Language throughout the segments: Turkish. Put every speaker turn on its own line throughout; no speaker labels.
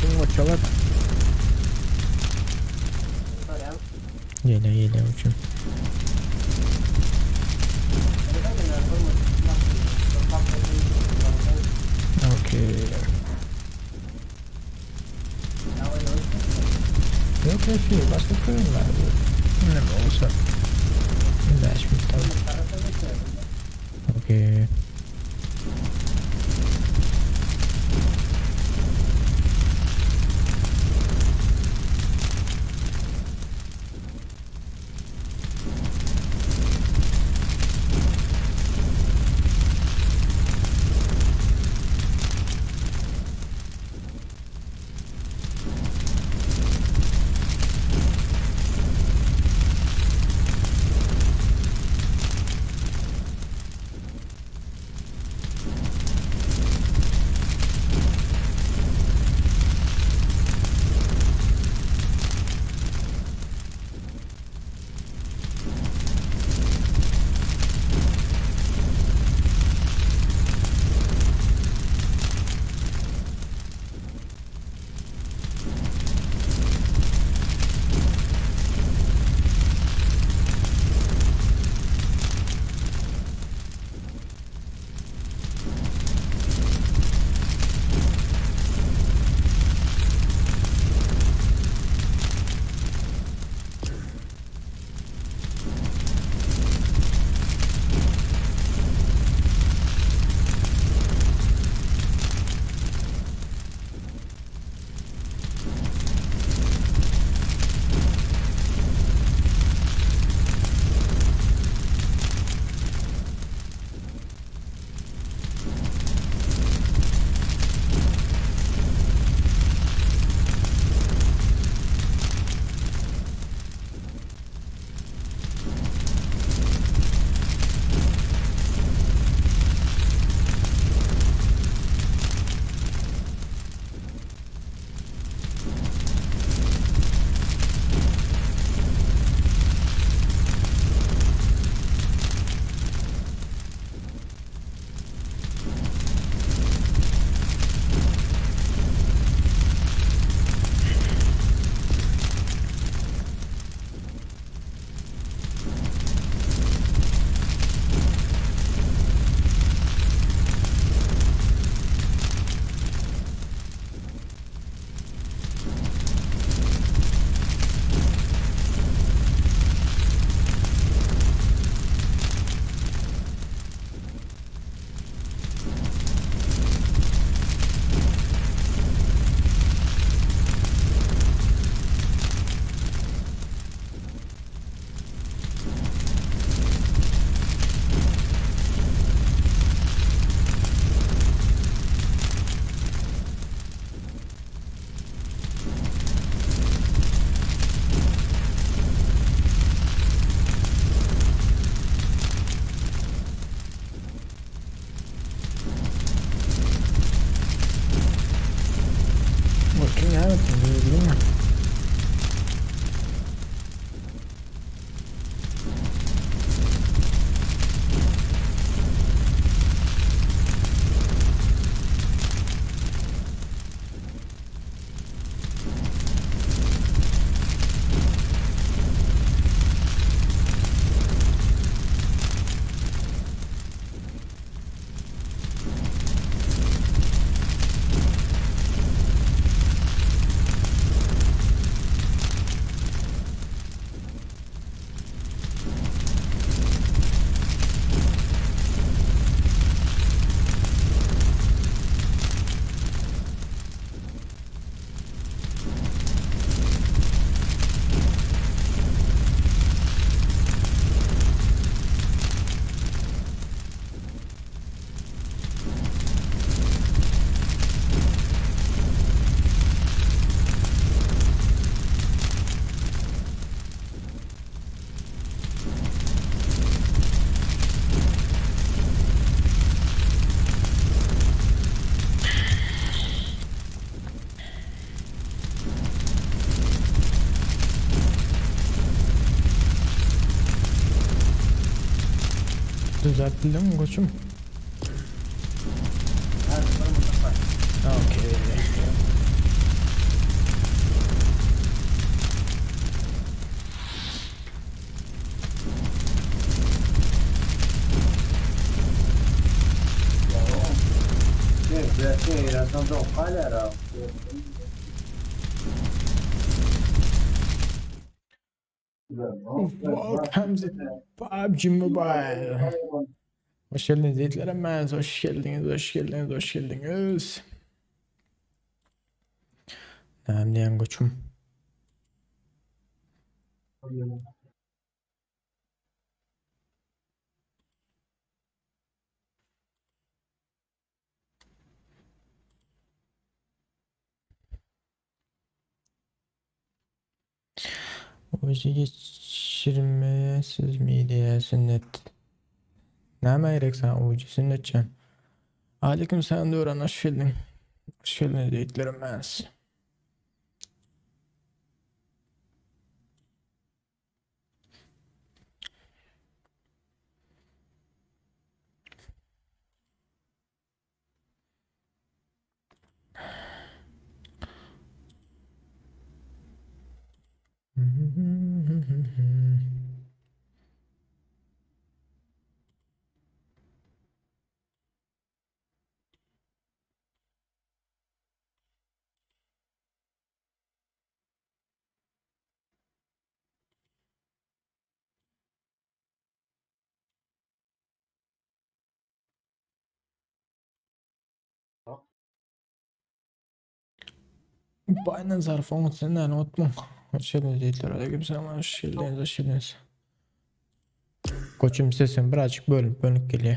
Tengo chalata. Geliyor uçum. Okey. Yok ya şey başka koyun vardı. Ne mi olsa. Uğraşmış tabii. Okey. Düzeltildin mi koçum? Okey. Welcome to PUBG Mobile. Hoş geldiniz izleyicilerimiz. Hoş geldiniz, hoş geldiniz, hoş geldiniz. Ne diyen koçum? Oji geçirmeye siz miydi sünnet? Ne gerek sana oji sünnetçen? Aleyküm selam Duran, hoş geldin. Hoş geldiniz izleyicilerimiz. Baynen zarfı senden unutma. Hoş geldiniz izleyiciler. Aleyküm selam, hoş geldiniz, hoş geldiniz. Koçum sesin birazcık bölünüp geliyor.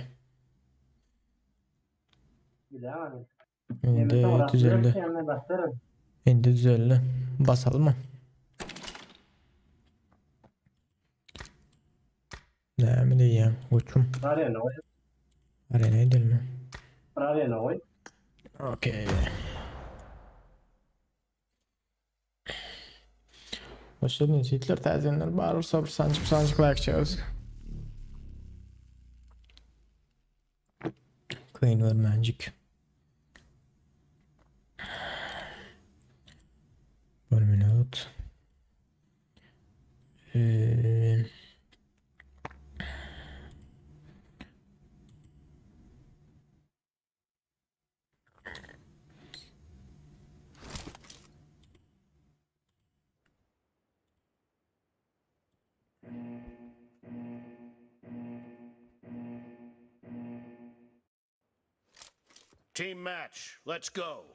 Şimdi düzeldi. Şimdi düzeldi. Basalım mı? Ne mi diyeyim koçum? Arena edelim mi? Okey. Hoş geldiniz Hitler tezyenler bağırır sabır sancık yakacağız. Kıyın vermencik. Bölümünü at.
Team match, let's go.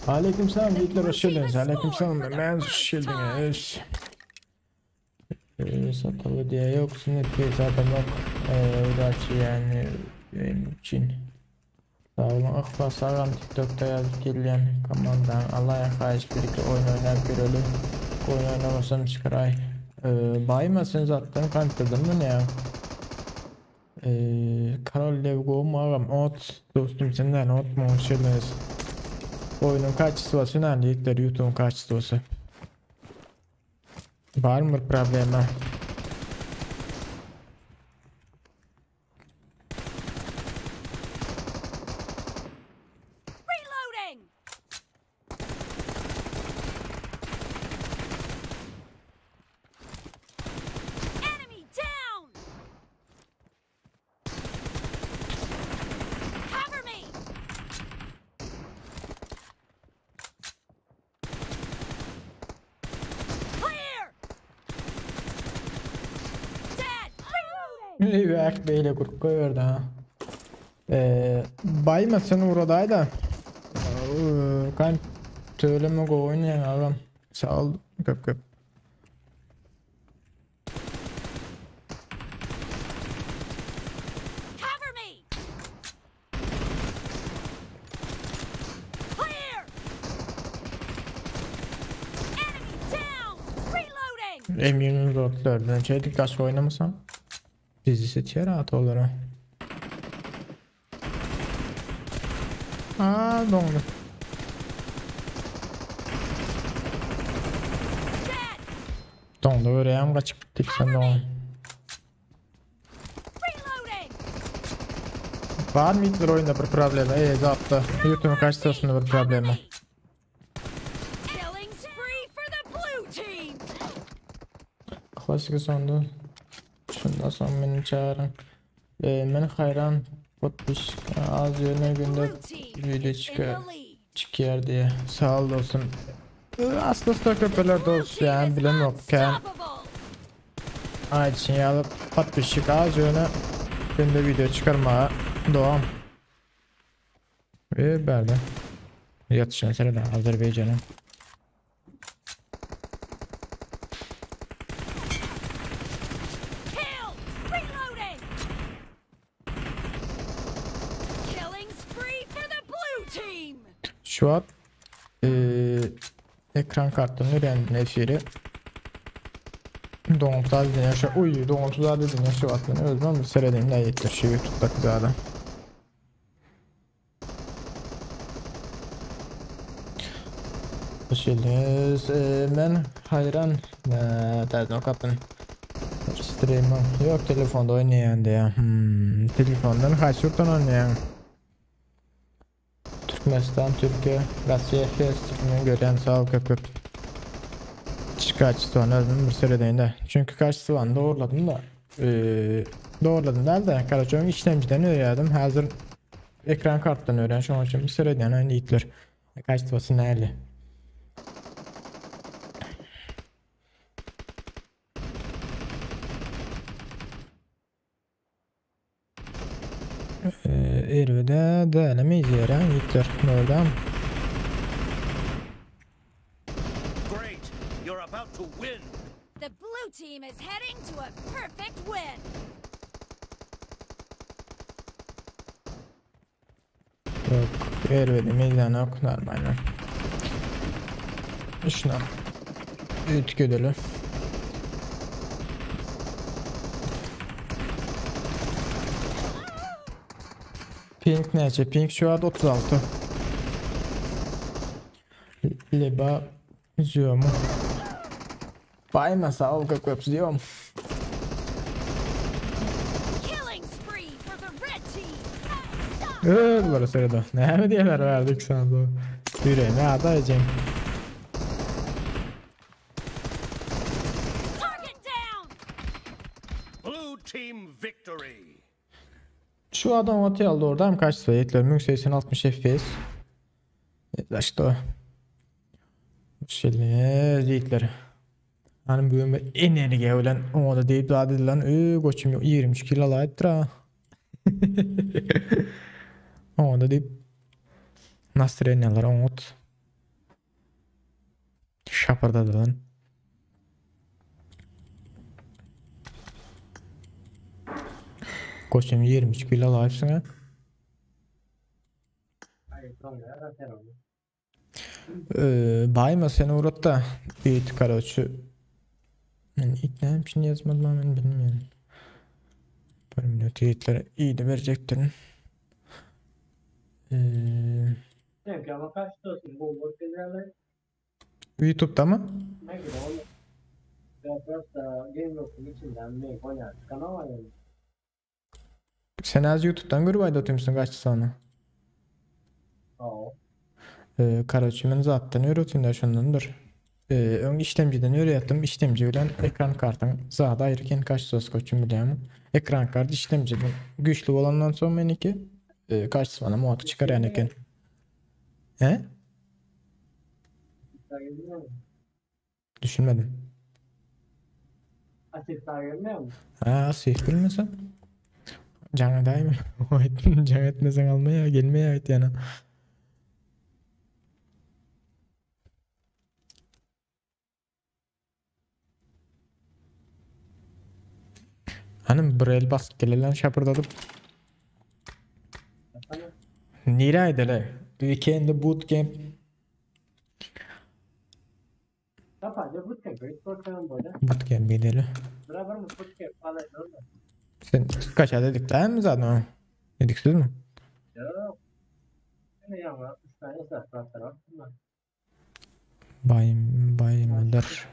Aleykümselam Hitler, hoş geldiniz. Aleykümselam ben hoş geldiniz. Satalı diye yok, sünnet diye zaten yok. Uğraşı yani benim için. Sağ olun, akla sağlam TikTok'ta yazıp gelen komandan Allah'a karşı birlikte oyun oynayıp görelim. Oyun oynamasam çıkaray. Baymasın zaten kanıtladım mı ne ya? Karol Levgo mağam ot dostum senden ot mu hoş geldiniz. Oyunun kaçısı var sünenlikler YouTube'un kaçısı olsa. Var mı problemi? Livak beyle grup koyuyordu ha. Baymasın uğradaydı. Kan söyleme go oynayan adam. Sağ ol köp. Emin'in rotlardan çeydik kaç oynamasam. Dizisi tiye rahat olur ha. Dondu. Dondu öğreyem kaçıp gittik sen de onu. Var mı Hitler oyunda bir problemi? Zaptı. YouTube'un kaçtasında bir problemi. Klasik sonda. Şundan sonra beni çağırın. Ben hayran potmuş az yöne günde video çıkıyor diye. Sağ ol olsun. Aslında köpeler de olsun yani bilen yokken. Ayçin yalıp potmuş az yöne günde video çıkarmaya devam. Ve böyle. Yatışın sırada Azerbaycan'a. Şu an ekran kartının öğrendiğin eseri doğumsal dünya şu doğumsal dünya şu atını özmem bir seyredeyim yettir şey YouTube'daki zaten. Hoşgeldiniz. Ben hayran derdim katın streamim yok telefonda oynayan diye. Telefondan kaç yurttan oynayan. Türkmenistan, Türkiye, Rusya, Filistin'i gören sağ ol köpüp. Çıkaçtı onu özüm bir seyredeyinde. Çünkü karşısı var doğruladım da. Doğruladım değil de Karaçoğun işlemciden öğrendim. Hazır ekran karttan öğren şu an için bir seyredeyen aynı itler. Kaçtı var nereli. Ervede değerlemeyiz yere itler. Oradan.
The blue team is heading to a perfect win.
Yok, ervede meydan ok normal. Şuna üt gödülü. Pink nece? Pink şu an 36. Leba izliyor mu? Bayma sağ ol köpüp izliyorum. Böyle sırada. Ne mi diyeler verdik sana da. Yüreğime adayacağım.
Blue team victory.
Şu adam atı aldı oradan kaç sayıtlar? Münk 60 FPS. İşte o. Şöyle zeytleri. Hanım bugün en enerji olan o da deyip daha dedilen koçum yok 23 kilo alaydır ha. O da deyip nasıl renyalar ot. Şapırdadı lan. Koçum 23 kilo alayırsın ha. Bayma seni uğrat da bir karoçu. Yani ilk ne için yazmadım ben bilmiyorum. Benim tweetler iyi de verecektin. YouTube'da mı? Sen az YouTube'dan görüp ayda atıyormuşsun kaçtı sana? Karaçımın zaten öğretimde şundandır. Ön işlemciden öğrettim. İşlemci bilen ekran kartın zaten ayırken kaç söz koçum biliyorum. Ekran kartı işlemciden güçlü olandan sonra benimki kaç sonra muhatı çıkar yani eken. He? Düşünmedim. Ha, asif bilmesen. Canı daim. Can etmesen almaya gelmeye ait yani. Hanım bir el bas gelelen şapırdadım. Niraydı le? Weekend bootcamp. Bootcamp gidelim. Sen kaç dedik lan mı zaten? Dedik siz mi? Bayımdır.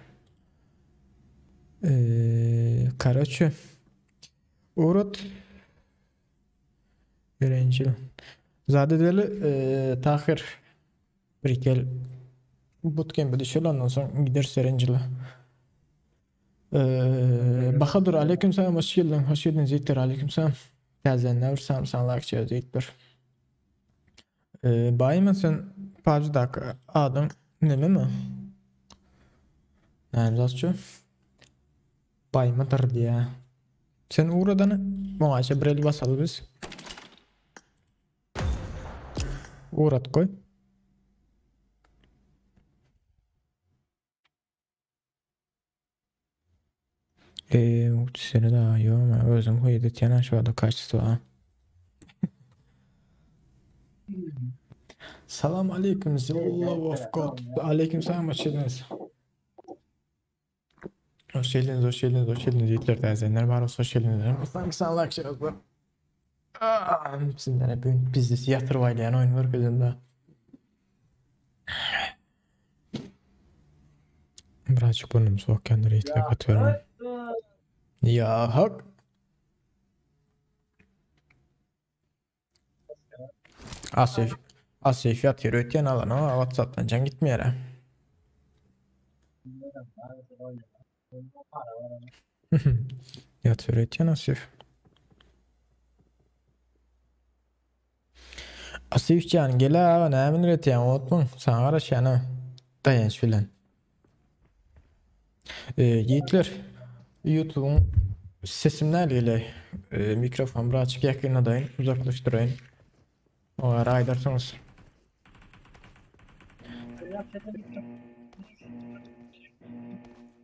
Karaçı. Uğrat. Öğrencil. Zadedeli tahir. Bir kel bootcamp'e düşer ondan sonra gider serencili. Bahadır aleykümselam, hoş geldin. Hoş geldin Zeytler, aleykümselam. Gelzenler samsanlar şey Zeytler. Bayım sen PUBG'da adın ne mi? Ne yazıyor? Baymadır diye. Sen uğradanı muaşa bir el basalı biz. Uğrat koy. Seni daha yok ama özüm koydu tiyana şu anda kaçtı ha. Salam aleyküm zillah of god. Aleyküm selam, hoş geldiniz. Hoş geldiniz, hoş geldiniz, hoş geldiniz. Yiğitler teyzeler var olsun, hoş geldiniz. Sanki sana like şey yazdım. Bizimden hep bizdesi yatırvaylayan oyun var gözümde. Birazcık burnum soğukken de rate'le katıyorum. Ya hak. Asya fiyat yeri öteyen alan ama WhatsApp'tan can gitmiyor ha. Fiyat yeri öteyen Asya. Asya can gele ha, ne emin öteyen unutma. Sana araş yani. Dayanç filan. Yiğitler. YouTube'un sesimden ile mikrofon birazcık yakınadayım, uzaklaştırayım. O ara aydarsanız.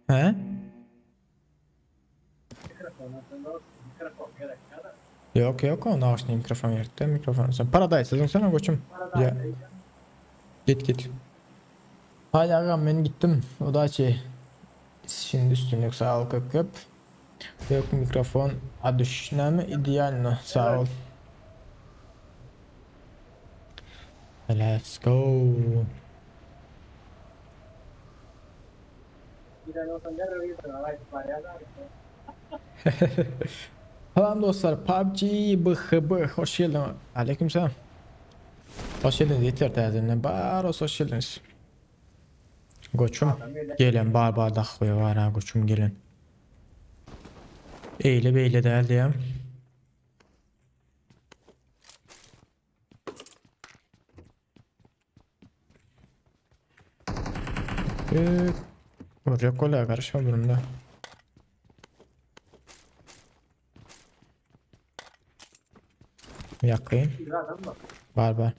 He? Yok yok, o nauşni mikrofon yerde mikrofon. Sen paradayısın sen koçum. Ya git. Hayır ağam ben gittim. O da şey. Şimdi üstünlük sağ ol köp. Yok mikrofon adışname idealno sağ ol. Let's go. Selam dostlar, PUBG BHB hoş geldin. Aleykümselam. Hoş geldiniz yeter teyzemden. Baros hoş geldiniz. Koçum gelin bar dakhoya var ha koçum gelin. Eyle beyle değil diyem. Vuracak kolay karışma durumda. Yakayım. Var.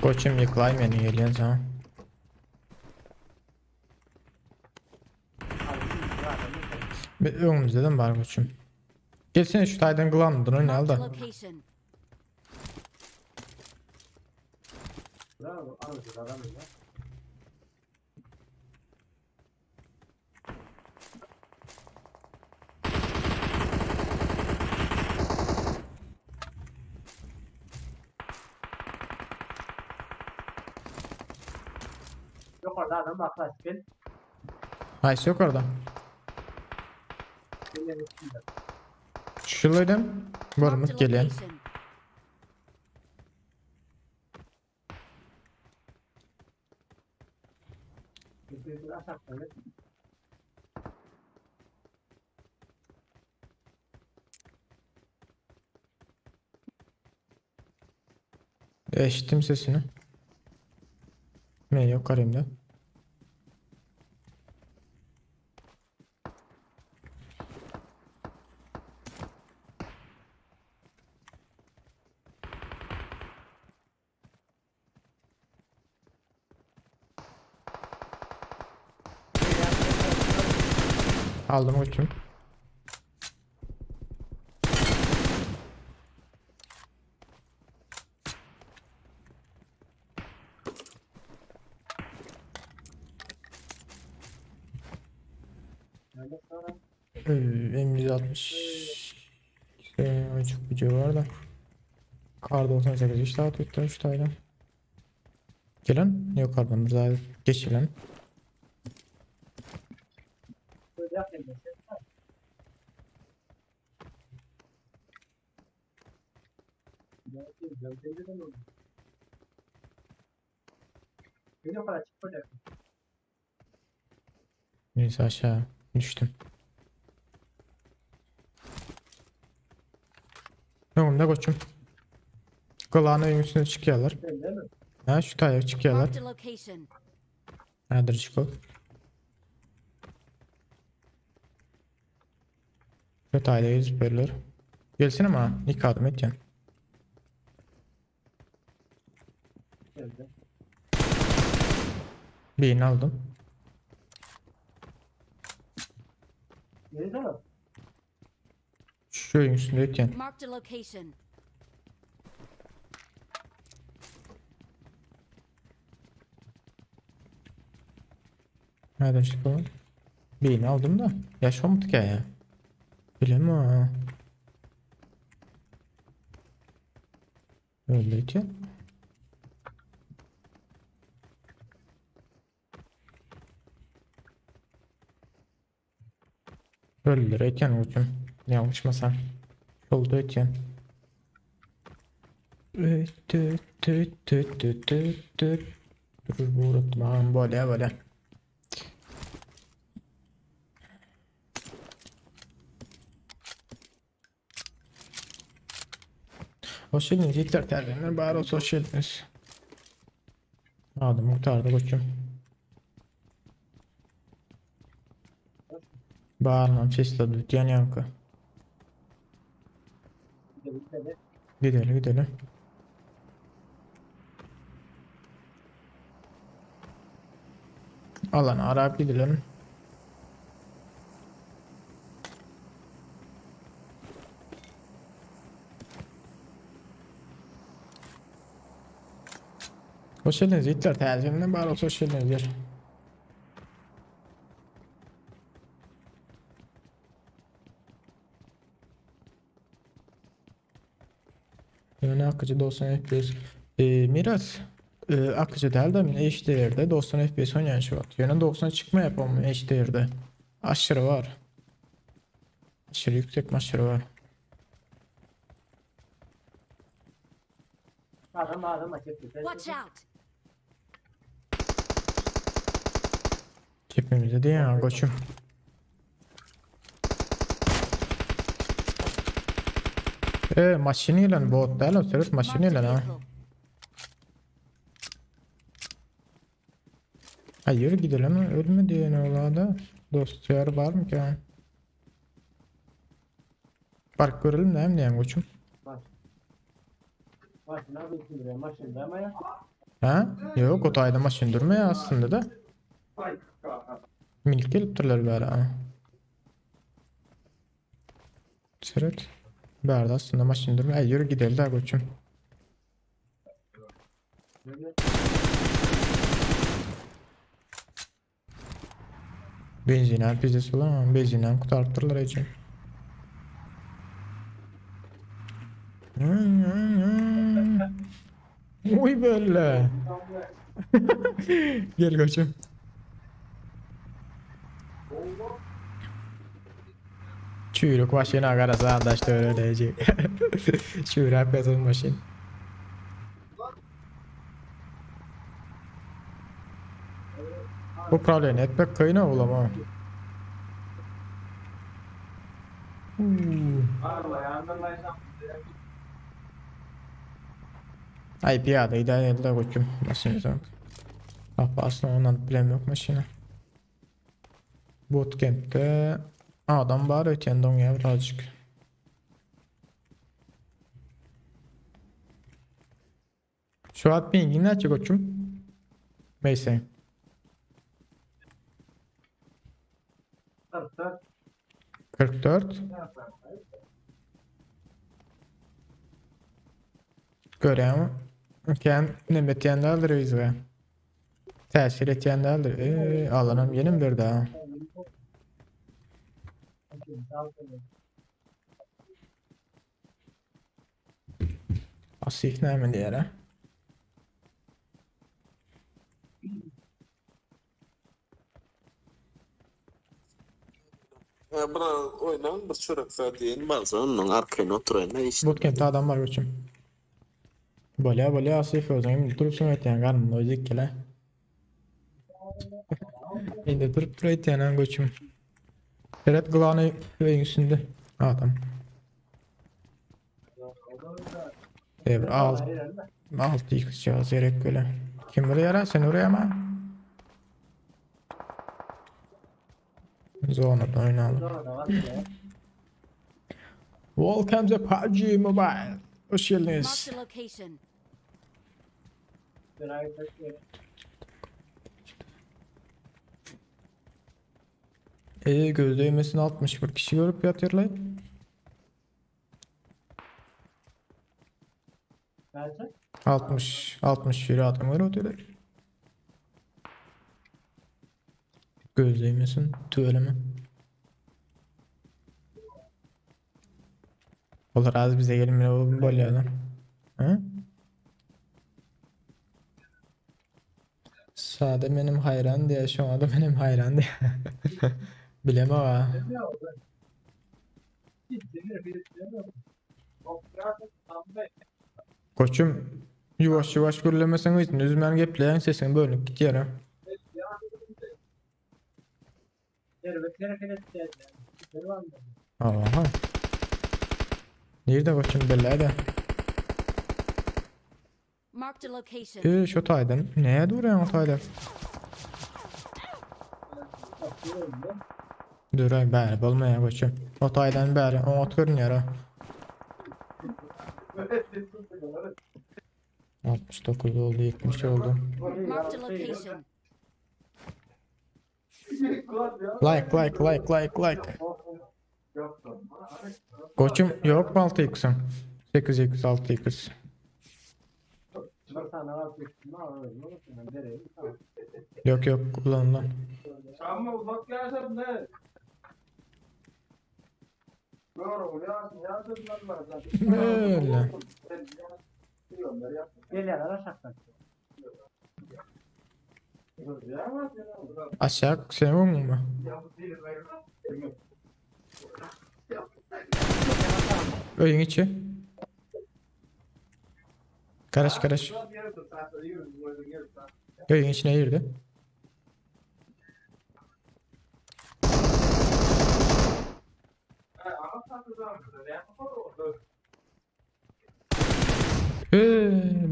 Koçum yıklayayım yani geliyorsun sana. Bir önümüzde de var koçum. Gelsene şu taydan kılanmadın o ne
Marked a
aldı?
location.
Yok orada adam bak lan ben.
Hayır yok orada. Şuradaydım.
Marked a
Görmüş gelen.
location.
Eşittim sesini. Ne yok karimde. Aldım koçum. M160 açık bir civarda. Kar 98 işte atıyor şu tayla. Gelen yok kardan bir daha geç gelen.
Bir o kadar çıkmadı.
Neyse aşağı düştüm. Önümde koçum. Kulağına üstüne çıkıyorlar.
Değil mi?
Ha şu taya çıkıyorlar.
Marked a location.
Hadi çıkol. Şu tayda yüzüyorlar. Gelsin ama ilk adım et yani.
Geldi.
Birini aldım.
Nerede mi?
Şu üstünde et yani.
Marked a location.
Hadi çıkol. Birini aldım da. Yaşamadık ya. Bilemiyorum ha. Öyle et yani. Öldür eken ucum. Yanlış masa. Solda eken. Durur bu unutmam böyle. Hoş geldiniz Hitler terbiyeler bari olsa hoş geldiniz. Adım muhtarda koçum. Bağırmam sesle düdüyen yankı. Gidelim. Alan arayıp gidelim. Hoş geldiniz Hitler terbiyeler bari olsa hoş geldiniz. Yani akıcı 90 FPS. Miras. Akıcı değil de HDR'de 90 FPS oynayan şey var. Yani 90 çıkma yapalım HDR'de. Aşırı var. Aşırı yüksek aşırı var.
Adam açık.
Watch out.
Hepimize değil ya koçum. Maşiniyle bot değil o sırf
Marked a
maşiniyle ha.
vehicle.
Hayır gidelim ölme diye ne ola da. Dostlar var mı ki? Park görelim de hem diyen koçum.
Maşına bir maşında ama ya.
Ha? Yok o tayda maşin durmuyor aslında da. Minik gelip dururlar böyle ha. Sırıt. Berda aslında maşin durmuyor. Yürü gidelim daha koçum. Benzinen pizzası olan benzinen kurtartırlar için. Uy böyle. Gel koçum. Çürük maşına karası arkadaş da öyle diyecek. Çürük yapıyorsun maşin. Bu problem etmek kıyına olama. Ay piyada idare de koçum. Maşin yok. Aslında ondan bilem yok maşine. Bootcamp'te adam var ötende ya birazcık. Şu an pingin ne koçum? Neyse. 44. Görüyorum. Kendim etyenlerdir bizge. Tesir etyenlerdir. Alanım yenim bir daha. Asik ne mi diyere?
Bana oynan bir çörek saat yiyin varsa onun arkayına oturayım ne işte.
Bootcamp'te adam var koçum. Böyle asif o zaman durursun eten karnın oyacak gele. Şimdi durup eten koçum. Seret kılanı köyün üstünde. Adam. Evet, altı yıkacağız gerek böyle. Kim buraya yarar sen oraya mı? Zonadan oynayalım.
Sonra da var ya.
Welcome to PUBG Mobile. Hoş geldiniz.
Marked a location.
Bir ay bekliyor.
Göz değmesini 61 kişi görüp yatırlar.
Gerçek.
61 adam var ödüyorlar. Göz değmesin tüveleme. Olur az bize gelin o böyle adam. Ha? Sade benim hayran diye şu anda benim hayran diye. Bilemem ha. Koçum yavaş yavaş gürlemesen için üzümden gepleyen sesini bölünüp gidiyor ha. Aha. Nerede koçum belli
Marked a location.
şu taydan. Neye duruyorsun o taydan? Dur ay bari bulmaya koçum. O taydan bari o ot görünüyor ha. 69 oldu 70 oldu.
Marked a location.
Like. Koçum yok mu 6x'ın? 8x 6x. Yok kullan.
Ama uzak gelsen ne? Doğru ya yazdılar zaten.
Böyle.
Gel yana şaktan.
Aşağı senin mu? Oyun içi. Karış. Oyun içine girdi.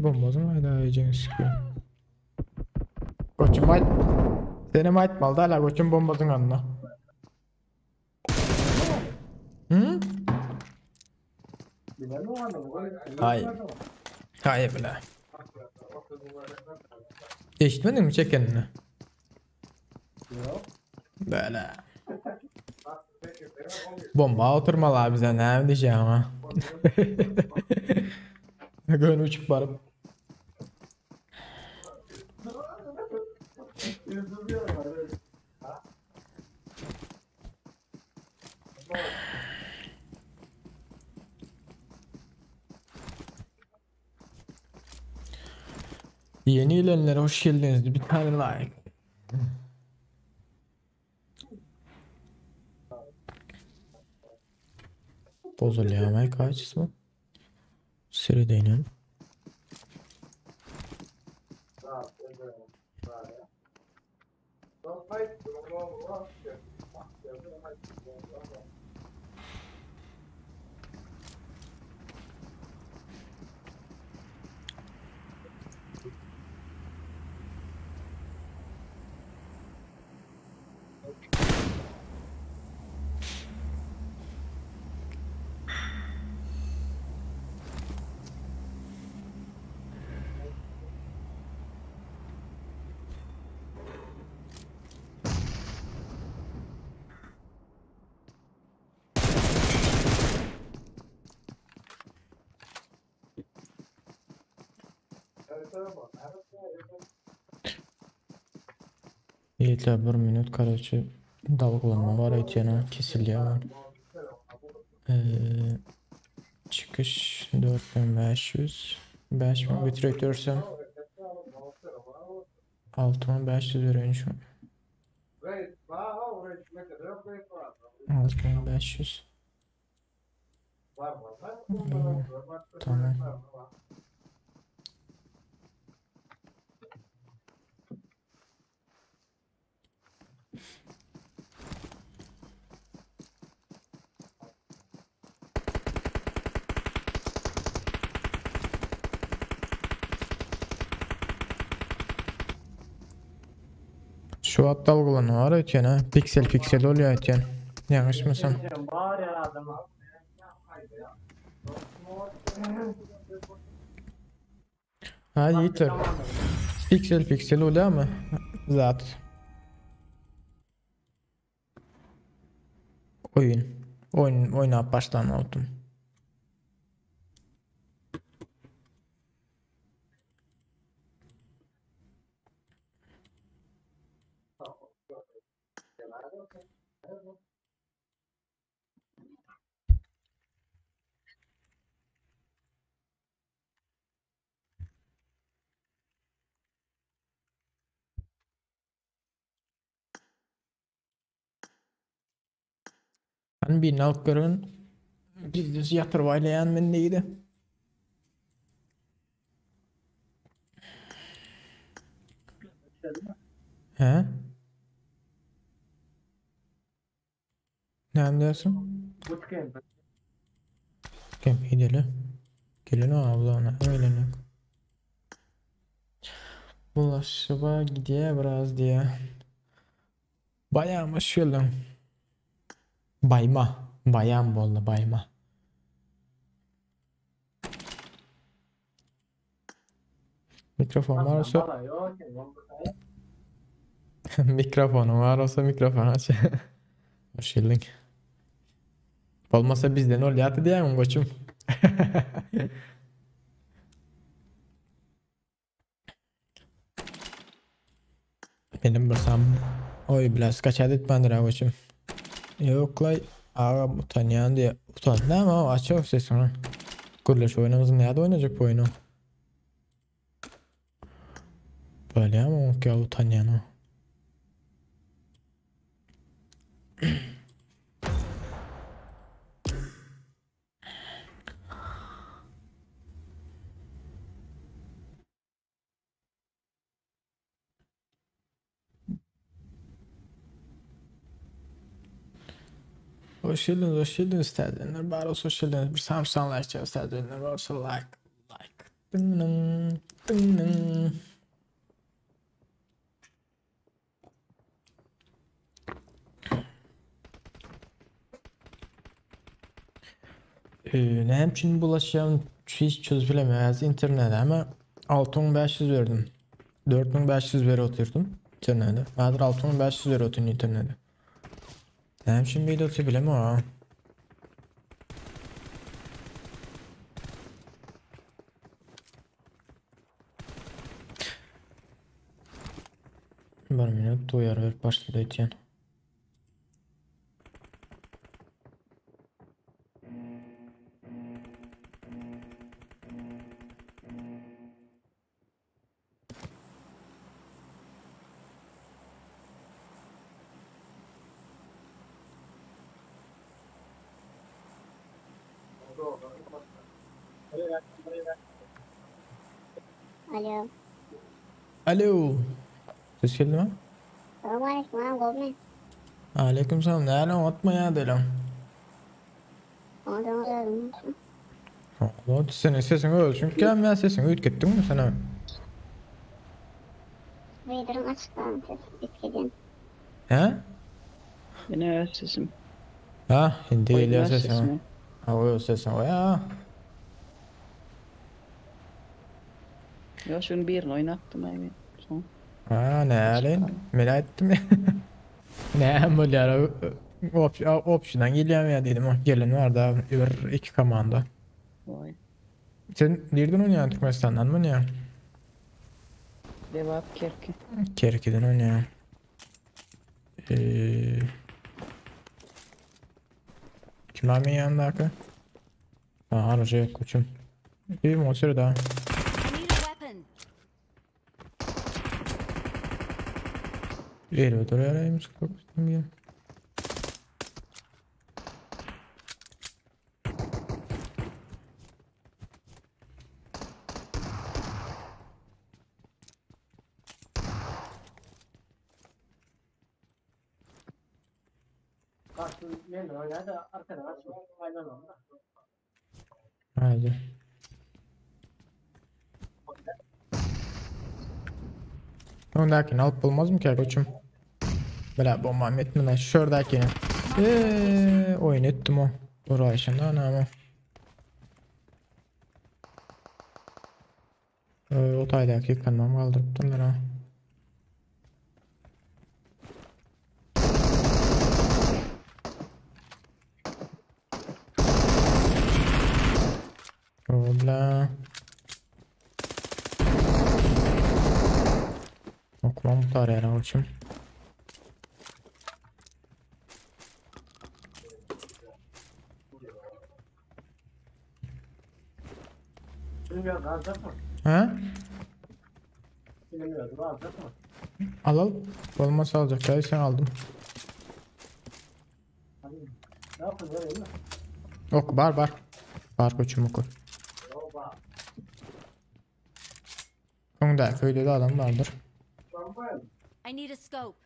Bombazım hala yiyeceğini sıkıyor. Koçum ait. Seni ait maldı hala koçum bombazın anına. Hı? Hayır bile. Eşitmedin mi çekenini? Böyle. Bomba oturmalı bize ne diyeceğim ha. Gön uçup varıp. Yeni ilanlara hoş geldiniz. Bir tane like. Bozuluyor kaç ismi? Seri değilim. Yiğitler 1 minut karşı dalgalanma var etiyana kesiliyor var. Çıkış 4500 5000 bitirebilirsem 6500 veriyorum şu an. 6500 tamam. Şu at dalgalanı var ötüyen ha. Piksel piksel oluyor ötüyen. Yanlışmısın?
Sen bağır ya adama.
Ha yeter. Piksel piksel oluyor ama zat. Oyun oynayıp baştan oldum. Ben bir alıp görün. Biz de yatır vaylayan ben neydi? He? Ne anlıyorsun?
Bootcamp.
Kim gidelim? Gelin o ablana öyle ne? Bulaşıba gidiyor biraz diye. Bayağı maşallah. Bayma. Bayan bollu bayma. Mikrofon varsa
Bala yok.
mikrofonu varsa mikrofon aç. Hoş geldin. Olmasa bizden ol yatı diyemem koçum. Benim bursam oy biraz kaç adet bandıra koçum. Yok lay ağa utanyan diye utandı ama o açıyor sesini. Kuruluş oyunumuzun nerede oynayacak bu oyunu? Böyle ama o ki utanyan o. Hoş geldiniz istedenler. Bari hoş geldiniz. Bir Samsung like istedenler varsa like. Ding ding. Ne hem için bulaşacağım hiç çözülemez internete ama 6500 verdim. 4500 veri oturdum internete. Bahadır 6500 veri oturdum internete. Ne hem için bir de oturabilem o. Bir minut uyar ver başladı etiyen.
Alo.
Alo. Ses geldi mi?
Selamünaleyküm abi Gobne.
Aleyküm selam. Ne lan atma ya dedim.
Ondan aradım.
Allah senin sesini ölçün gelmeyen sesini uyut gittin mi sana?
Bildirim açıklarım ses. Bitkiden.
He?
Yine öz sesim.
Ha hindi geliyor
Oynar
sesin.
sesimi.
Ha o sesin o ya.
Ya şunu birini oynattım abi. Son.
Ha ne alin? Merak ettim ya. Ne böyle opsiyondan geliyorum ya dedim. Oh, gelin var da bir iki komanda.
Vay.
Sen nereden oynuyorsun Türkmenistan'dan mı ya?
Cevap Kerki.
Kerki'den oynuyorum. Kim var benim yanındaki? Ha aracı yok koçum. Bir monster daha.
I need a weapon.
Geliyor duruyor arayayım sıkıntı bir.
Karşı yeni oynadı arkadan açıyor. Aynen onda.
Haydi. Ondakini alıp bulmaz mı ki koçum? Bela bombam etmeden şuradakini. Oyun ettim o. Uğraşında anamı. O taydaki kanmam kaldırıp durlar ha. Obla. Okumam tutar ya koçum.
Bilmiyorum alacak mı?
Ha?
Bilmiyorum alacak mı?
Al. Olmasa alacak. Gel sen aldım.
Ne yapın öyle mi?
Ok var. Var koçum oku.
Oba.
Onda köyde de adam vardır.
I need a scope.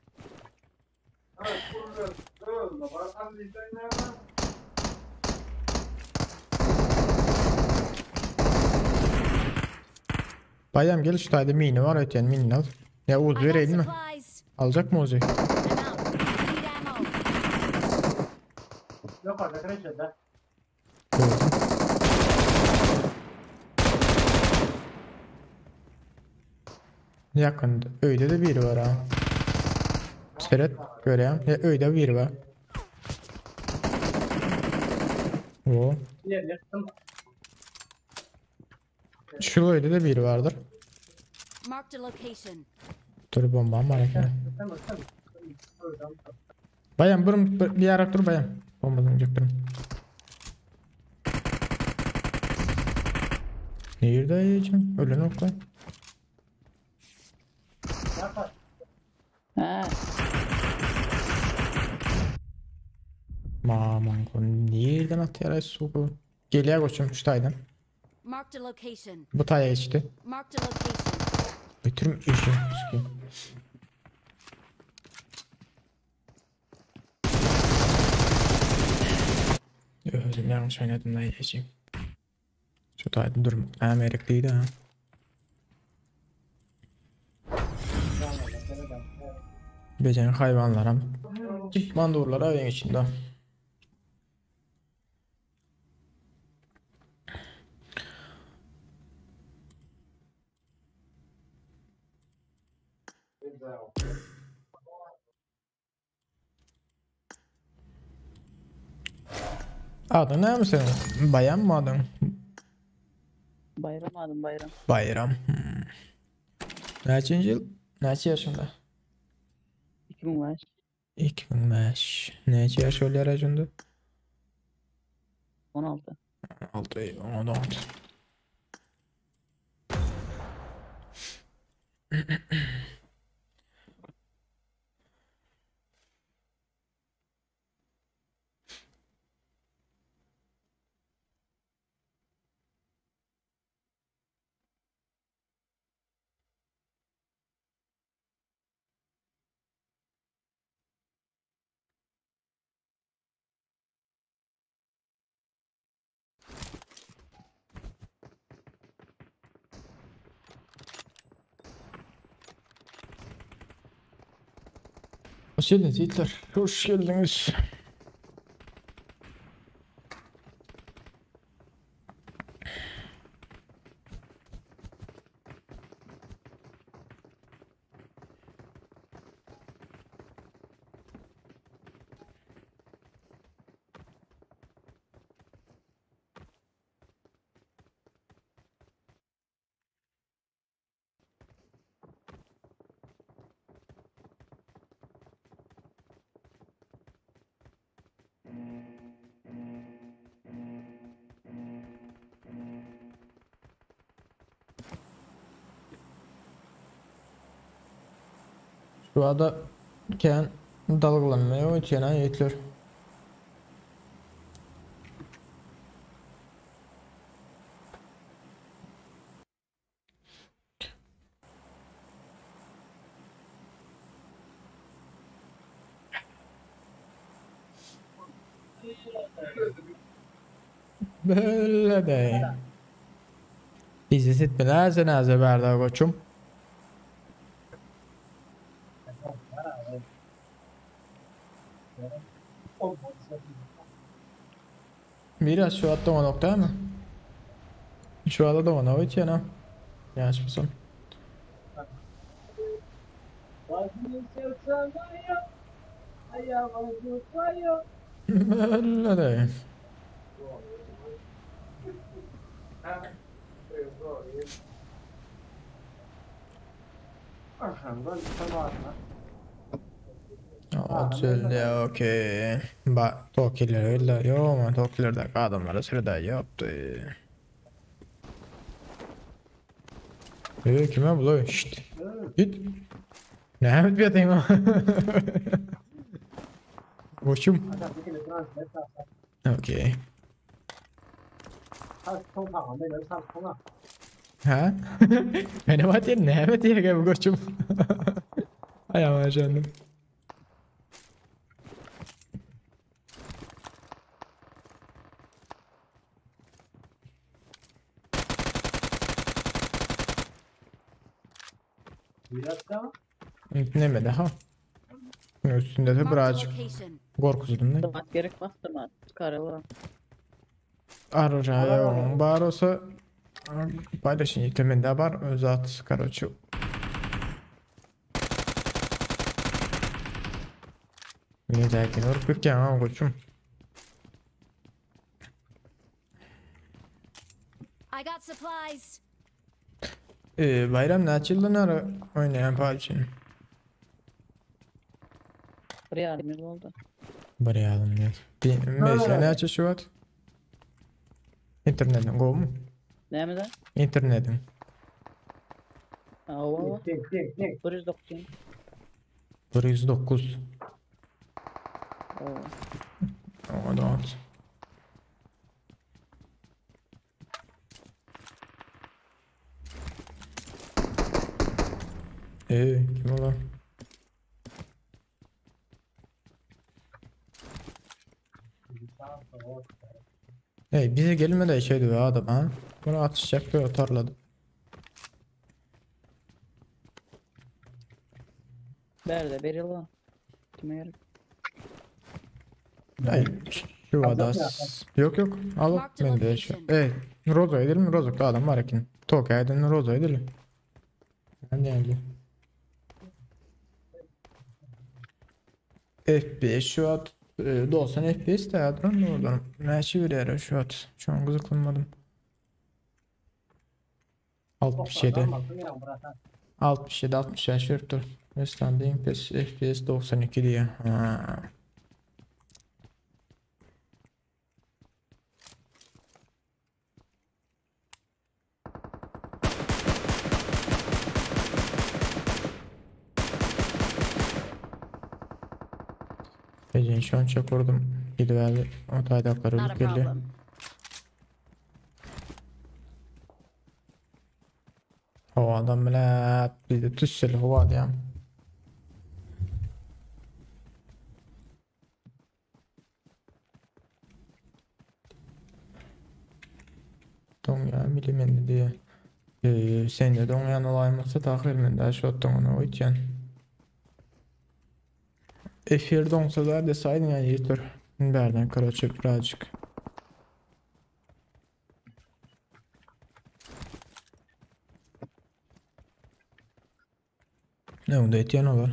Bayram gel şu tayda mini var öteyen mini al. Ya Uğuz
I got
verelim mi?
supplies.
Alacak mı Uğuz'u?
I'm out. Need ammo.
Yok orada kreşede.
Gördüm. Yakında. Öyle de biri var ha. Seyret göreyim. Ya öyle biri var. O.
Diğer yaktım.
Şu öyle de biri vardır.
Marked a location.
Dur bombam var ekran.
Tamam. Oradan.
Bayan bir yarak dur bayan. Bombadan önce durun. Nerede yiyeceğim? Öyle nokta.
Yapar.
Ha,
Maman kon nereden atıyor soku? Geliyor koçum şu taydan.
Marked a location.
Bu taya geçti.
Marked a location.
Götürüm işi. Sıkayım. Özüm yanlış oynadım da yiyeceğim. Şu taydan durum. Ameriklıydı ha. Becen hayvanlara. Çift mandurlara evin içinde. Adın ne mi senin? Bayan mı adın?
bayram aldım bayram.
Bayram. Kaçıncı yıl? Kaç yaşında?
2000 var.
2005. Neçə yaş oluyor acında?
16.
6, 16. Hoş geldiniz Yiğitler. Hoş geldiniz. Şu anda Ken dalgalanmaya uçayan Yiğitler. Böyle değil. Bizi sitmeler cenaze verdi koçum. Biraz şu atta o nokta mı? Şu anda da ona oyt yana. Yaşmasın. Böyle değil.
Arkamdan sabahına.
Atölye okey. Bak Tokiler öyle yok ama Tokilerdeki adamlara sürede yaptı. Kime buluyor? Şşt. Git. Ne yapıp yatayım o? Koçum.
Adam bir kere translate yapsa.
Okey.
Tas thông thẳng bên đó sang không à?
Ha? Benim atayım ne yapıp yatayım koçum? Ay aman canım.
Biraz daha.
Yüklemedi ha. Üstünde de
Marked a
birazcık
location.
korkusundan.
Mat gerek bastırma. Karılı.
Aracaya yoğun bar olsa paylaşın yükleminde var. Özat karoçu. Ne derken oruk bir kema koçum.
I got supplies.
Bayram ne açıldığını ara oynayan PUBG'nin.
Buraya alimil oldu.
Buraya alın diyor. Bir mesela ne açı şu at? İnternetin go mu?
Ne mi de?
İnternetin.
Ava.
Tek.
190.
109.
Oo.
O da at. Kim ola? Bize gelmeden şeydi be adam ha. Bunu atışacak ve atarladı.
Berde beril. Kime yarım?
Şu ada. Yok al
Marked
ben de şu.
location.
Rozo edelim mi? Rozok'ta adam var ekin. Tokyo edin Rozo edelim. Yani yani. FPS şu at 90 FPS de adron ne oradan. Meşi bir yere şu at. Şu an kızıklanmadım. 67 60 yaş yurttur. Standing FPS 92 diye. Ha. Ece'nin şu an çok vurdum. Gidiverdi. O taydakları
Not a
olup geldi.
problem.
O adam bile bir de tüsseli hava ya. Donya milimendi diye. Sen de donyan olaymasa takir men daha şu attan oytyan. Efir donsa da desaydın yani yeter. Berden karaçıp birazcık. Ne onda etyen olur.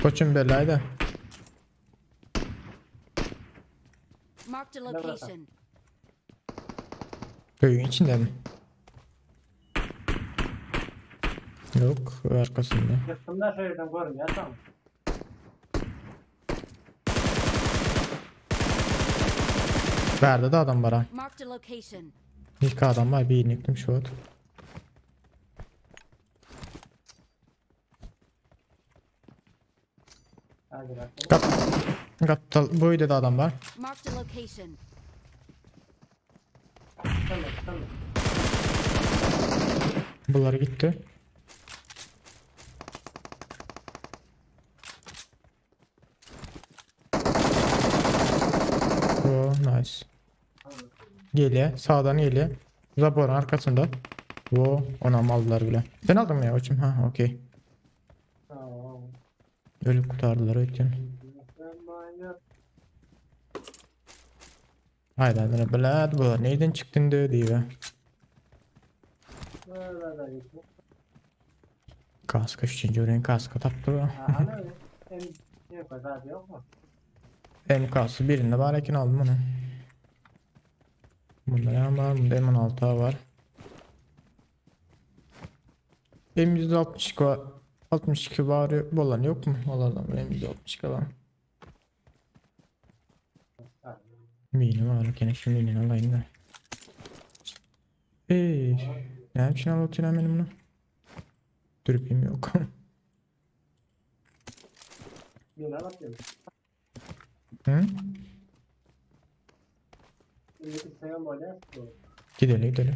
Koçum belaydı.
Marked a location.
Köyün içinde mi? Yok arkasında.
Yakında şöyle görmüyor tamam.
Verdi de adam var ha.
Marked a location.
İlk adam var bir iniktim şu an.
Hadi bakalım.
Kaptal boyda da adam var.
Marked a location.
Tamam.
Bunlar gitti. Oh, nice. Geliyor. Sağdan geliyor. Zaborun arkasında. Oh, onu aldılar bile. Sen aldın mı ya hocam? Ha, okey.
Tamam.
Ölüp kurtardılar öyle.
Ben bayılıyorum.
Haydi bilad bu. Neyden çıktın diyor.
Böyle de gitti.
Kaska 3. öğren kaska taptı.
Ha, ana en kadar yok mu?
MK'sı birinde barekin aldım onu. Bunda ne var? Bunda M16 var. M162 var. 62 var. Olan yok mu? Alalım. M162 var.
Ha,
Mini var. Gene şu mini alayım da. Ne için alıyorum benim bunu? Dürbüm yok.
yine bakıyorum.
Hı?
Şimdi sen böyle bu.
Gidelim.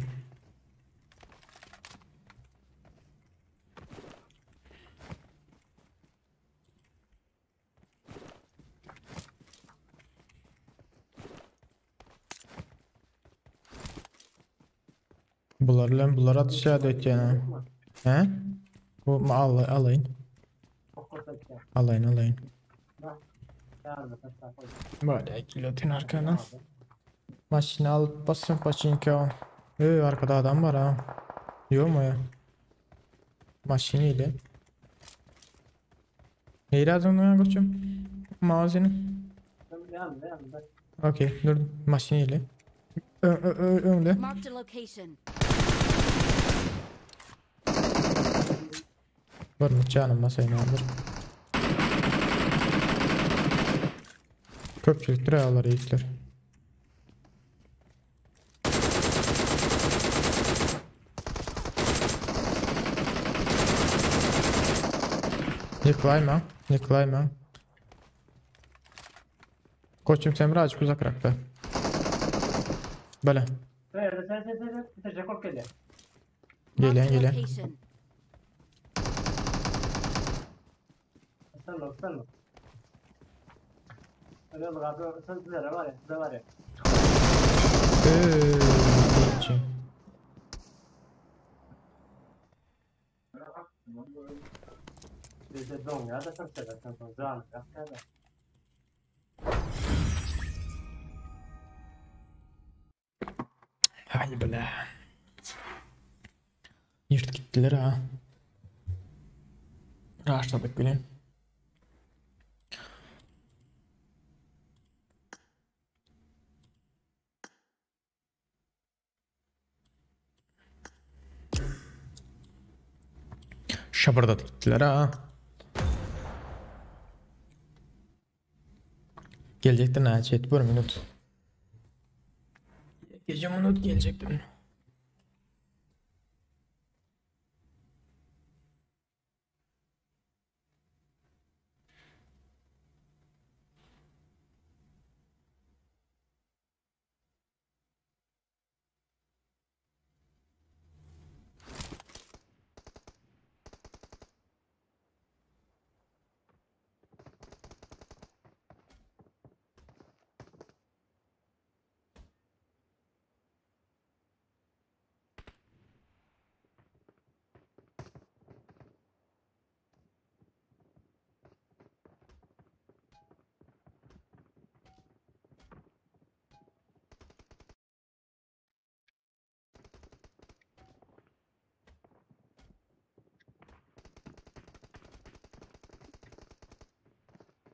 Bunlar atış et yani. He? Bu alayın.
Çok korkak ya.
Alayın.
Bak. Yardım et. Bak.
Böyle kilotin arkadan. Maşını alıp basın paçinki al. Arkada adam var ha. Yok mu ya? Maşini ile. Neyi lazım ya koçum? Mağazinin.
Yandı.
Okey dur. Maşini ile. Önde.
Marked a location.
Var mı canım masayı alır. Köpçülük liralar iyilikler. Yıklayma. Koçum sen birazcık uzak bırak be. Böyle.
Sen. Bitecek kork geliyor.
Marked a
Gelen.
location.
Sen. Öyle bak abi. Sen sizlere var ya. Size var ya.
Geçin.
Bize don ya da sen seversen sonra canım ya. Kadar.
Hay böyle. Yırt gittiler ha. Rahatladık bile. Şabırdadık gittiler ha. Gelecektin ha chat. Bir minut. Gece minut gelecektin.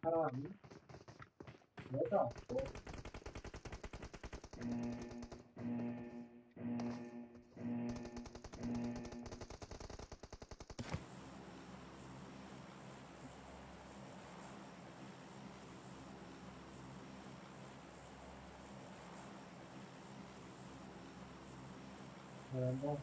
Tamam. Ne da? Öğrendim.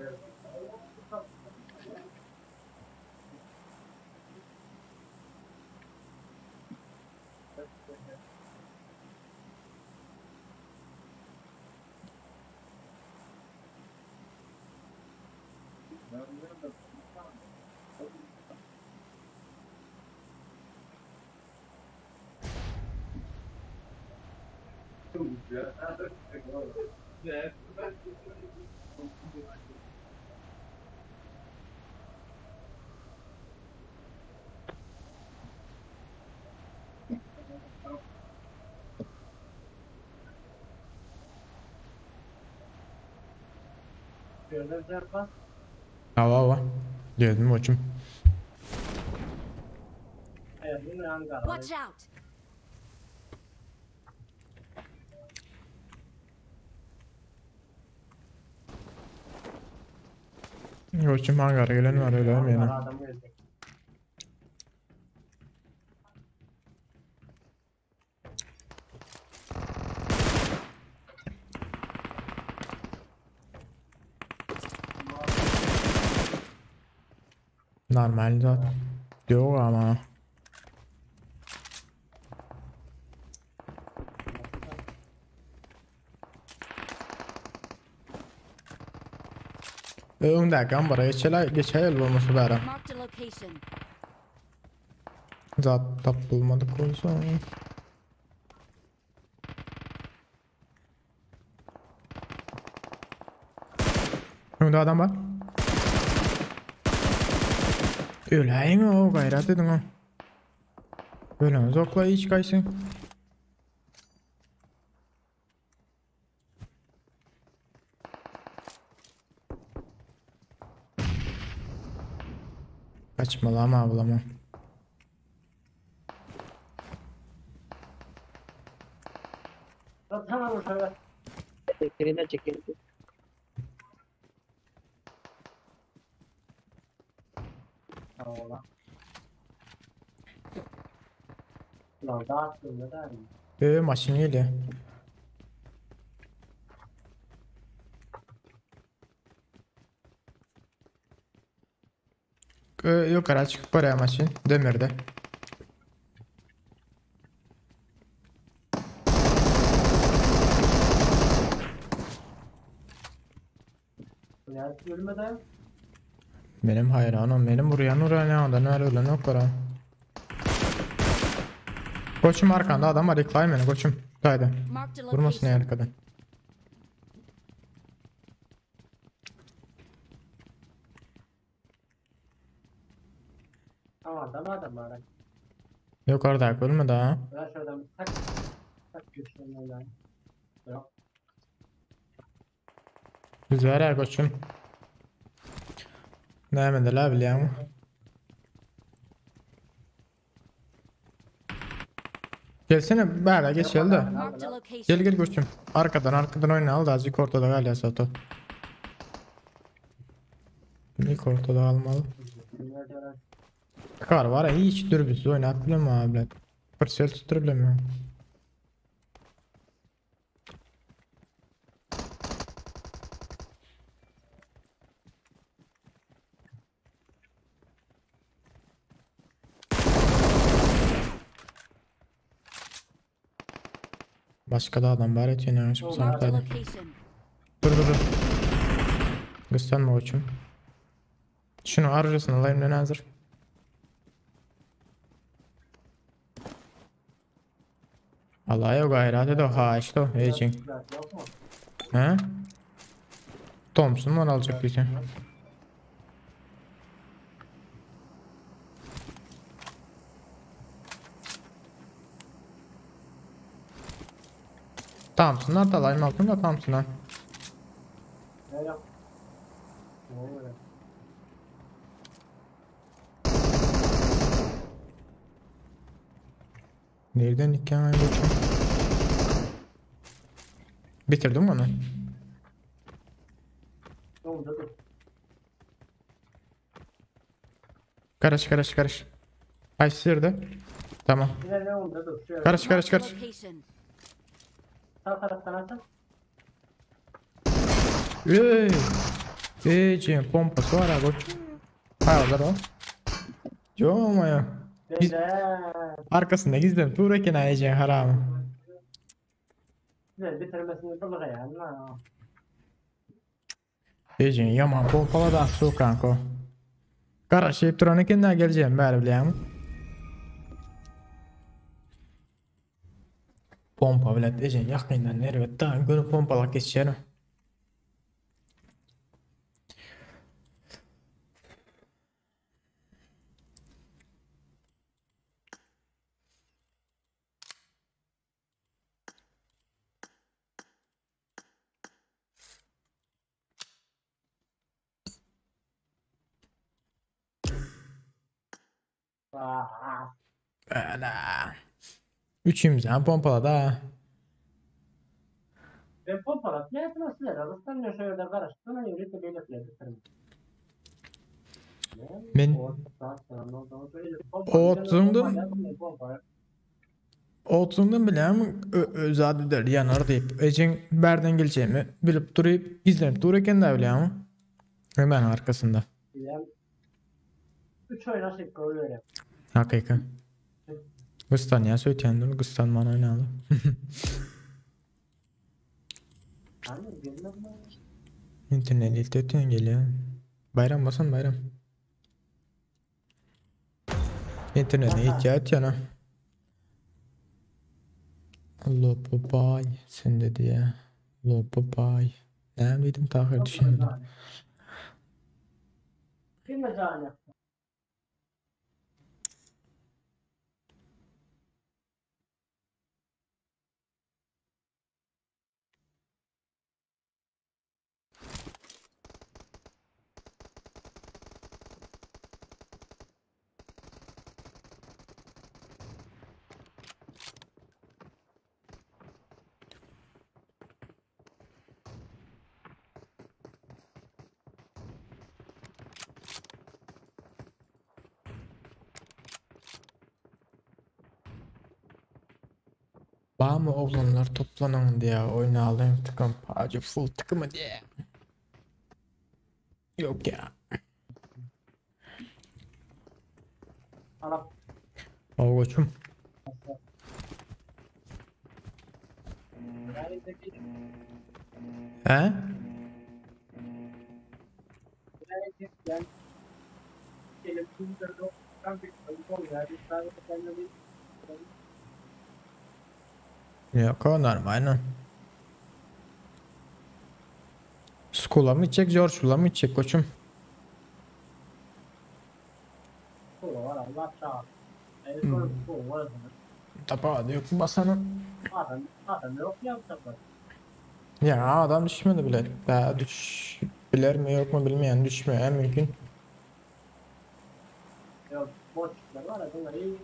Evet. Gördün şey yapma.
Hava. Geldim koçum.
Evet, bunu hangi araba?
Watch out!
Koçum hangara gelen var öyle mi yani?
Adamı öldü.
Normal zaten. Yok ama. Öndeki ambara geçelim olması bari.
Marked a location.
Zat tap bulmadık olsa. Önde adam var. Öleyin o gayret edin o. Ölemez okla hiç kaysın. Kaçmalama ablama.
Tamam bu sefer.
Tekeriyle çekildi.
Tamam lan. Lan dağıttın ne der mi?
Maşın geliyor. Yukarı çıkıp oraya maşın. Demirde.
Yani ölmeden
Benim hayranım. Benim buraya ne anda ne öyle ne kadar. Koçum arkanda adam var. Yıklayın beni koçum. Haydi.
Marked a
Vurmasın
location.
eğer kadın.
adam var.
Yukarıda ölmedi ha.
Ben şuradan tak güçlüğünden yani. Yok.
Biz var ya koçum. Ne yemediler biliyor musun? Gelsene böyle geç gel de.
Marked a location.
Gel koçum. Arkadan oyna al da azıcık ortada galiba Sato. İlk ortada almalı. Kar var ya hiç dürbüsüz oynat bile mi abi? Pırsel tutur bile mi? Başka da adam var et yine yanlış
Marked a
sanataydı.
location.
Dur. Gösterme koçum. Şunu aracısını alayım ne hazır. Allah yok gayret de ha işte o heyecan.
Yok mu?
He? Thompson var alacak bizi. Thompson'lar da alayım altında Thompson'a.
Ne yok? Ne oluyor?
Nereden dikkat var koçum? Bitirdim onu.
Dur dur.
Karış. Ay sırdı. Tamam.
Yine ne oldu dur. Şöyle.
Karış.
Marked a location.
Sağ taraftan atın.
Heyecan pompası var ha koçum. Hayırdır o? Yok ya.
Güzel.
Arkasında gizlen. Tuğreken heyecan haram.
Güzel bitirmesini bulur yani.
Ejin yaman pompala da su kanko. Qaraşyp turan eken da geleceğim bäri bilýärmi? Pompa bilet ejin ýakyndan nerwet da günü pompalak geçýär. Ana. Üçümüzden pompala da.
Ben pompalat ne yapmasın sizler? Alırsam ne şöyle karıştırma yürüyüp belirtleri.
Men Oturduğum bilem özadi der yanar deyip ejin berden geleceğimi bilip durup gizlenip dururken de bilem. Hemen arkasında.
3 oyna şey koyuyor.
Hakika. Gıstan ya söyleyendim. Gıstan bana oynadı. İnternet iltetiyorsun geliyor. Bayram basan bayram. İnternete ihtiyaç yana. Allah babay. Sen dedi ya. Allah babay. Ne miydim tahir düşünmedim.
Kim de can yaptı?
Bağ mı oğlanlar toplanın diye oynayalım tıkım pacı full tıkımı diye. Yok ya.
Alap.
O koçum. He? Yok o normal. Skula mı içecek, George'la mı içecek koçum? Tabağı yok basanın.
Adam yok yapacak.
Ya adam düşmedi bile. Daha düş bilir mi yok mu bilmeyen düşmüyor en mümkün.
Yok boşluklar var ya bunlar iyi.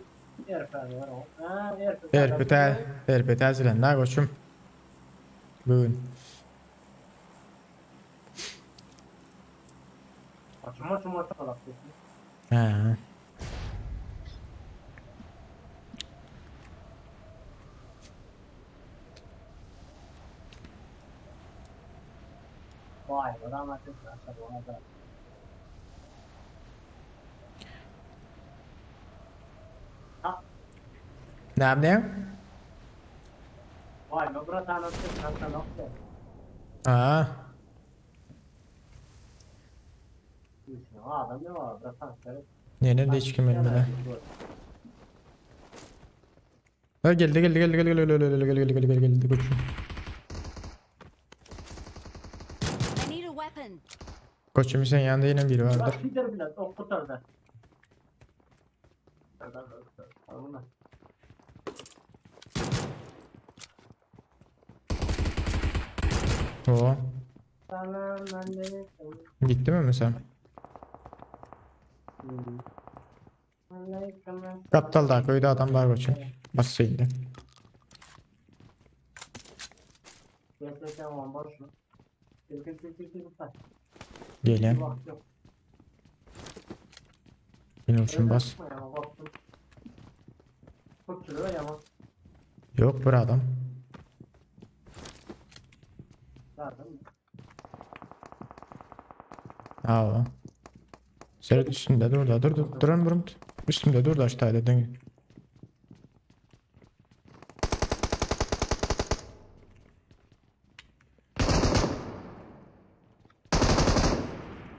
Erfani var o. Ha
Erpet ezilen daha koçum. Bugün.
Açma kalak.
Ha.
Vay adam açık zaten ona da.
Ne yapayım?
Vay ben burada anlattım kanka nokta.
Ha.
Adam ne var? Bırakan sen.
Yine de hiç kim elmedi. Ha geldi koçum.
I need a weapon.
Koçum sen yanında yine biri vardır.
Bak gider bile o kurtardı.
O. Gitti mi mesela? Kaptal da köyde adam var koçum. Basıydı. Geliyor. Yine uçun bas. Yok bura adam. Aa. Sert üstünde dur da dur duran burum. Üstümde dur da aşağıda dön.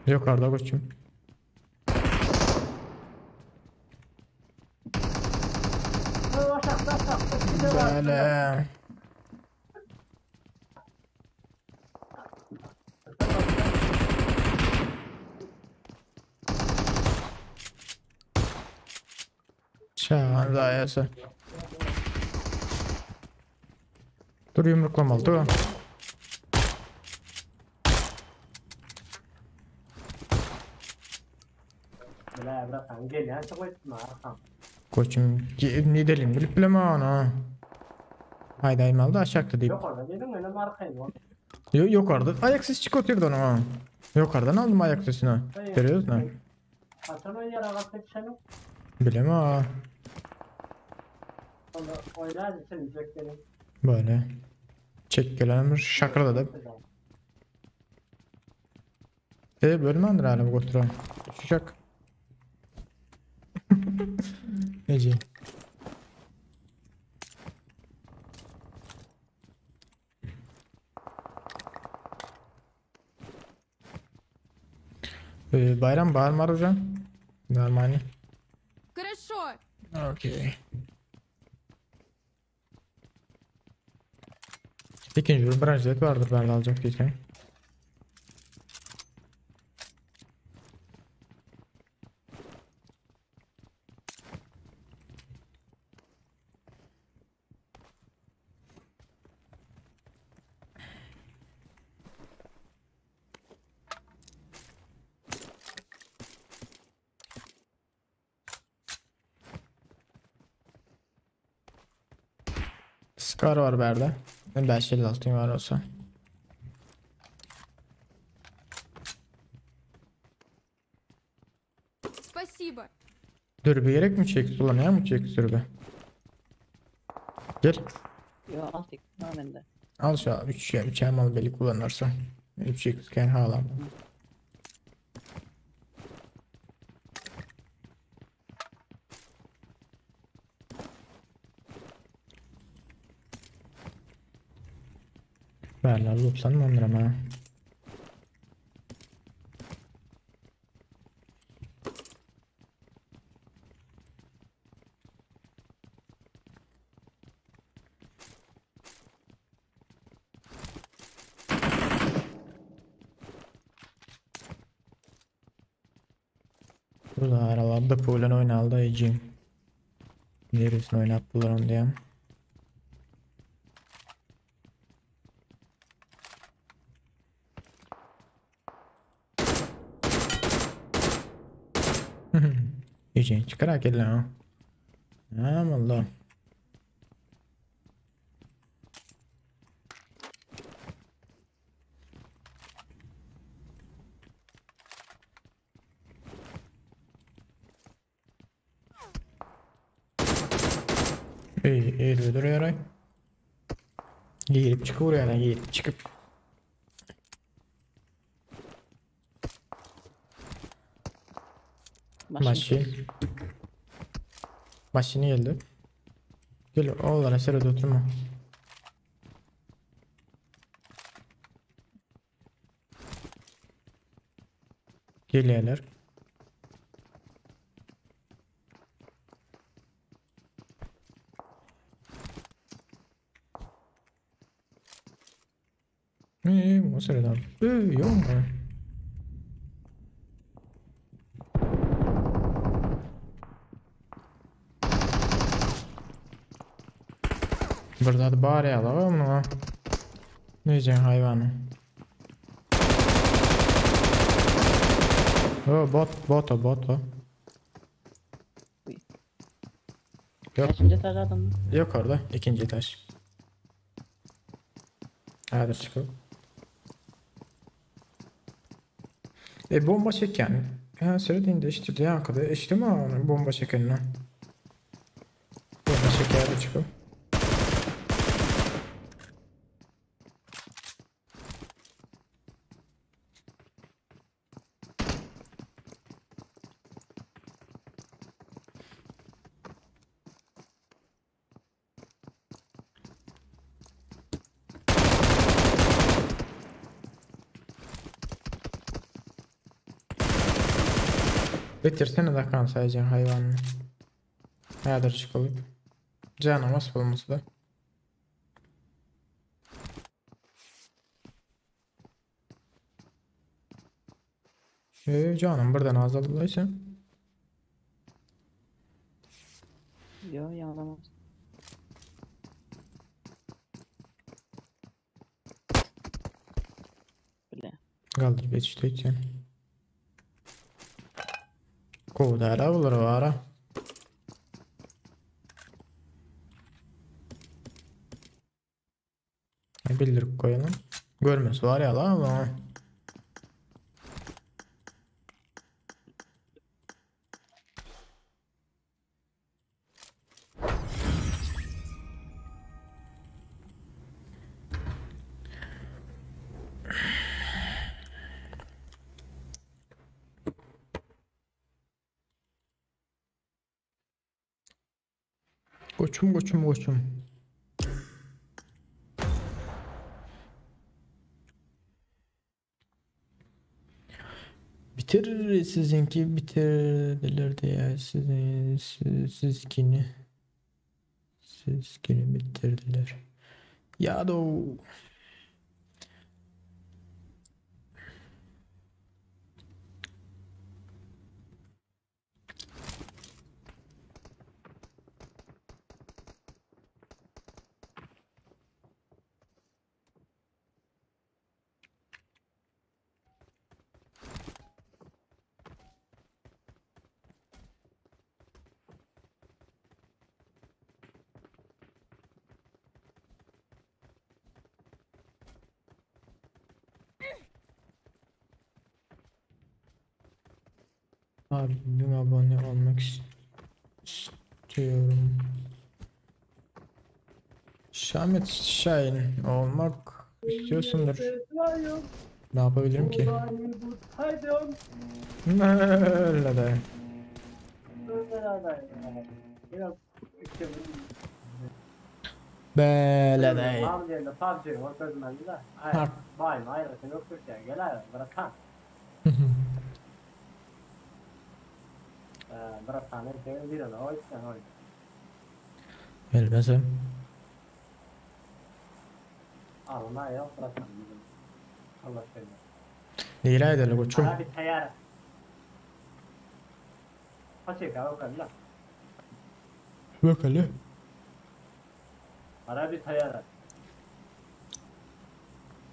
Yukarıda koçum. Böyle. Şahan zayası. Dur yumruklamalı dur.
Böyle bırakalım. Gel ya. Çok etme. Arkam.
Koçum ne delim bilip bileme ana. Haydi aymalda aşağıda deyip.
Yok orada. Gelin önüm arkayım.
Yok orada. Ayak sesi çıkartıyordu onu ha. Yukarıdan aldım ayak sesini. Görüyoruz mu?
Hasan o yer ağası çeşenim.
Bileme ha.
Sonra oynar için bekleyin.
Böyle. Çek gelen şakrada da. Bölme andır hala bu kontrol. Düşecek. Neci? Bayram bağırma hocam. Normali.
Хорошо.
Okey. İkinci bir branşlet vardır ben de alacak diyeceğim. Scar var berde. Ben 556 var olsa.
Спасибо.
Dürbü gerek mi çek? Kullanıyor mu çek dürbü? Gel.
Yo altık. Var bende.
Al şu 3 mal belli kullanırsa. 3 çekirken hala. Verler lootlanım onlara ama. Burada aralarda Polen oynaldı ayıcım. Neresini oynattılar onu diyeyim. İyice çıkarak gel lan. Aman Allah. İyi duruyor ay. Giyip çıkıp oraya lan giyip çıkıp. Maşin. Maşini geldi. Gel oğlan seride oturma. Geliyorlar. Bu sırada. Yok mu? Burada da bari alalım mı? Ne diyeceksin hayvanı? O bot o. Yok.
Kaçıncı taradım mı?
Yok orada ikinci taş. Hadi çıkalım. Bomba çeken. Ha söylediğinde işte ya kadar işte mi onun bomba çekenine? Bomba çeker çıkıyor. Bitirsene de kan sayacağın hayvanını. Nedir çıkılıp. Canım az olması da. Canım buradan azaldılaysa.
Yo yağlamaz. Bile.
Kaldır geçti. Kovdara olur o ara. Bildirip koyalım. Görmesi var ya la ama. Koçum. Bitir sizinki bitirdiler diye sizkini bitirdiler. Ya da o abim abone olmak istiyorum. Şahmet Şahin olmak istiyorsundur. Ne yapabilirim ki? Öyle de. Böyle de. Elbette. Değil haydi koçum. Bakalım.
Arabi tayara.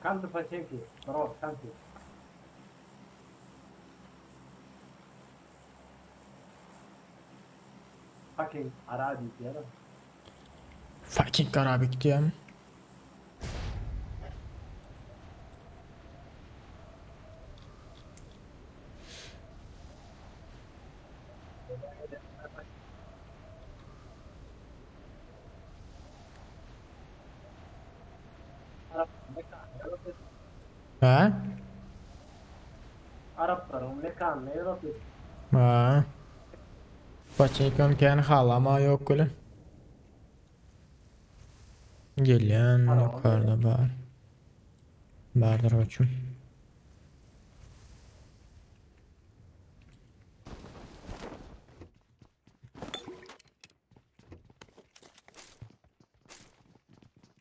Come to Pachinki, bro, come to. Fucking Arabi tayara.
Fucking Arabik diyem. Ha?
Arapların mekanı Avrupa.
Ha. Paçaykan kendi halama yok öyle. Gelen yukarıda var. Vardır koçum.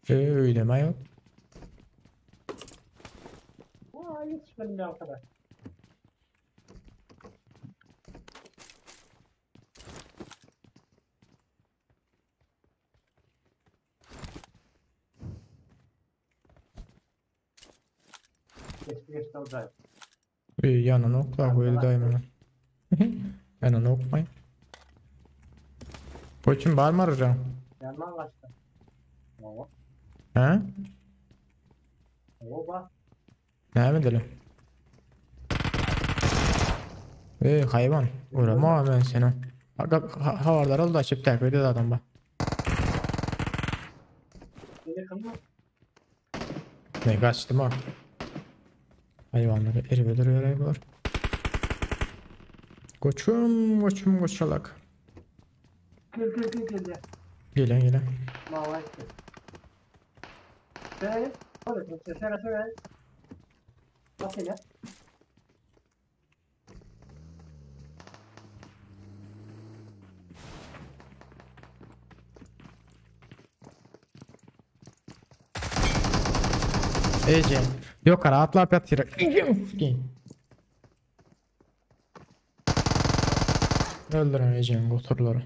Öyle mi yok?
Vay hiç bilmiyorum kadar. Geçti olacak.
Yanına okla koydu daima. Yanına okmayın. Koçum var mı arayacağım?
Yandan başka. Oo.
Ha?
Oo bak.
Ne mi deli? Hayvan. Uğrama ben seni. Havardar oldu açıp terk ediyor adam bak.
Beni kılma.
Ne kaçtım ha? Hayvanları erive duruyor var. Koçum koçalak.
Gel.
Gelen.
Mava işte. Orada söyle. Bak hele.
Ece. Yukarı atlap yatır. Öldürün Ece'nin motorları.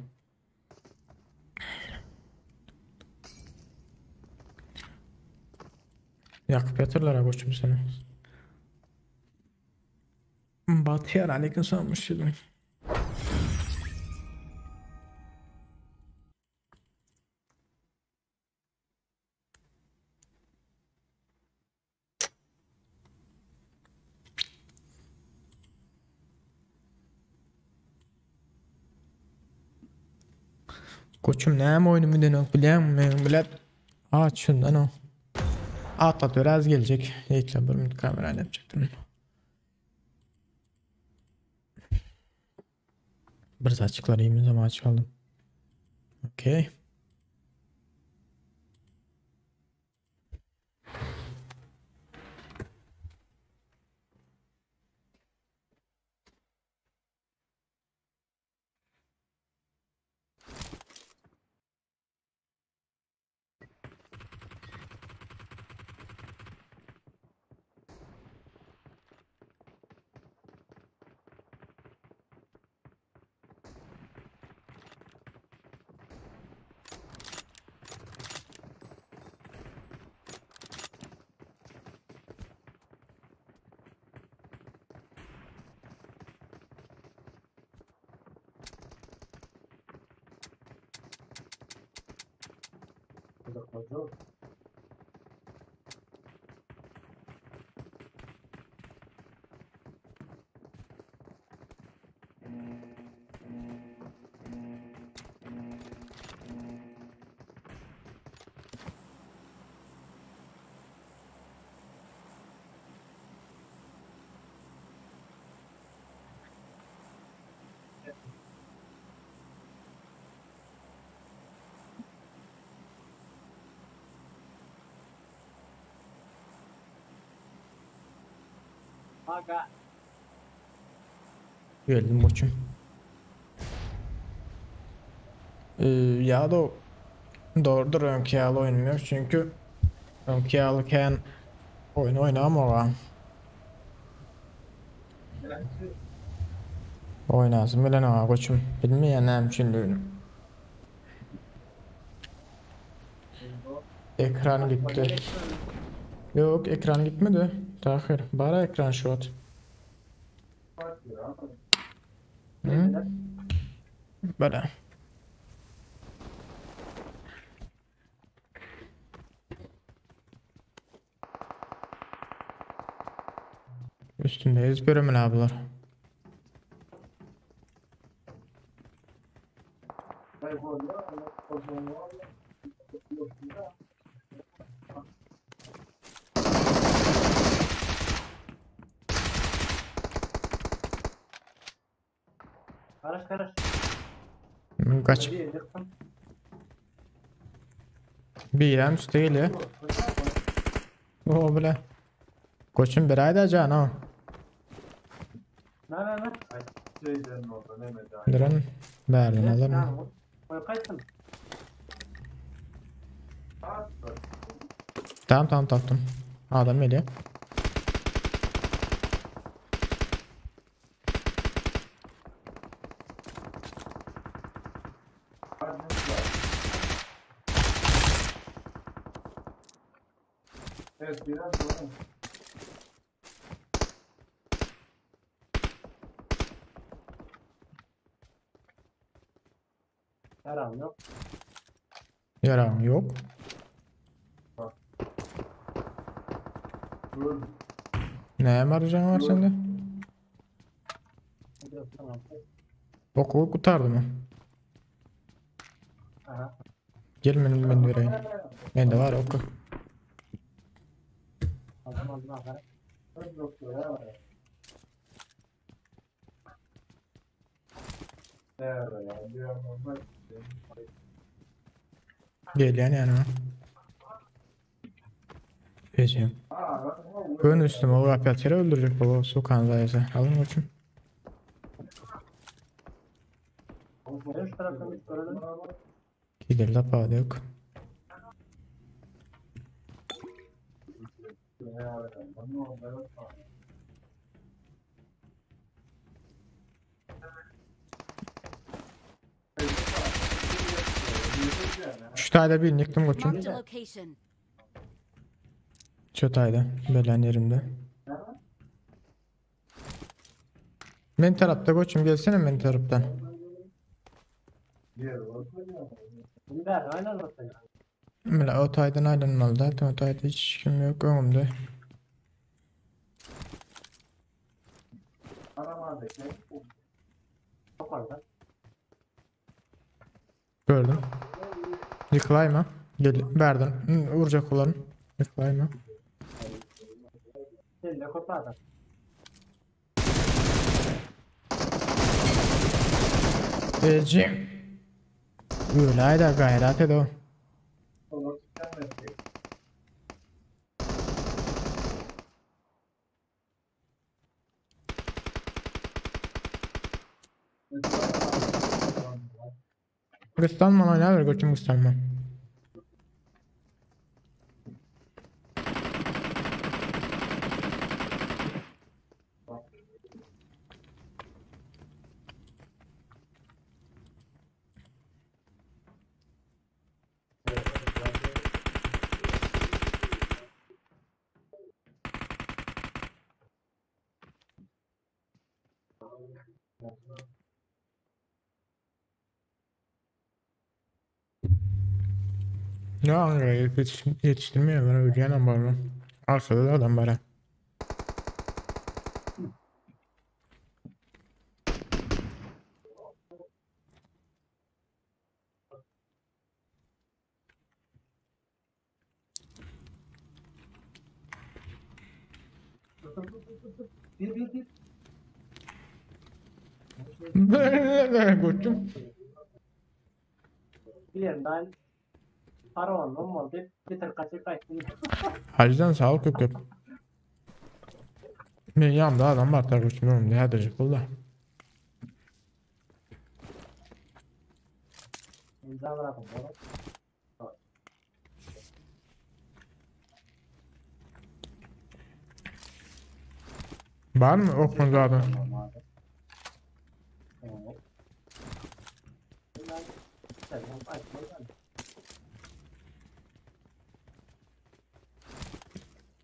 Yakıp yatırlar ha koçum seni. Batıyor aleyküm sanmış şimdi. Koçum ne oyunu dönüyor biliyor musun? Bile aç şundan o. Atlatıyor az gelecek. Ekle bir kamerayla yapacaktım. Biraz açıklarayım ama aç kaldım. Okey.
Aga.
Geldim koçum. Ya da doğrudur Önkiyalı oynamıyor çünkü Önkiyalıken oyun oynamam. Oynasın bile ne koçum. Bilmeyenem şimdi. Ekran gitti. Yok ekran gitmedi. Tahir. Bara ekran shot. Hı? Bara. Üstündeyiz bölümün abiler.
Karış.
Kaç. Bir İrem üstü geliyor. O bile. Koçum bir ayda can o.
Ne? Ay, şeylerin orada ne medya.
Duran. Berlin alır mı?
Koy kaçsın.
Tamam taptım. Adam geliyor.
Evet biraz doğru. Her an yok.
Yaram yok.
Dur.
Ne marjan var sende?
Tamam.
Oku kurtardı mı?
Aha.
Gel ben vereyim. Bende var oku.
Adam aldım aha. Yok ya. Nerede ya? Bir an normal.
Gel yani. Peki. Ön üstüme o apyatları öldürecek baba sokağın zayıfı. Alın koçum.
Şu taraftan bir görelim.
Gider la pağda yok. Şu tayda bir yıktım koçum.
Marked a location.
Şu tayda. Belen yerimde. Men tarafta koçum, gelsene men taraftan.
Bunlar aynen ortaya.
Mela o taydan aydınmalı zaten, o tayda hiç kim yok önümde.
Aramadaki çok orada.
Gördüm. Yıkılayma. Gel, verdin. Vuracak olan. Yıkılayma.
Sen de kopardan.
Cim. Öyle hayda gayret edo.
Olur tükenmesi.
Gösterme oynar ver koçum, gösterme. Ya Angara yetiştirmiyor bana, ödeyen var mı? Arkada da adam var ha.
Bir.
Böyle koçum.
Birinden para olmam deyip bitir kaçıp kaçtım.
Hacıdan sağ ol köp köp. Ben yanımda adam var tabii koçum, önümde yadırcık oldu.
İmza bırakın bunu.
Var mı okunuz abi?
Evet. Telefon açmadan.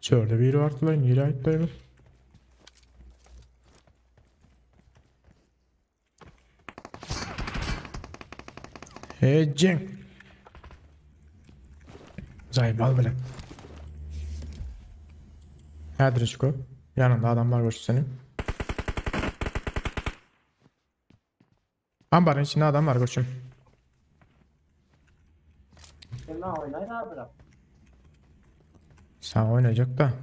Şurada biri var lan, yere ait değil mi? Hey Cenk. Zayıf al bile. Adresko. Yanında adam var koçum senin. Ambarın içinde adam var koçum.
Sen ne oynayın abi bırak.
Sen oynayacak da.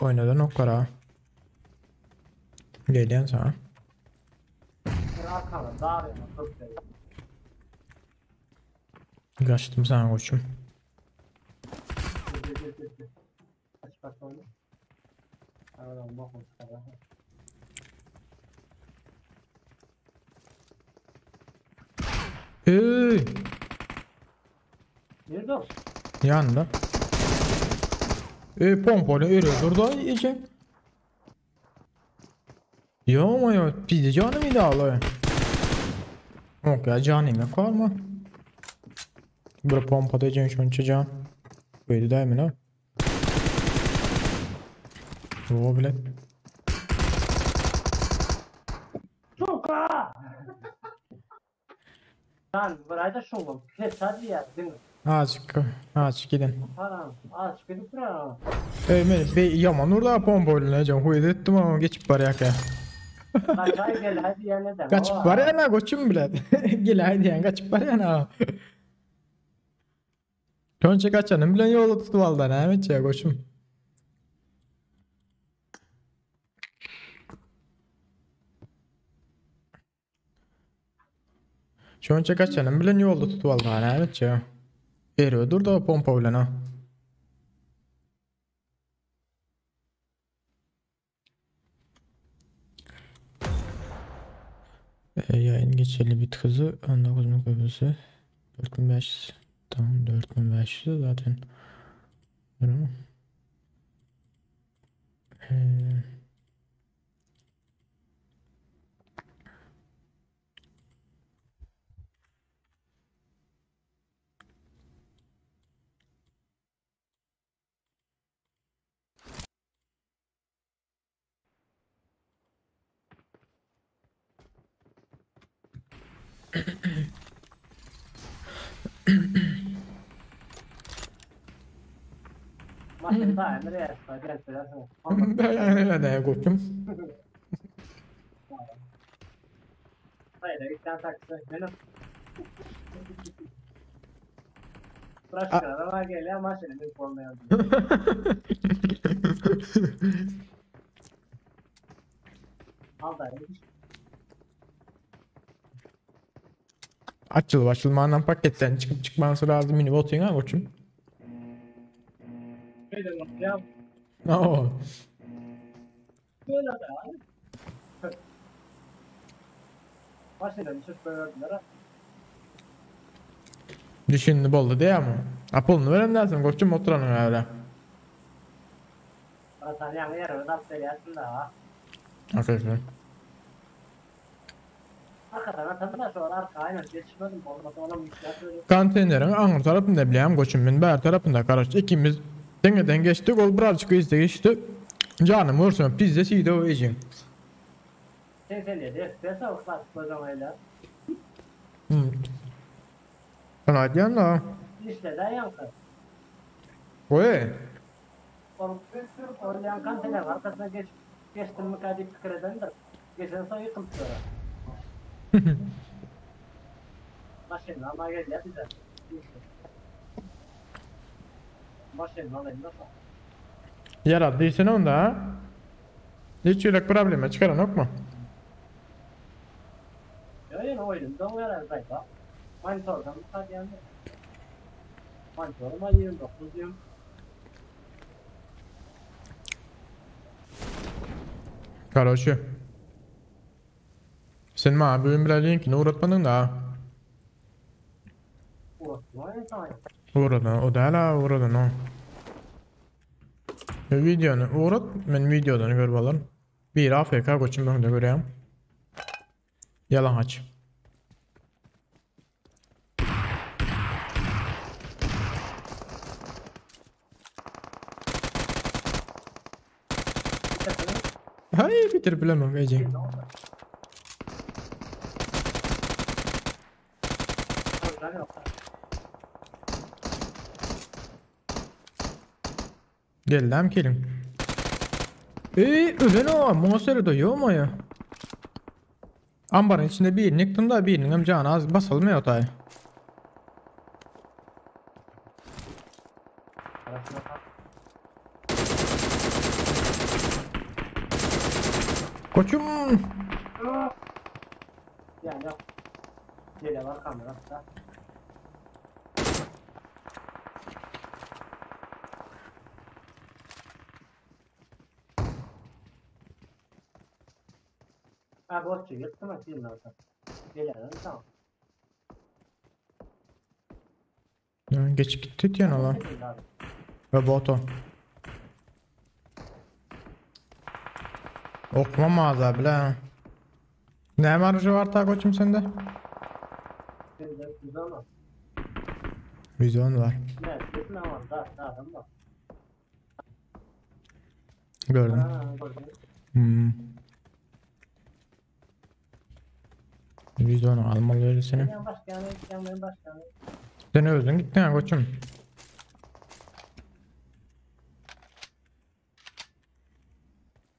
Oynadan ok var ha. Geliyen sana.
Bir arkadan dağırıyorum. Çok değil.
Kaçtım sana koçum.
Gir. Kaç kaç oyna. Aradan bakın.
Hey!
Nerede o?
Yanında. Pompalı örüyordur da iyice. Ya ama ya pide canım iyi dağılıyor. Yok ya, canım yok var mı? Böyle pompa diyeceğim şu an can. Böyle değil mi lan? O bile.
Çok ha! Lan burayı da şunum. Kes hadi ya. Değil mi?
Azıcık gidin.
Param. Az gidip buraya.
Ben yaman orada pompa oynayacağım. Huyda ettim ama geçip var ya.
Kaçay gel hadi ya neden?
Kaçıp var ya na koçum bile. Gel haydi yani, kaçıp var ya na. Önce kaçanım bile yolu tutu aldı ne evet ya koçum. Şu önce kaçanım bile yolda tutu aldı ne evet ya. Eriyor dur da pompa bile na. Yayın geçerli bit hızı 19.000 köprüsü 4500. Tamam 4500 zaten. Tamam.
Maçın da nereye gel biraz.
Ben de koçum.
Hayır, bir tane taksi. Benim. Başka araba geliyor maçın bir olmayan. Al da.
Açılmandan paketten çıkıp çıkması lazım mini botun ha koçum.
Şöyle bak ya.
Oo.
Böyle de abi. Maçın bir şey söylediler.
Düşündü boldu değil mi? Apolunu veren lazım koçum oturanın öyle.
Sen yani yarın da seriyorsun da.
Arkadaşlar.
Hakikaten atanlar şu an arkaya geçmedim. Olmasa ona müşteri söylüyor.
Konteynerin anır tarafında bileyim koçum ben ber tarafında karış ikimiz dengeden geçtik ol birazcık izde geçti. Canım vursun pizzesiydi o için.
Sen dedi. Pesa ufak kocaman öyle.
Sana diyen da.
İşte de yankı.
Oy.
O yankan tele arkasına geçtim mi kaydı fikir edendir. Geçen son yıkıldı sonra. Başlayın ama gel ya bize. Başlayın alayım nasıl?
Yarattıysan onda ha. Hiç öyle probleme çıkaran yok mu?
Ya yine oyunumda uyarar zayıfa. Manitordan bu kadar yandı. Manitoruma 29 diyorum.
Kardeşi. Sen bana bugün bile linkini uğratmadın da.
Uğraşma insan.
Uğradın o değil ha uğradın o. Videonu uğrat ben videodan gör bakalım. Bir AFK koçum ben de göreyim. Yalan aç. Hayır bitir bilemem Ece. Gel lan gelin. Ölen o monster doyuyor mu ya? Ambarın içinde bir yıktım da birinin hem canı az basalım ya otay. Koçum.
Yani yok. Gele var kamerası. Ha boş çık. Yıktım mı filmden sen? Gelelim tamam.
Geç gitti diyen ola. Ve boto. Okuma mağaza bile. Ne marjı var ta koçum sende?
Senin de güzel ama.
Vizyon var.
Ne? Kesin ama daha adam var.
Gördüm.
Ha gördüm.
Vizyonu almalı öyle seni.
Ben başkanı, ben başkanı.
Sen öldün gittin ha koçum.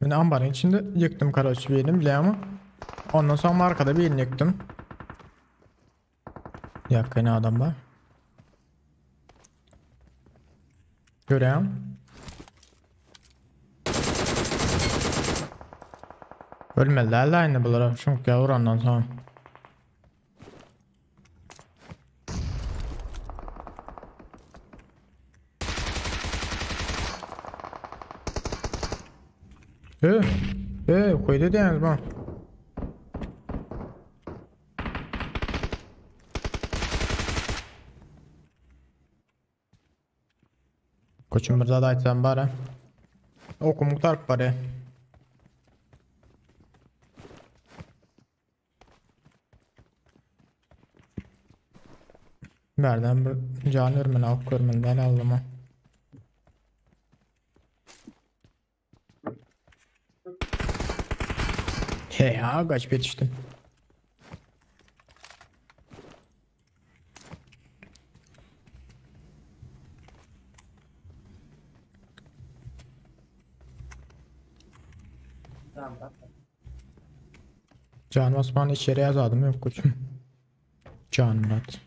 Ben ambarın içinde yıktım karaçı bir yerini bile ama. Ondan sonra arkada bir yerini yıktım. Yakın adam var. Göreyim. Ölmediler aynı bunlara. Çünkü yavur ondan sonra. Koydu diyeniz bana. Koçum burada da açsam bari. Okumuk tarp var ya. Nereden bir can örmen, ok örmen, ben aldım ha. He ya, kaç yetiştim.
Tamam bak.
Can Osman içeri yazdım yok koçum. Can Murat.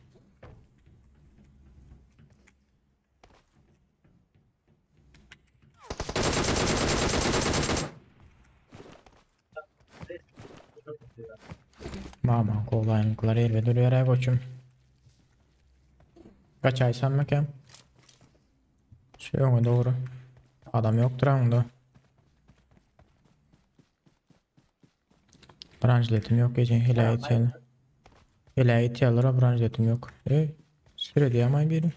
Mama kolaylıklar elbette duruyor koçum. Kaç ay sen mekem? Şey ona doğru. Adam yoktur anda. Branchletim yok gece hile itiyorlar. Hile itiyorlar branchletim yok. Süre diyemem biri.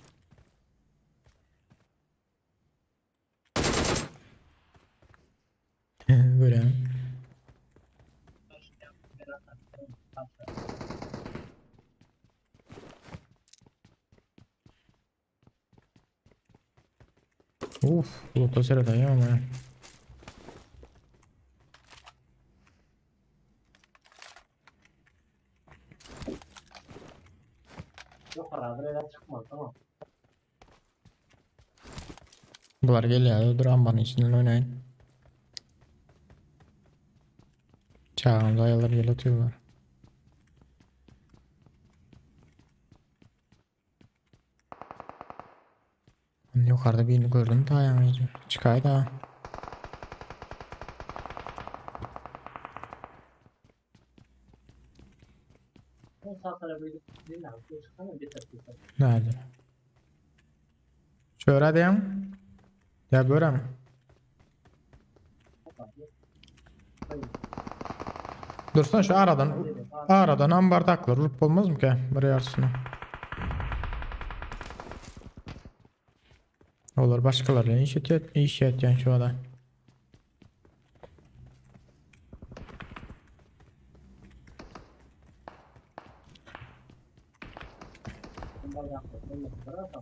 Görelim. Loto sırada ya ama.
Yok herhalde öyle çıkmaz tamam.
Bunlar geliyor duran bana içinden oynayın. Çağımda ayarlar yalatıyorlar. Yukarıda birini gördüm de ayamayacağım. Çıkay da.
Ben sağ tarafa gidip dinle. Çıksana bir tepki.
Nerede? Şöyle diyeyim. Ya böyle mi? Dursun şu aradan ambar takılır. Rup olmaz mı ki? Buraya arsın. Olur başkalarıyla iş et yani şu adam.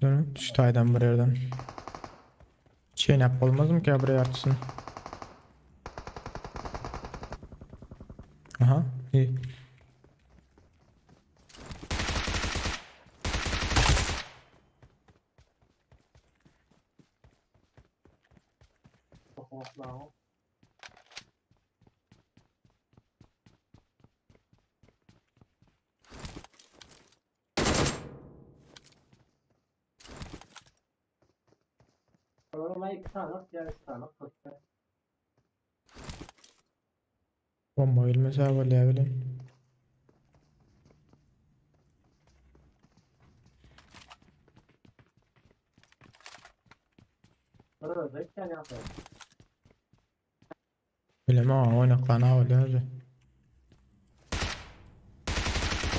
Durun şu taydan bir yerden. Yap olmaz mı ki buraya artsın? Aha iyi.
Oraya iki tane at, diğer iki tane at.
Bomba ilmesi havalayabilirim.
Orada iki tane at.
Bilmem ama oynaklarını havalıyor.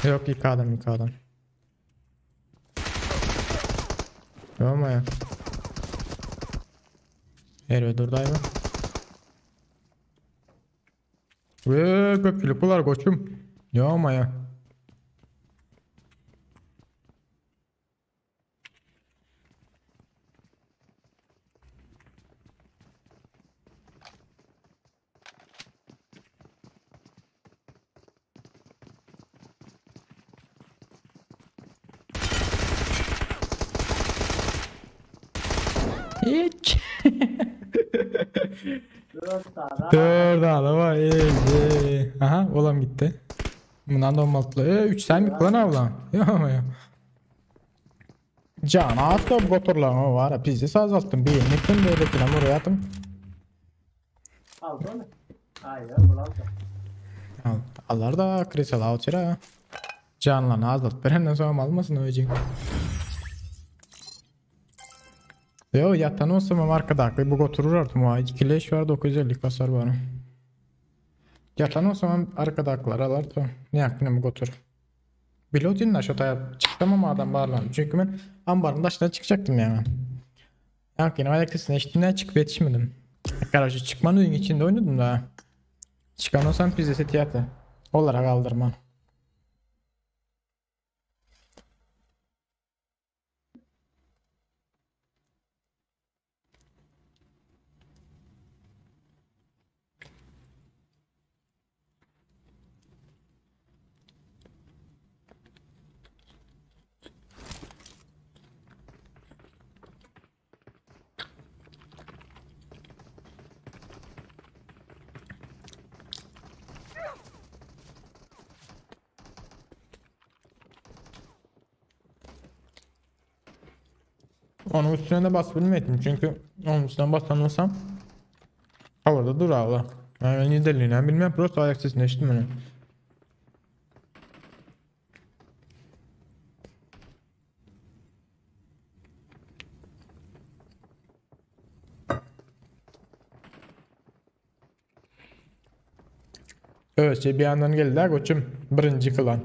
Yok yıkadım. Yok mu ya? Herve durdayım. Köpçülük kular koçum. Yok mu ya? Hiç. Dört adam var. Aha oğlum gitti. Bundan da olmalı. 3 sen mi klan avlan? Ya ya. Can attı motorla var ya bizi azalttım. Bir yenikten böyle falan oraya attım.
Aldın mı? Hayır, bulalım.
Allah da kristal avçıra. Canla azalt. Benden sonra almasın öcün. Yo yatan olsa mı arkada bu götürür artık ama 2 leş var 950 hasar var. Yatan olsa arkadaklar alar da ne yakını mı götür. Pilotin aşağıya çıktım ama adam bağırlandı. Çünkü ben ambarın aşağıya çıkacaktım yani. Yakını ayakkabısına eştiğinden çıkıp yetişmedim. Garajı çıkmanın içinde oynadım da. Çıkan olsam pizza tiyatro olarak aldırmam. Onun üstüne de basabilmedim çünkü onun üstüne basamazsam havada dur ağla. Yani liderliğini bilmem prosto ayak sesini eşittim onu. Evet bir yandan geldi ha koçum birinci kılan.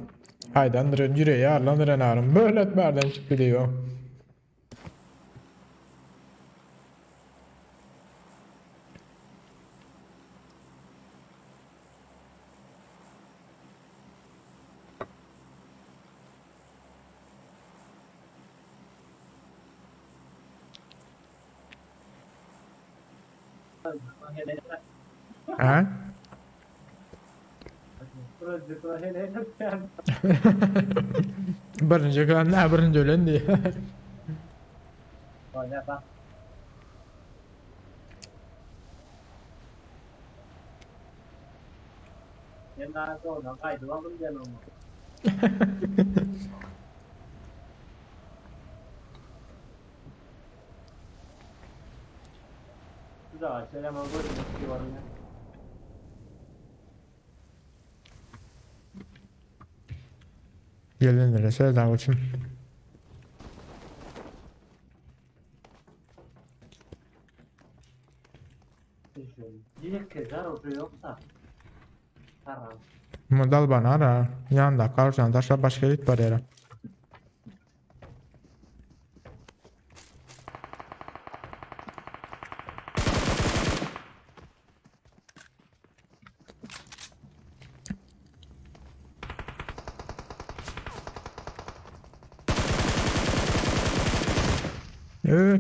Haydan yüreği ağırlan renarım böyle etmerden çıktı diyor. Ha? Birinci kılan ne birinci ölen diye.
Güzel, selam olsun.
Gelin neresi daha koçum.
Bir kızar oturuyor yoksa. Tamam.
Modal bana ara. Yanında karşıdan taşla başka git var yere.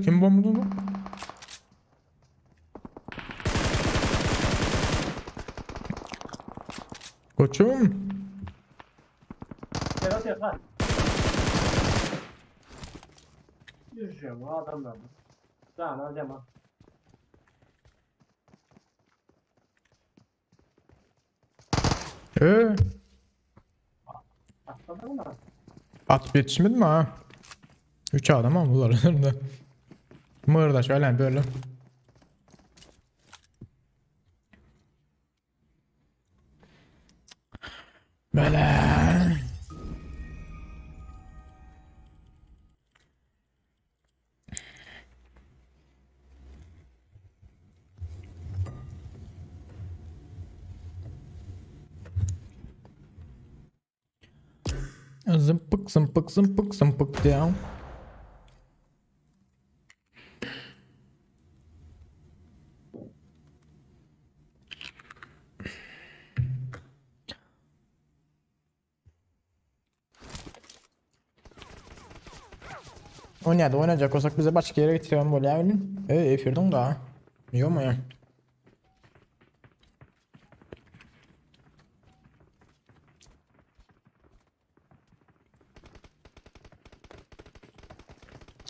Kim bombaladı bu? Koçum.
Serhat yapar. Yürüyüşüyor bu adamlar. Tamam hocam. Atladın mı?
At yetişmedi mi ha? 3 adam ama bunlar önünde. Mırda şöyle böyle. Böyle. Zımpık zımpık zımpık zımpık diye. Oynayacak olsak bize başka yere getirelim böyle evin. Efirden daha. Yok mu ya?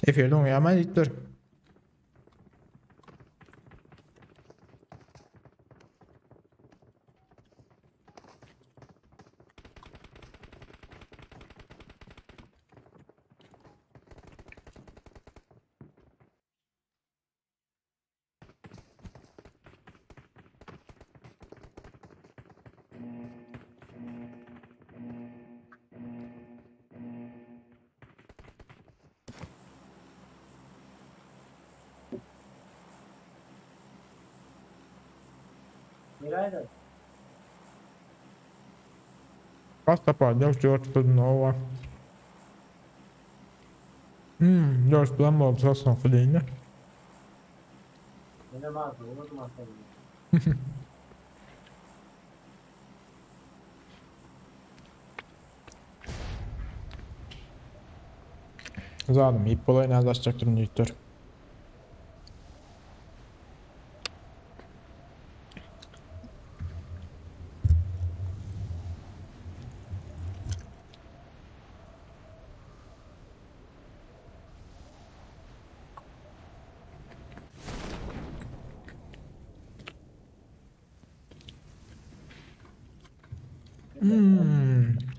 Efirden uyuyamayız dur.
Mirayla.
Basta pode, George tudo novo. George plan oldu só filhinha.
Ne mazı olur mu senin?
Zaten ip olayını azlaşacak durumda Victor.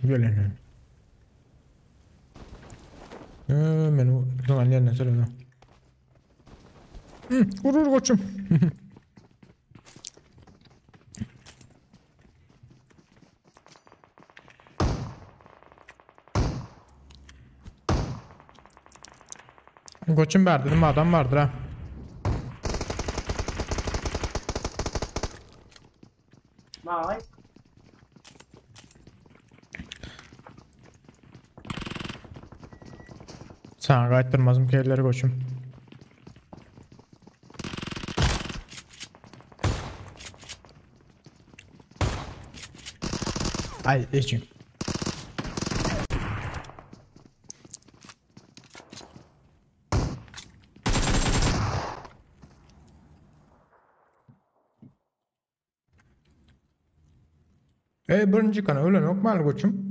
Gelin. Menü zaman yerine söyle. Vurur koçum. Koçum var dedim adam vardır ha.
Vay.
Sana kayıttırmazım ki elleri koçum. Ay için. Birinci kana öyle yok mu koçum?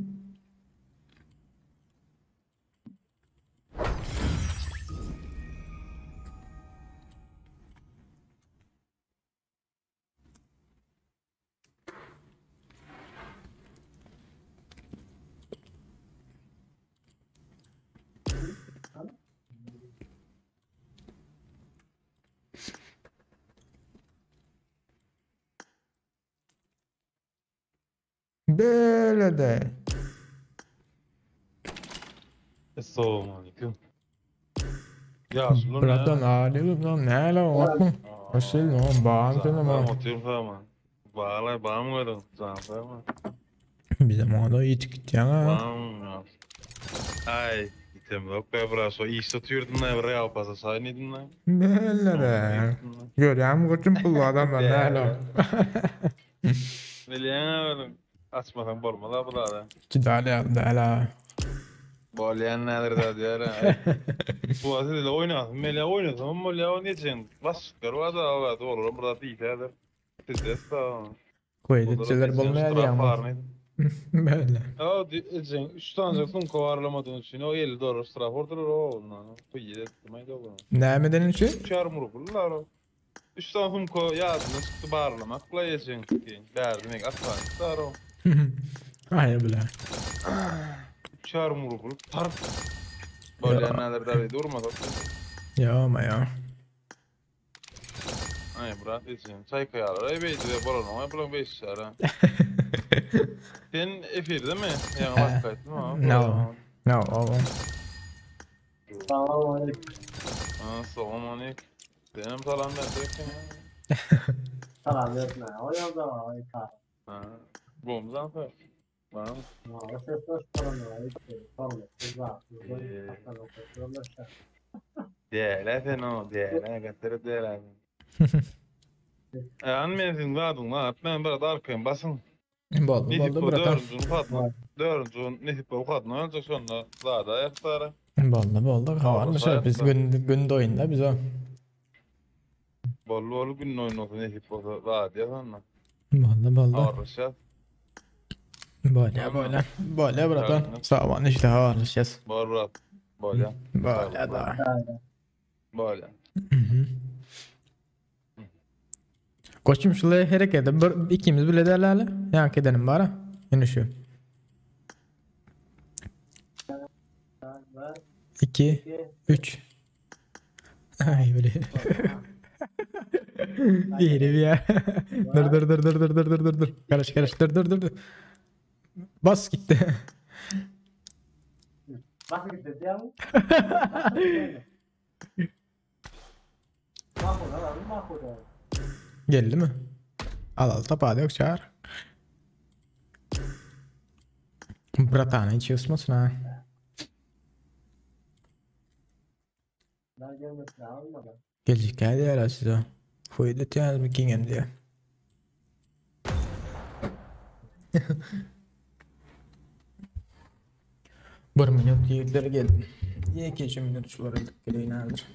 Böyle de.
Assalamualaikum. Ya şunu
Bratan aleyküm lan ne la o mu? Nasıl o bağımsız mı?
Oturum tamam. Bağla bağım var. Tamam.
Bizim orada iyi gitti ya.
Bağım. Ay, item yok be braso. İyi satıyordun lan Real pasa sahnedin lan.
Böyle de. Görüyorum koçum pullu adam var ne la?
Biliyorum. Açmadan bormalar bu da.
Kidale yaptı hala.
Bolyan neler de diyor. Bu aslında oynasın. Mele oynasın ama Mele oynayacağım. Bas karvada hava doğru burada değil de. Siz de
Koyduğçiler bulmaya diye ama. Böyle.
Ja, diyeceğim. 3 tane zaten kovarlamadığın için o 50 dolar straf order o ondan. Bu iyi etmeyi de bu.
Ne mi denin için?
Çarmur okullar o. 3 tane hum ko yazını çıktı bağırlamak. Koyacaksın ki. Derdim ki atlan. Dar o.
Hayır bile.
Çarmur okul. Tarp. Böyle neler de durmadı.
Ya ama ya.
Ay bırak diyeceğim. Çay kayalar. Ay beydi de boran ama yapılan 5 şara. Sen efir değil mi? Yani bak kaydın ama.
No. No. Oh.
Tamam aleyküm.
Selamünaleyküm. Benim salam verdim.
Salam verme. O yolda var. O yolda.
Ha. Bom zafer. Tamam.
O ses hoş sorun var. Sorun. Güzel. Güzel.
Değerler sen o. Değerler. Gatları değerler. Anmezin vadın var. Ben biraz arkayım basın.
Boldu bratan.
Dördüncü nesip bu kadın olacak sonra daha da yaptara.
Boldu. Havarlı şey biz gün oyunda biz o.
Bolu gün oyunu nesip bu daha diye sonra.
Boldu.
Ağırlaşacağız.
Böyle bratan. Sağ işte havarlaşacağız.
Böyle.
Böyle da.
Böyle.
Koçum şuraya hareket edin. İkimiz bile derlerle. Yank edelim bari. Yine şu. 2 3 Ay böyle. Bir herif ya. Dur. Karış. Dur. Bas gitti.
Nasıl gitti ya bu? Mahmut.
Geldi mi? Al tapağı yok çağır. Bratana hiç ısmasın ha.
Ben gelmesine almadım.
Gelecek geldi ya size. Fuydu tiyaz mı kingen diye. Bir minut yiğitleri geldi. 2 minut şulara geleyim alır.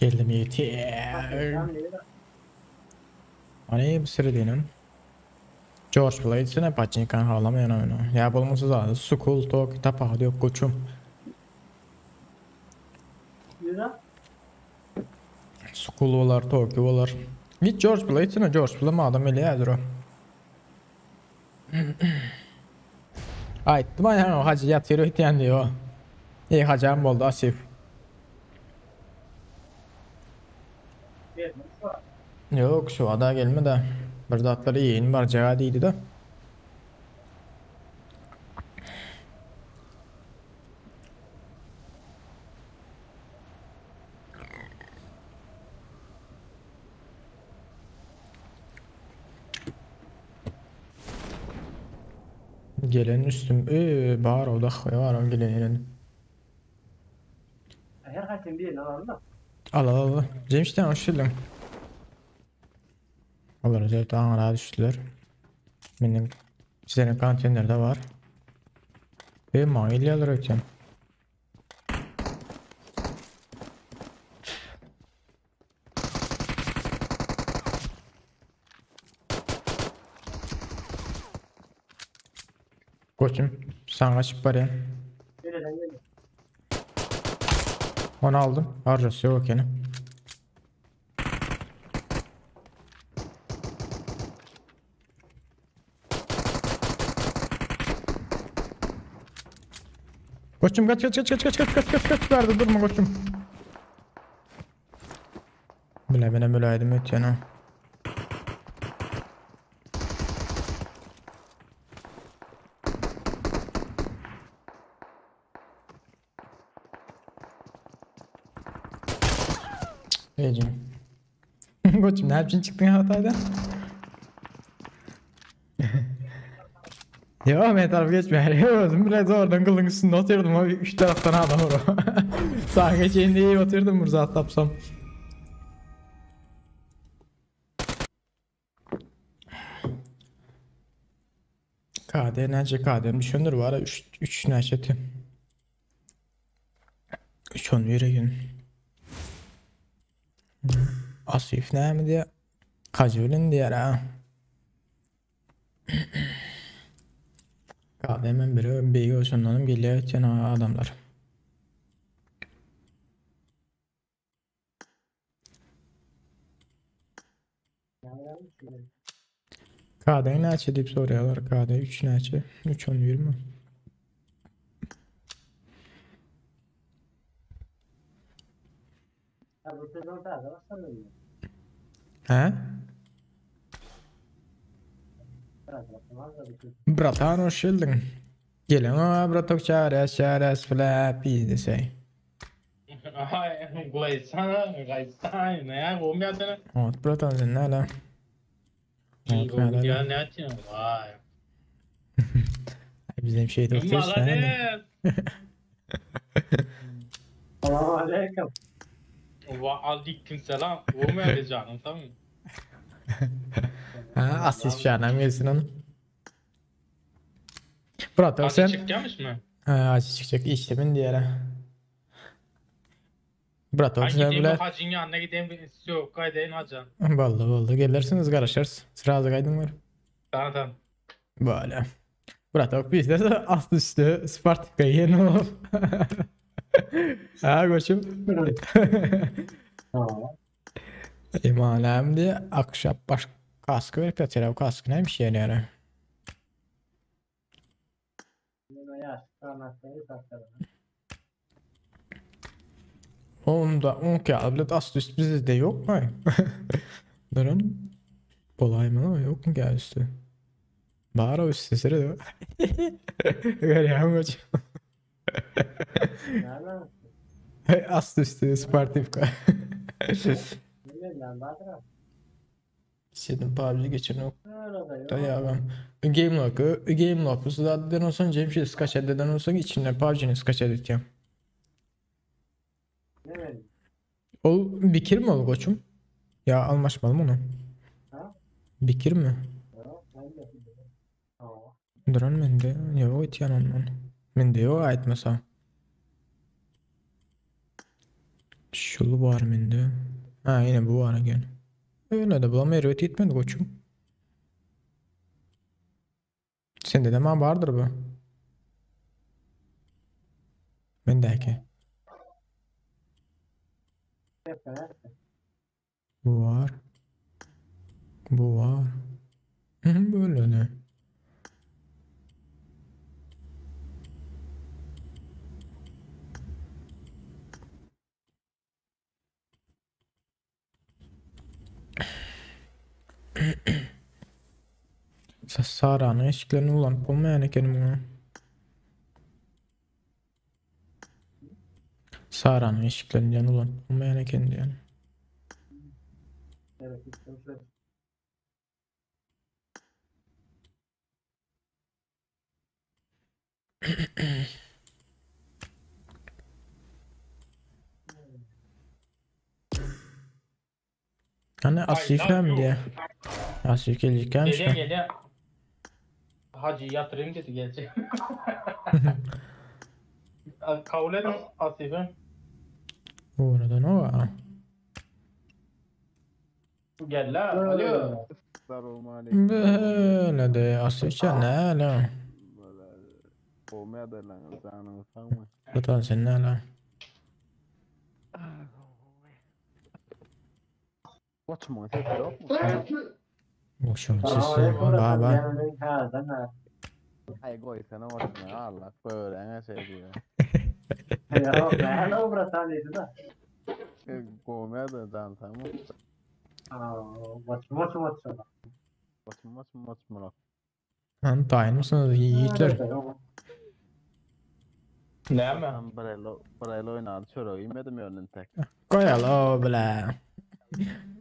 Geldim yeter. Hani bir sürü dedim. George Blades'ine paçinkan halamayan oyunu. Ya bulmasız adı. School Talk tapağı yok koçum.
Yürü.
School olar, Tokyo olar. Git George Blades'ine George Blade adam eli yadır o. Aytdım ayağım o hacı yatırı itiyen diyor. İyi hacım oldu Asif. Yok şu ada gelme de. Bir zatları yiyin var cağa değildi de. Gelen üstüm. Bağır o da var o gelen.
Her kaçın bir alalım da.
Al. Cemş'ten hoş geldin. Allah razı olsun. Ağır düştüler. Benim sizlerin kantinlerde var. Mail alır ötken. Koçum sana açıp var ya.
Nereden geliyor?
Onu aldım. Harcası yok yani. Koçum kaç verdi durma koçum. Bile bana mülaydım et yana. Ecim. Koçum ne yapayım çıktın Hatay'dan? Ya ben taraf geçme. Biraz oradan kılın üstünde oturdum ama 3 taraftan adam var o. Sağa geçeyim diye oturdum burada atlapsam. KD nece KD'nin düşündür var 3 neşeti. 3 10 yüreğin. Asif ne mi diye. Kacılın diye ha. KD'min biri beyi olsundanım geliyor için adamlar. KD neçe deyip soruyorlar. KD 3 neçe? 3 10 20.
Ha bu sezon tarzı baksana.
He? Bratan hoş geldin. Gelin o bratok çares falan pizde say.
Ay, Glaysan, ne ya? Bu mu yaptın?
Evet bratan sen ne ala?
Ya ne yaptın? Vay.
Bizim şey doktor sen.
Selamun aleyküm.
Ve aleyküm selam. Bu mu yapacağım? Tamam.
Ha asist şanam gelsin onu. Bratok
Hadi
sen.
çıkmış mı?
Acı çıkacak işlemin diğeri. Bratok
Ben gideyim
biler.
hacın yanına gideyim. Yok kaydayın hacı.
Vallahi gelirsiniz karışırız. Sırazı kaydın var.
Tamam.
Böyle. Bratok bizde de aslı üstü Spartak'a yeni ol. Ha koçum.
Tamam.
İmalem diye akşap baş kaskı verip yatırıyor. Kaskı neymiş yani?
Yaş, anahtarı sakladım.
Onda 10 kağıt aslı üstü bizde yok mu? Durun. Kolay mı ama yok mu gel üstü? Bağır o üstü sıra da. Görüyorum koçum.
Nereden?
Aslı üstü Spartak'a.
Bilmiyorum Bahadır.
Senin PUBG geçen o
Öyle de yok.
dayağım. Game lock'u zaten olsan Cemşir skaç ededen olsan içinden PUBG'nin skaç edeceğim.
Ne vereyim?
O bikir mi ol koçum? Ya almaşmalı mı onu?
Ha?
Bikir mi?
Yok, ben de bilmiyorum. Tamam.
Duran mende yok itiyan ondan. Mende yok ait mesela. Şulu var mende. Ha yine bu var gene. Öyle de bulam evet etmedi koçum. Sende de mi vardır bu? Mendeki.
Hep ben.
Bu var. Bu var. Böyle ne? Sara'nın eşiklerini kullanıp olmayan ekenim bunu. Sara'nın eşiklerini yan kullanıp olmayan ekenim yani.
Evet, işte şöyle.
Hani asifler mi diye. Asif gelecek gelmiş
Geliyor
ya.
geliyor. Hacı yatırayım dedi gelecek. Kabul edin Asif'im.
Bu arada ne var?
Gel la. Alo.
Böyle de asifçe ne lan?
Olmaya da lan canını sanma.
Tutan sen ne lan?
Kaçma ses yok mu?
Boşum
Tamam,
sesi
oraya koy,
baba.
yanındaki kağıdan ha.
Ay koy sana orasına Allah böyle ne şey diyor.
Ya, ben o bratanıydı da.
Olmaya da can sanma.
Maç.
Kaçma.
Lan tayin mısınız yiğitler?
Ne mi?
Ben burayla oynadı çöre yemedim önün tek.
Koyalım bile.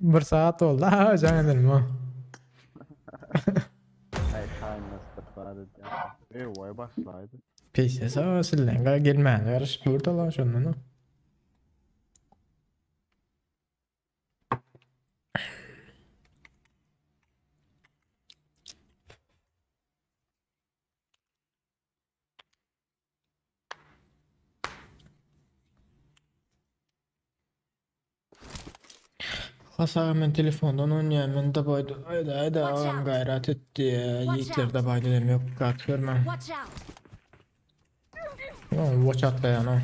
Bir saat oldu ha canım benim o.
Ay kaynasın sadece. Vay başlaydı.
Peki sağ sillenga gelmeyen yarış burada lan şundan o. Hasar men telefondan oynayayım ben de baydı. Haydi ağam gayret etti ya. Yiğitler de baydı dem yok kat görmem.
Watch out!
Watch out dayan o.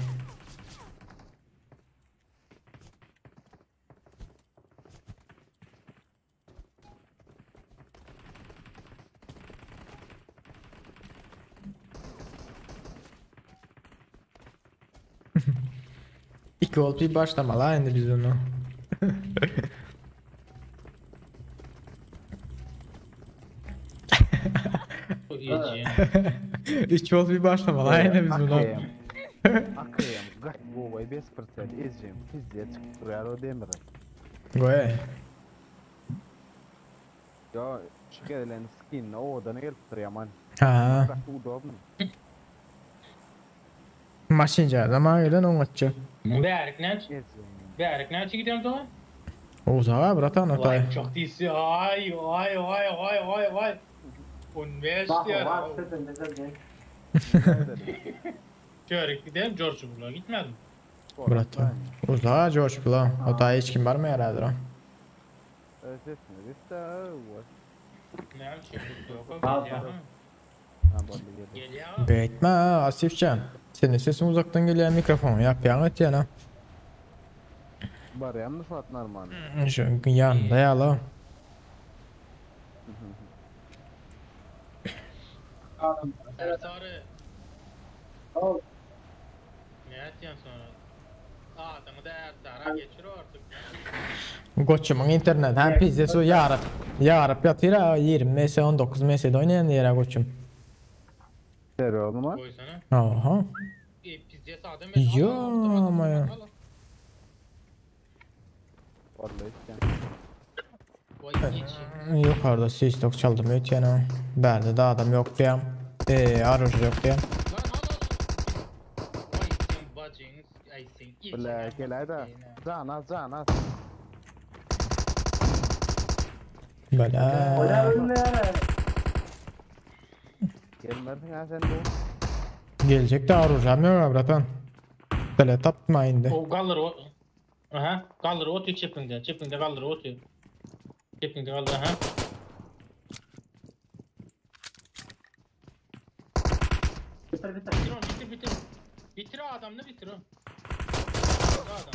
İki olup bir başlama la indi biz onu.
Çok iyi.
Üç olup bir başlama la indi biz bunu.
Akıyım. Kaç bu vay 5% ezeceğim. Fiziğe çıkıp duruyor o demir.
Goy.
Ya şu gelen skin o da ne gelip duruyor man.
Ha.
Kaç udobno.
Maşinca zaman gelen on atçı.
Berik ne?
Ezeceğim.
Berik ne gidiyorum da?
Ozağa bratan atay.
Vay çok iyisi. Ay.
Bak o
Üniversite.
var sözünde de.
Körük gidelim George Bull'a gitmedim.
Murat'ım. Uzağa George Bull'a. O da hiç kim var mı herhalde?
Ne yapayım şey yok.
Tamam,
Geliyor.
tamam.
Geliyor.
Beytme Asifcan. Senin sesin uzaktan geliyor mikrofon. Yap et yana.
Var yanlış at normal.
Şu yanında ya la.
Sarı.
Tamam.
Ne yapıyorsun sonra? Adamı da Ersar'a geçir artık.
Koçumun internet hem pizzesi yarıp yatır ha 20 ms 19 ms'de oynayan yere koçum.
Seri oğlum ha.
Koysana.
Aha.
Pizza sade mi?
Yo, ama ya.
Vallahi işte.
Vay geç.
Yukarıda ses yok çaldım öt yana. Bende de adam yok diyem. Arır yok diyem.
Lan al. Vay sen bacınız. Ay sen geç.
Böyle gel da. Can az.
Böyle.
Oyna önüne.
Gelmedin ha sen de.
Gelecek de arayacağım yok abratan. Böyle tapma indi.
O kalır o. Aha. Kalır otuyor çepinde. Çepinde kalır otuyor. Çepinde kalır aha.
Bitir bitir.
Bitir onu bitir. Bitir o adamını bitir o.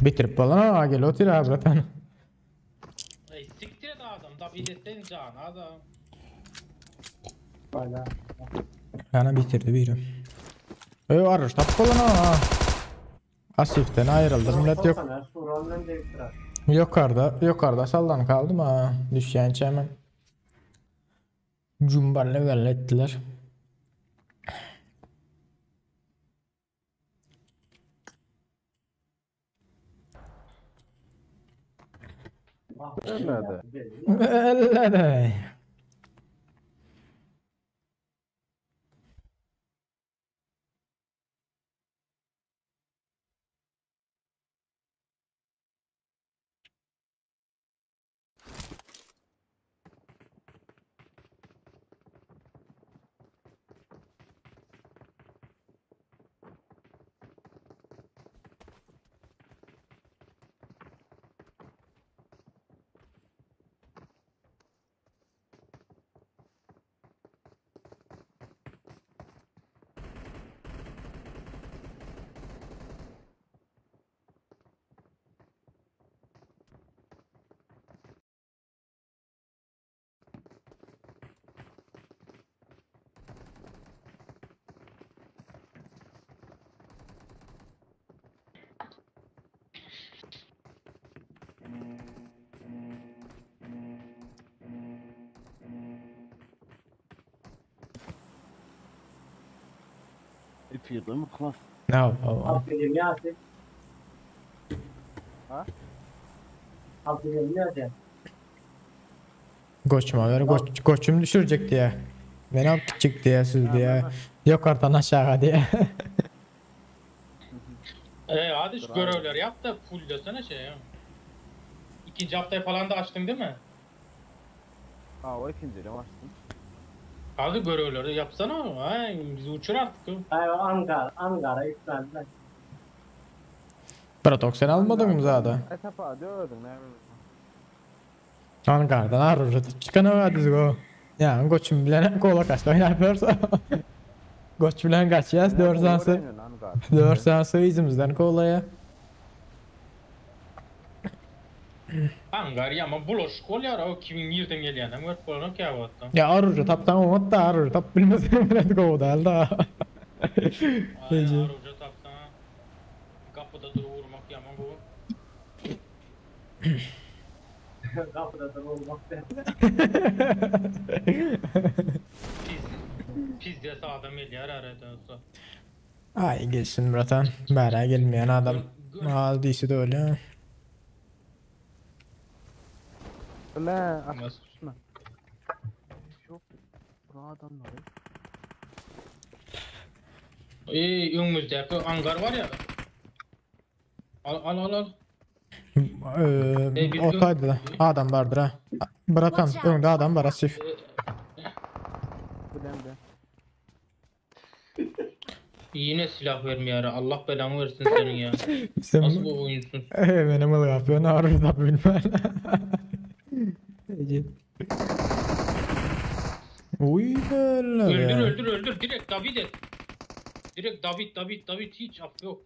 Bitirip bana ha gel otur abratan.
Ey siktir et adam. Da bir de senin can adam.
Hala.
Yana bitirdi biri. Arır tap bana. Asif'ten ayrıldı millet yok.
Suran'dan değiştir.
Yukarıda sallan kaldım ha. Düşen hemen. Cumbarla vellettiler.
Ölmedi.
Ellere.
Ipiyordum klas.
No.
Aferin ya sen.
Ha?
Aferin ya sen.
Koçuma ver koçum düşürecek diye. Beni alıp çık diye siz diye. Yukarıdan aşağı diye.
Hadi şu görevleri yap da full desene şey ya. İkinci haftayı falan da açtın değil mi?
Ha o ikinci de açtım.
Hadi görevleri yapsana. Ay bizi uçur artık.
Hayır Ankara İsrail'den.
Pratok sen almadın mı zaten?
Etapa diyordun ne bileyim.
Ankara'dan arır çıkan hadi go. Ya koçum bilen kola kaçta oynayıyorsa. Koç bilen kaçacağız 4 sansı. 4 sansı izimizden kolaya.
Angar ama buluş kol ya o kimin yerden geliyor hem vert kolunu kâvatta.
Ya arır taptan o da arır tap bilmezim bilen go da alda.
Ay arıca taptan. Kapıda dur vurmak yaman bu.
Kapıda da olmak ben.
Pizza sağda milyar aradan sonra.
Ay gelsin Murat'an. Bana gelmeyen adam. Aldıysa da öyle.
Öyle
Nasıl?
açma. Yok. Bu adamlar.
Önümüzdeki hangar var ya. Al.
Ortaydı da. Adam vardır ha. Murat'an önünde adam var Asif.
Bu demde.
Yine silah vermiyor ya. Allah belanı versin senin ya.
Sen
Nasıl bu oyunsun?
benim ıl yapıyorsun ağrır da bilmem. Uy böyle
Öldür. Direkt David et. Direkt David hiç af yok.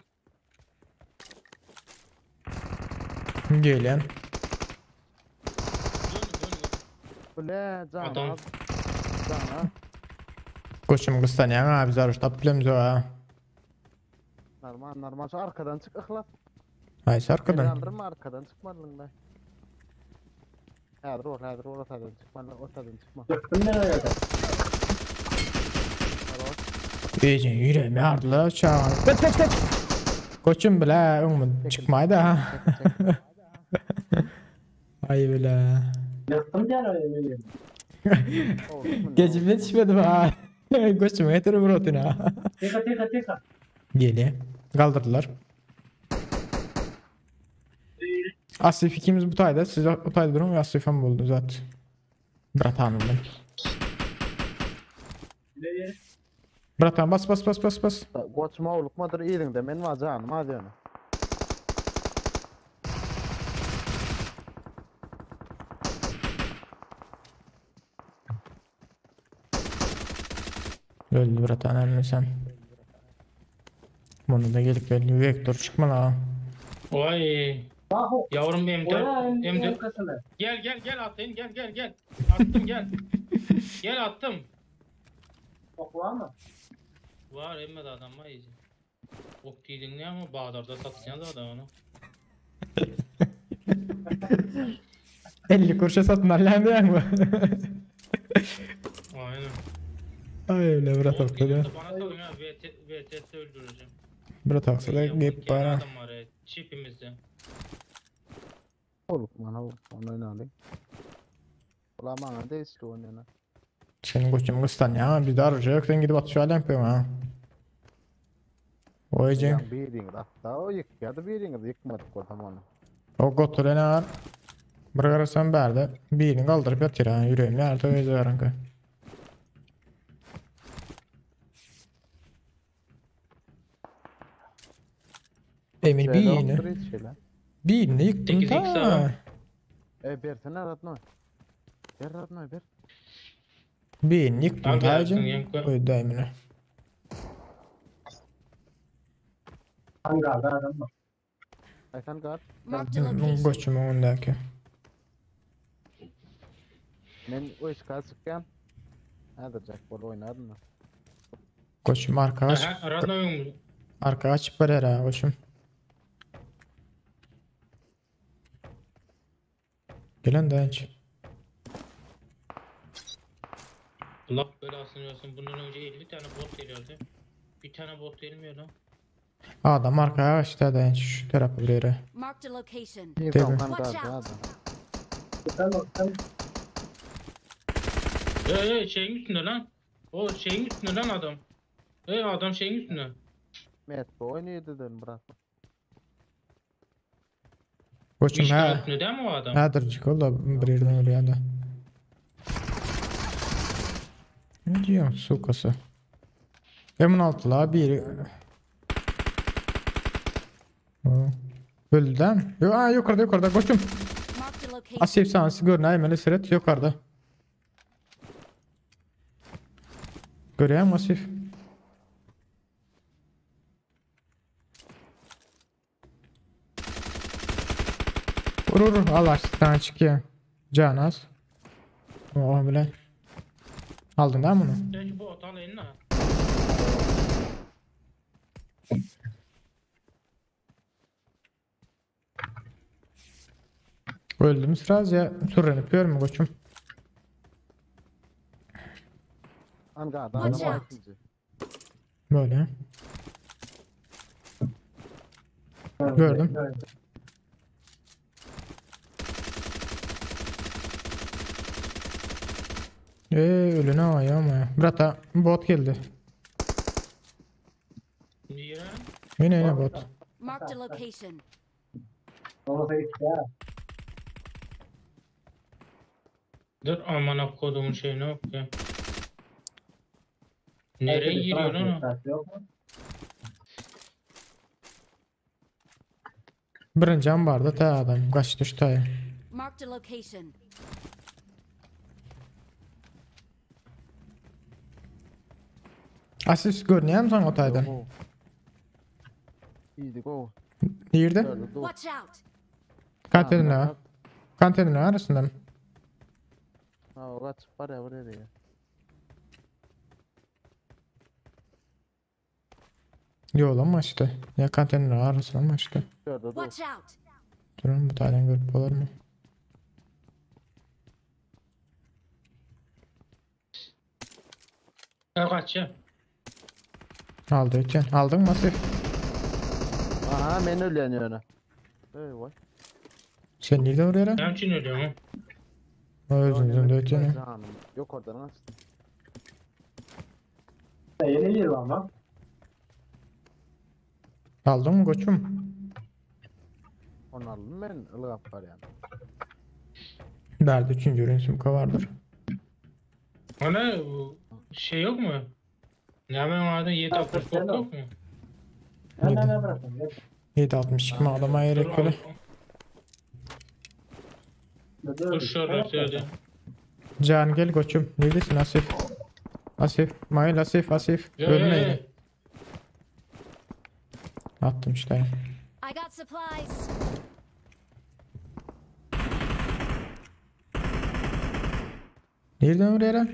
Gelen.
Dön.
Ule can
Adam.
az. Can ha.
Koçum kıstan ya abi zarış tapbilemiz o ha.
Normal şu arkadan çık ıhlas.
Ay
Beni
arkadan.
aldırma arkadan çıkmadın da. Hadır ortadan çıkma.
Yaktım ben öyle.
İyice yüreğimi ardılar çağır. Kaç. Koçum bile umut çıkmaydı ha. Ay bile.
Yaktım ben öyle.
Geçip yetişmedim ha. Koçum getir brotuna.
Teka.
Geli. Kaldırdılar. Asif ikimiz bu tayda. Siz o tayda durun ve Asif'im buldu zaten. Bratanım ben. Bratan bas.
Koçma olup madır iyiliğin de benim acağım hadi onu.
Öldü Bratan ölmesen. Bunu da gelip belli Vektör çıkma la.
Vay.
Bahu.
Yavrum M4. M4.
Kasılı.
Gel atayım gel. Attım gel. Gel attım.
Ok var mı?
Var emmedi adam var iyice. Ok değildin ne ama Bağdar'da satışan da adam onu.
50 kuruşa satın Allah'ım ya mı?
Aynen.
Ay öyle Brat
Ok
okta da.
değilse bana sorun ha VTS öldüreceğim.
Brat okta da gep bana.
Adam var ya çipimizde.
Olup bana oynadı. Ulan bana da eski oynayana.
Senin koçum kıstan ya biz de arayacak sen gidip atışa alem yapıyorsun ha. O ecen.
Bir ring hatta o yıkadı bir ring yıkmadık o tamam.
O götüre ne var? Bırakırsan berde birini kaldırıp yatır ha yüreğim nerede öyle yaranka. Emir birini yıktım
8x
ta.
var.
Bir sen aratma. Bir.
Birini yıktım
Abi
ta
yapsın,
ecen.
yankı.
Öyle daimine.
Hangi adam var?
Aykan kar.
Marked a location.
Koçum ondaki.
Men o iş kalsıkken. Nedir bol oynadın mı?
Koçum arka aç.
Aha aradın oyun mu?
Arka açıp var ha koçum. Gelen de aç.
Allah belasını versin. Bundan önce 50 tane bot geliyordu. Bir tane bot gelmiyor lan.
Adam arkaya açtı da aç şu tarafı bir yere.
Marked a location.
İyi
Tabii.
tamam
Watch
kar
out.
hadi.
Sen
Şeyin üstünde lan. O şeyin üstünde lan adam. Adam şeyin üstünde.
Met bu oynuyordu dön bırak.
Koçum
İşte
ha.
üstünde değil mi o adam?
Hadırcık ol da bir yerden oraya da. Ne diyor sukası? M16 la bir. Öldü değil mi? Yukarıda koçum.
Marked a location.
Asif sansı görün aymeli sırat yukarıda. Görüyor musun Asif? Vurur al açtıktan çıkıyor. Can az. Oh bile. Aldın değil mi bunu?
Sen şu bot al eline.
Öldüm sıraz ya. Turrenip görmüyor koçum.
Anga
Watch
adam
out.
var ikinci.
Böyle. Gördüm. Ölüne ayağım ya. Brata bot geldi.
Niye?
Yine bot.
Marked a location.
Olmasa git ya.
Dur amına kodumun şeyine yok ya. Nereye giriyor lan o?
Fransız yok mu?
Birinci can barda ta adam kaç düştü.
Marked a location.
Asist görünüyor musun otaydan?
Go. Easy go.
Nerede?
Şöyle dur.
Watch out.
Kantenin var. Kantenin arasında mı?
Ha o kaç var ya buraya ya.
Yok lan maçta. Ya kantenin arasında maçta.
Şöyle dur.
Watch out.
Durun bu taydan görüp olur mu?
Kaç ya.
Aldı öten. Aldın mı Asif?
Aha men ölüyorsun yani. Ey vay.
Sen nerede oraya lan?
Ben için ölüyorum ha.
O özünüzün de öten.
Canım. Yok oradan açtım.
Yeni yıl ama.
Aldın mı koçum?
Onu aldım ben ılgap var yani.
Derdi üçüncü ürün simka vardır.
Ana bu şey yok mu? Ne hemen vardı 760
Sen
yok mu?
Ne bırakın.
7.62 mi adama gerek öyle.
Dur şurada söyle.
Can gel koçum. Neredesin Asif? Asif. Mail Asif Asif.
Ya,
Ölmeyin. Attım işte.
I got supplies.
Nereden oraya lan?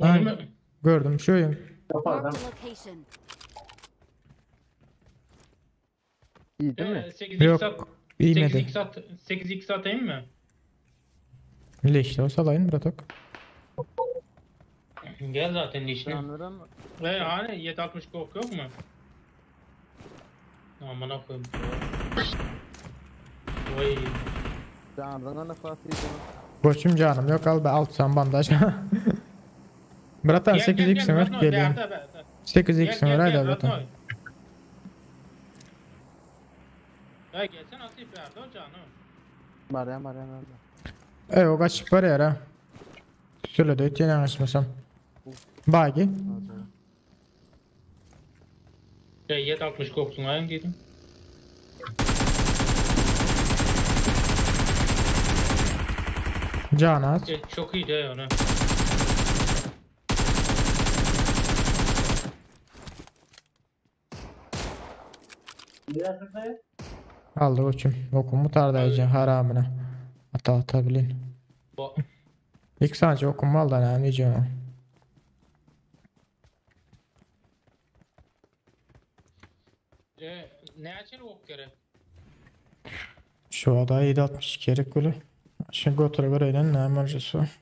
Ha,
Önüme-
gördüm şu oyun.
Marked a location.
İyi değil mi?
8x at.
Yok. İyimedi.
8x at. 8x atayım mı?
Leşte o salayın bratok.
Gel zaten işine.
Canlıdan
Ve hani 760 kork yok mu? Aman koyayım. Vay.
canlıdan nefas yiyeceğim.
Koçum canım yok al be alt sen bandaj. Bratan 8x var gelin. 8x var haydi bratan.
Ya gelsen Asif verdi o canım.
Meryem.
O kaç para ya ha? Şöyle de öteyene açmasam. Bagi.
Ya 760 korksun ayın dedim.
Can az.
Çok iyi de ona.
Biraz hızlı.
Aldı koçum. Okumu tardayıcı haramına. Ata bilin.
Bu.
İlk sadece okuma al da ne anlayacağım.
Ne açar ok gerek?
Şu ada 7.62 gerek böyle. Şimdi götüre göre eğlen ne emerjisi var.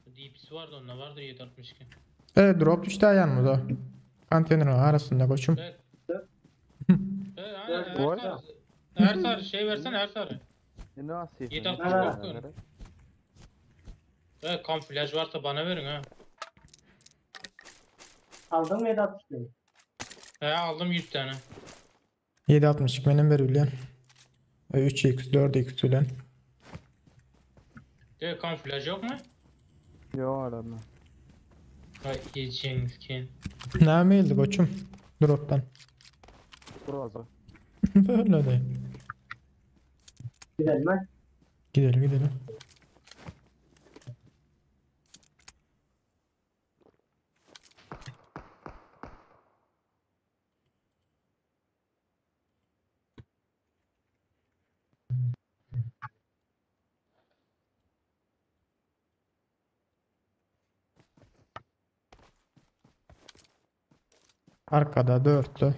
DP'si vardı onunla vardı 762.
Evet drop düştü ayağımıza. Konteynerin arasında koçum.
Evet.
Vay.
Ersar şey versen Ersar.
Ne asif?
7.60 korkun. Evet kamuflaj varsa bana verin ha.
Aldın mı 760'ı?
He aldım 100 tane.
7.62 benim verilen. 3x 4x ulan.
Kamuflaj yok mu?
Yok adamla.
Hay yiyeceğiniz ki.
Ne miydi koçum? Drop'tan.
Burası.
Böyle de.
Gidelim mi?
Gidelim. Arkada 4'lü.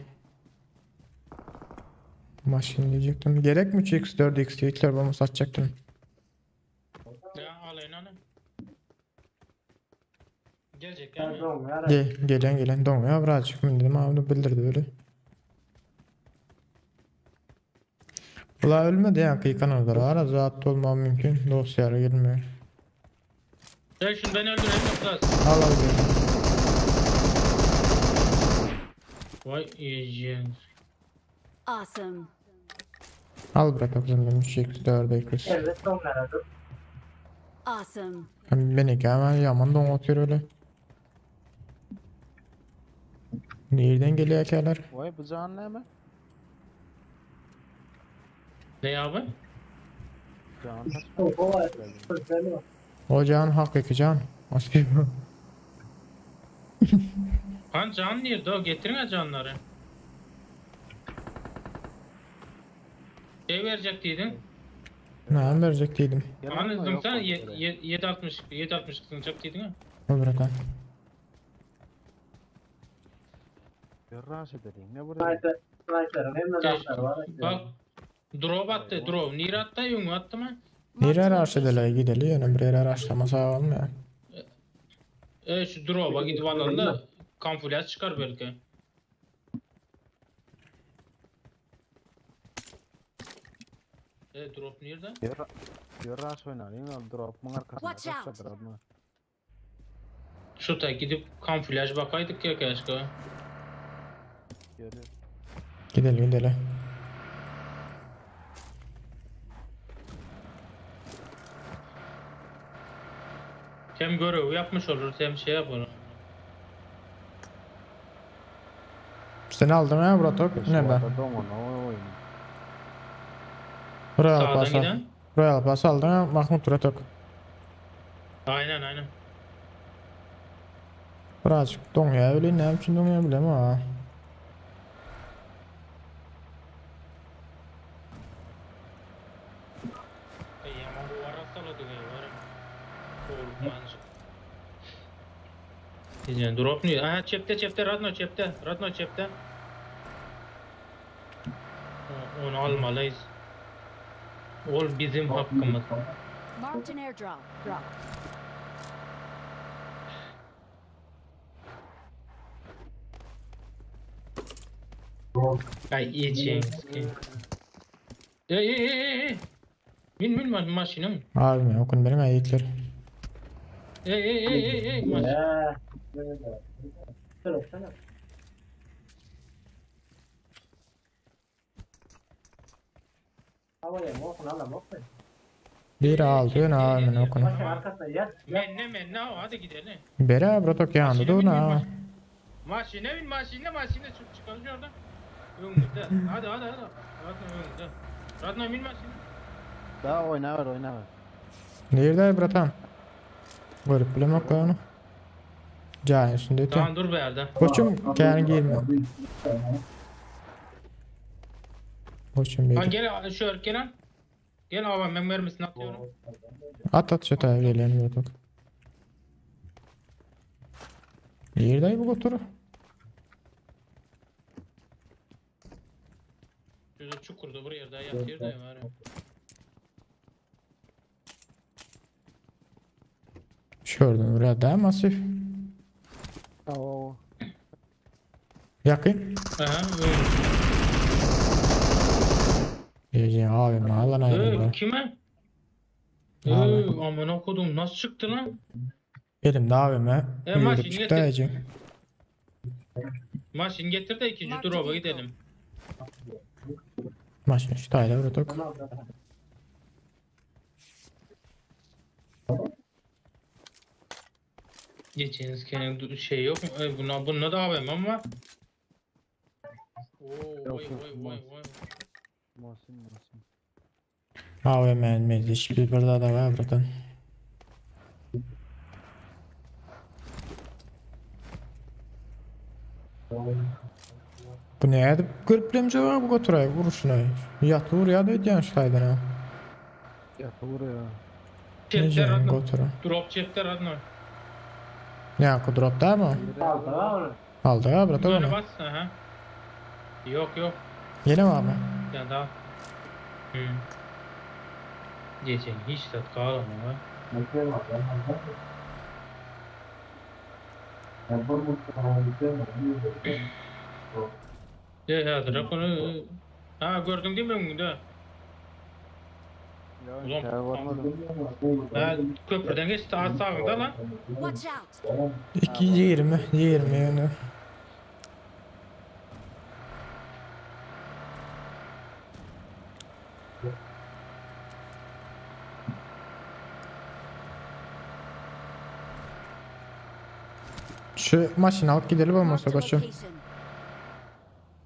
Maşin diyecektim. Gerek mi 3x 4x diye Hitler bomba satacaktım.
Ya alayım onu. Gelecek
Ben
yani.
doğum ya.
Gelen donmuyor birazcık mı dedim abi bildirdi öyle. Ula ölmedi ya kıykan orada ara zaten olmam mümkün dosyaya girmiyor.
Şunu beni öldüreyim yoksa.
Al gel.
Vay yiyeceğiniz.
Awesome.
Al bırak kızım 3x 4x.
Evet son nerede?
Awesome.
Beni hemen yaman don atıyor öyle. Nereden geliyor ekeler?
Vay bu can ne mi?
Ne abi?
Can
O var. Fırçalı var.
O can hakiki can. Asli bu.
Han can nerede o? Getirin ha canları. Şey verecek diydin.
Ne verecek değilim.
Han izdim sen 760 kısınacak diydin ha.
Olur atan.
Yarraş edelim. Ne buraya?
Sniper'ın hem de lafları var.
Bak. Drop attı. Drop. Nir attı yung attı mı?
Nere araştırdılar gideli yani bir yere araştırmasa olmuyor.
Şu drop'a gidip alalım da kamuflaj çıkar belki. Drop nerede?
Yarraş oynar. Yine drop'un arkasında.
Watch out.
Kaçta bir adamı.
Şuta gidip kamuflaj bakaydık ya keşke.
Geliyor.
Gideli.
Hem görev yapmış oluruz hem şey yapalım.
Sen aldın ha Bratok? Ne ben? Royal
Sağdan
Pass
giden.
Royal Pass aldın ha Mahmut Bratok.
Aynen.
Birazcık donya öyle ne için donya bilmem ha.
Yaman bu var saladı ya var. Korkmaz. Diyeceğim drop ne? Aha çepte Radno çepte. Onu almalıyız. Ol bizim hakkımız.
Marked an airdrop.
Ay yiyeceğiz ki. Ey. Min maşinım.
Abi okun benim ayetler.
Ey maşin.
Ya. Sana. Havaya mı okun alam okun.
Bir aldın abi okun.
Başın arkasına yat.
Men hadi gidelim.
Bera Bratok yandı dur na.
Maşine çıkalım oradan. Önümüzde. Hadi. Radno önümüzde. Radno min maşine.
Daha oynar.
Nerede Bratan? Görüp bilmem onu. Can üstünde
Tamam
te.
dur be yerde.
Koçum kendi girme. Koçum
Han
bir.
gel şu gel. Gel abi ben mermisini atıyorum.
At şu tarafa gelelim Bratok. Nerede bu götürü?
Şurada çukurda buraya da yatıyor da var.
Şuradan buraya daha masif.
Oo.
Yakın.
Aha.
Diyeceğim abi malan ayrıldı.
Kime?
Abi.
Aman okudum nasıl çıktı lan?
Elimde abime.
maşin
Yürüp
getir.
çıktı diyeceğim.
Maşin getir de ikinci drop'a gidelim.
Maşin şu tayla Bratok.
Geçeniz kendi şey yok mu? Buna da AVM ama. Oo, vay.
Mosin.
AVM'nin meclis bir burada da var buradan. Bu ne edip görüp bilmem cevabı bu götürey vuruşuna. Yat vur ya da ediyen şu taydan ha.
Ya buraya.
Ne
Cepte
diyeceğim
Radno.
götürü.
Drop cepte Radno.
Ne akı drop da mı?
Aldı var.
Aldı ya Bratok
Böyle
onu.
bas. Aha. Yok.
Yine mi abi?
Ya daha. Geçen hiç tat kalmadı ha. Ya direkt onu. Ha gördün değil mi önünde? Ulan.
Ya varmadım.
Ha köprüden geçti sağında lan.
Watch out.
220 20 yönü. Şu maşını alıp gidelim olmasa
Marked a
koçum.
location.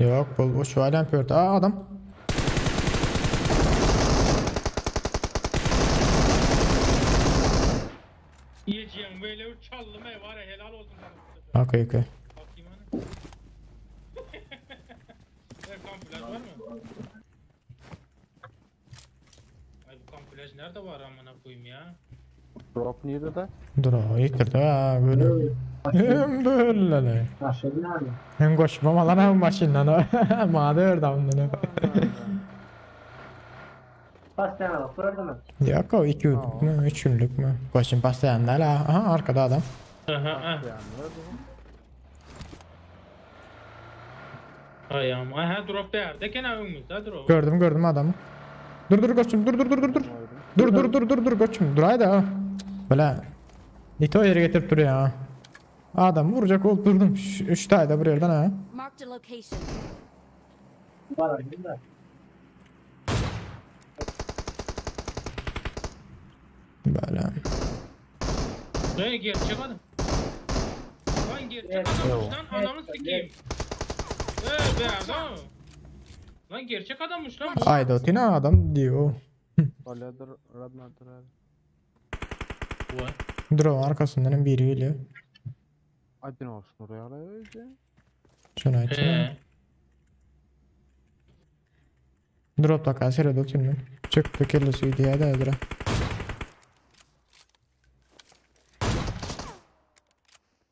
Yok bu şu alem pörtü. Aa adam.
Yiyeceğim böyle bir çaldım var ya helal olsun sana.
Okey okey.
Bakayım hani. Kamuflaj var mı? Ay bu kamuflaj nerede var amına koyayım ya?
Drop nerede?
Dur o yitirdi ha böyle. Hem böyle.
Aşağı nerede?
Hem koşmam alan hem maşinle o. Mader damını.
Kaç tane var? Gördün mü?
Yok o 2 günlük mü 3 günlük mü? Koşun paslayan da la. Aha arkada adam.
Aha
Yani nerede bu?
ayağım. Aha drop değerde gene önümüzde drop.
Gördüm adamı. Dur koçum dur. Dur koçum dur haydi ha. Böyle. Nito yere getirip duruyor ha. Adam vuracak olup durdum. 3 tane de buraya ha.
Marked a location.
Var önünde.
Böyle.
Ne gerçek adam? Lan gerçek adammış lan ananı sikeyim. Be adam. Lan gerçek adammış lan bu.
Ayda otina adam diyor.
Aledir Radnadır abi.
Vay.
Dur o arkasından biri geliyor.
Adın olsun oraya öyle.
Şunu açsana.
He.
Drop da kasere dokun. Çık kirli suyu diye de ödüre.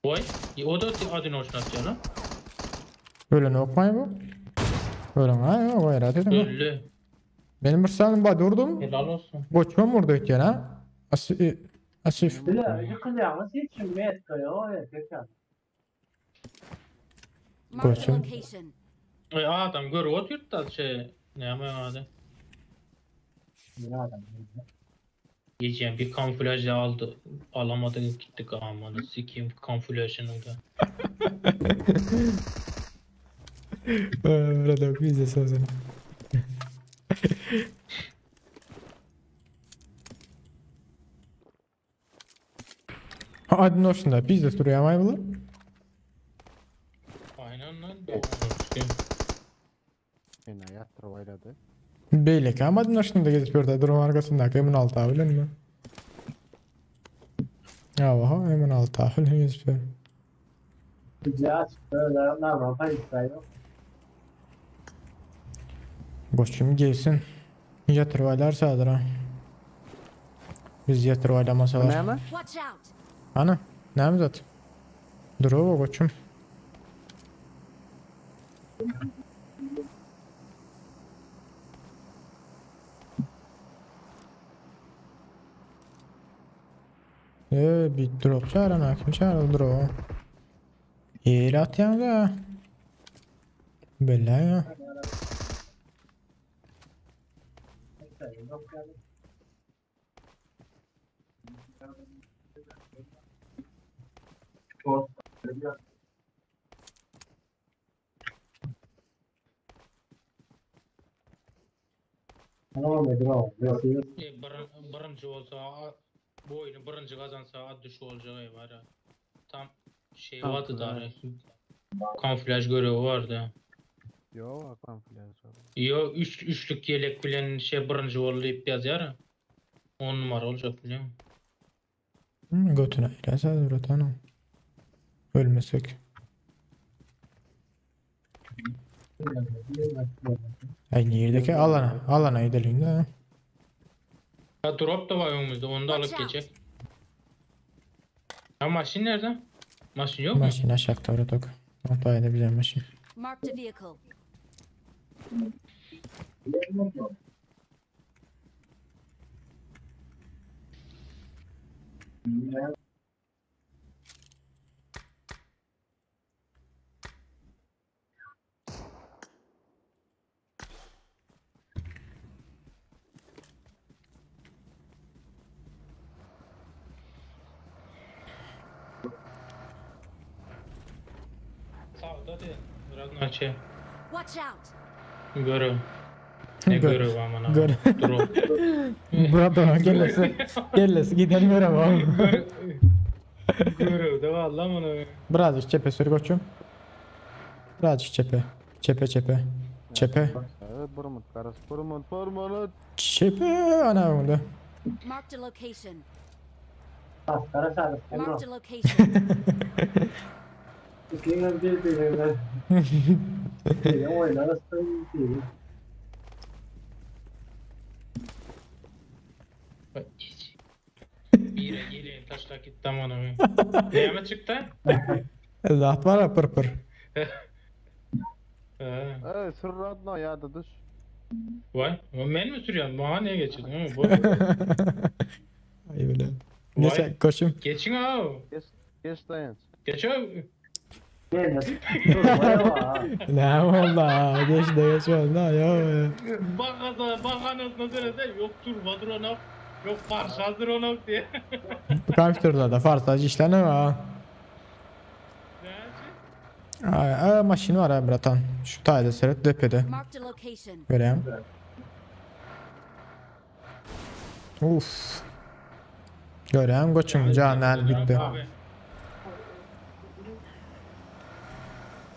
Vay. O da adın olsun atıyor lan.
Öyle ne okmay bu? Öyle ha ya o yarat edin.
Öyle.
Benim bir sanım ba durdum.
Helal olsun.
Koçum vurdu etken ha. Asif.
Bile yıkılacağımız hiç şimdi etkiyor. O tekrar.
Marked a
Koçum.
location.
Adam gör oturuyor da şey. Ne yapayım hadi.
Ne adam?
Yiyeceğim bir kamuflaj aldı. Alamadık gittik amanı sikeyim kamuflajını da.
Öyle de bize sözünü. Hadi noşunda biz de duruyor ama bu.
Aynen lan.
Yine yattır oyladı.
Beylek ama hadi noşunda gezip orada durum arkasında hemen altı abi lan mı? Ya vaha hemen altı abi lan gezip.
Güzel böyle normal paylaşıyor.
Koçum gelsin. Yatırvaylar sağdıra. Biz yatırvaylamasalar.
Ne ama?
Watch out.
Ana ne mi zaten? Dur o koçum. Bir drop çağıran hakim çağırdı drop. İyi at yanında. Belli ya.
Tamam mı? Bravo.
Birinci olsa bu oyunu birinci kazansa adı şu olacağı var ha. Tam şey vardı da hani kamuflaj görevi vardı.
Yo akvan filan sonra.
Yo üçlük yelek bilen şey birinci oldu ip yazıyor ha. 10 numara olacak biliyor musun?
Götüne ilerse dur tanım. Ölmesek. Aynı yerdeki alana gidelim de.
Ha drop da var önümüzde. Onu da alıp
Watch out.
geçecek. Ha maşin nerede? Maşin yok mu?
Maşin aşağıda orada. Ortaya da güzel maşin.
Marked a vehicle.
Sağda değil. Biraz naçe.
Watch out.
Görüyorum. Ne
Gör-
görüyorum aman aman.
gör.
Drop.
Burada gellesi gidelim merhaba.
Görüyorum da valla bunu.
Birazcık çepe sür koçum. Birazcık çepe. Çepe.
Burmut karas. Burmut.
Çepe ana onda.
Marked a location.
Bas, kara sağlık. Emre.
Marked a location.
İkiniz birbirine. Ya oynarısın değil.
Bire geleyim taşla gittim onu. Neyime çıktı?
Zat var ya pır.
Sırradna ya da düş.
Vay. Ben mi sürüyorum? Bana niye geçirdin? Bu.
Ay bile. Neyse koçum.
Geçin abi.
Geç dayan.
Geç abi.
Gelmedi. Dur, bayağı.
Ne oldu? Geç oldu ya.
Bakanız nasıl de yoktur vadronov. Yok parçadronov diye.
Bu kompüterde de farsaj işlene var. Ay maşini var ha bratan. Şu tayda seret depede.
Marked a location.
Göreyim. Uf. Göreyim koçum canel bitti.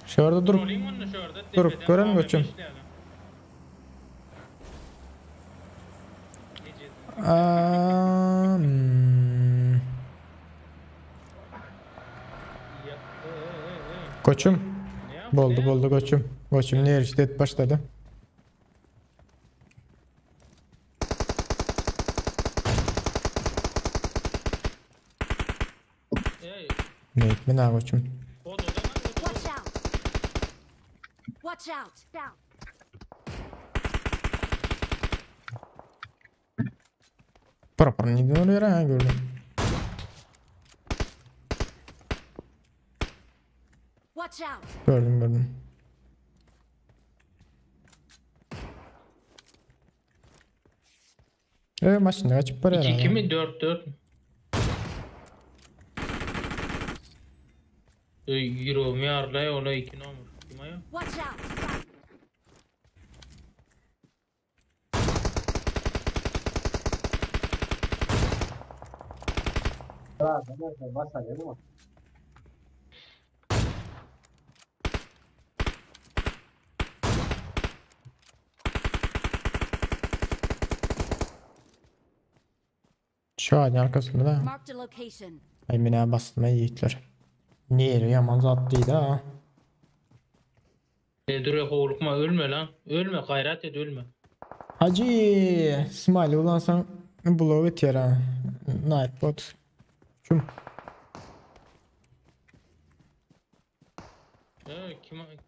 Şurada dur. Dur, görün koçum. Koçum. Boldu koçum. Koçum ne erişte başladı. Ne etme ne koçum.
Watch out. Watch out.
Para ne oluyor ha gördüm.
Watch out.
Gördüm. Maçında kaçıp para
2 mi 4 Euro mi arlay ola 2 numara. Kimaya?
Watch out.
Basa değil mi?
Şu ağacın arkasında da.
Marked a location.
Ay mine bastıma yiğitler. Niye yaman zatlıydı ha.
Duruyor korkma ölme lan. Ölme gayret et ölme.
Hacı Smiley ulansan blow et yara. Nightbot. Çum.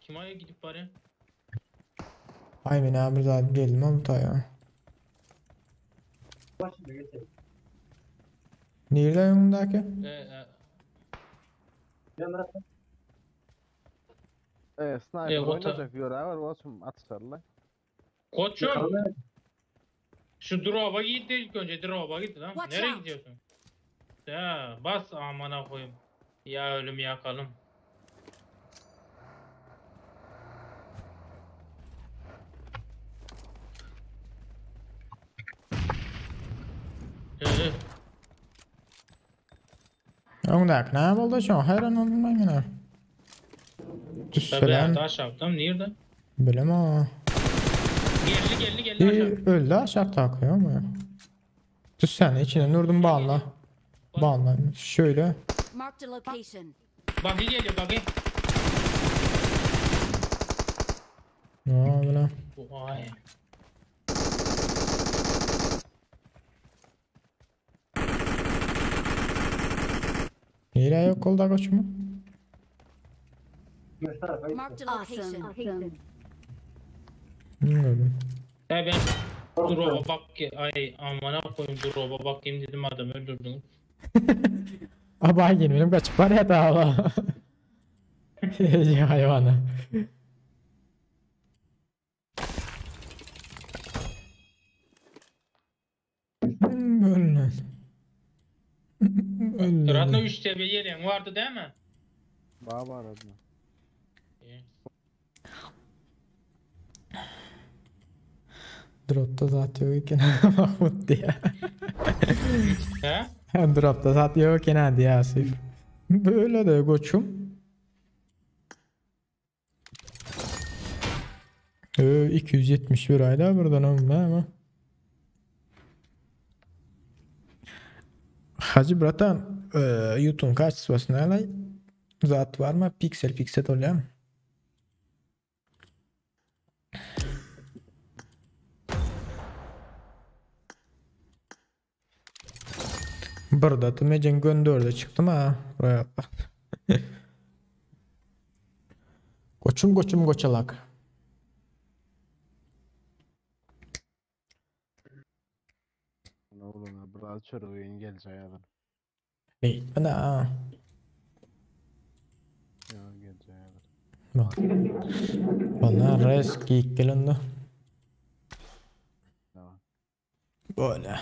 Kimaya gidip bari?
Ay mine abi zaten geldim ama ta ya.
Başını geçelim.
Nerede yanındaki?
Emre.
Sniper
ota-
oynayacak görev var. Basım atışlarla.
Koçum. Şu drop'a gitti ilk önce drop'a gitti lan.
Watch
Nereye
out.
gidiyorsun? Ya bas amına koyayım. Ya ölüm ya kalım.
Yanındaki ne oldu şu an? Hayran oldum ben yine.
Tabii
Düşselen.
taş yaptım. Nerede?
Bilmem ama.
Geldi aşağı.
Öldü aşağı takıyor ama ya. Düşsene içine nurdum bağla. Bağla. Şöyle.
Marked a location.
Buggy geliyor buggy.
Ne böyle?
Vay.
Nereye yok oldu koçum?
Göz tarafa gitti.
Marked a location.
Bilmiyorum.
Ya ben drop'a bak ki ay amına koyayım drop'a bakayım dedim adam öldürdüm.
Aba benim kaçıp var ya dağla. Hayvanı. Böyle.
Radno 3 TB yeleğin vardı değil mi?
Bağ var adı.
İyi.
Drop'ta zaten yok iken Mahmut diye.
He?
Drop'ta zaten yok iken hadi Asif. Böyle de koçum. 271 ayda buradan ama. Hacı bratan YouTube karşısına alay. Zat var mı? Piksel oluyor mu? Burada tümecen gönderdi çıktım ha. Buraya. Koçum koçalak.
Ne oğlum burada çörü oyun gelecek adam.
Bey bana.
Ya gelecek adam.
Bak. Vallahi res giyik gelindi.
Tamam.
Böyle.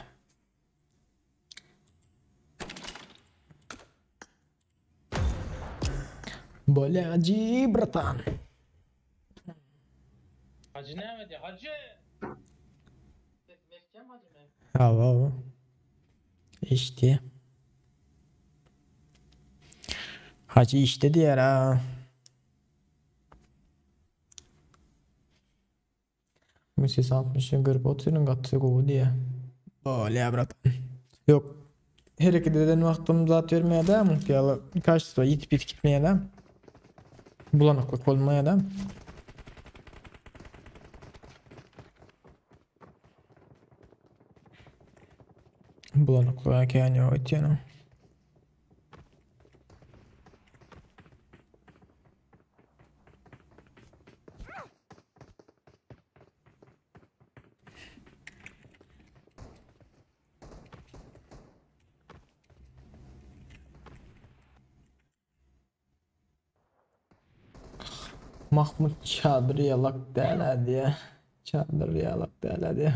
Böyle hacı bratan.
Hacı ne emedi? Hacı! Bekleyen hacı ne?
Hava. İşte. Hacı işte diğer ha. Müses 60'ın kırıp oturun katı kovu diye. Böyle ya bratan. Yok. Hareket eden vaktim zaten vermeye de muhtemelen kaç sıra yitip gitmeye de. Bulanıklık olmaya da. Bulanıklık yani o yani. Mahmut çadır yalak derler diye. Çadır yalak derler diye.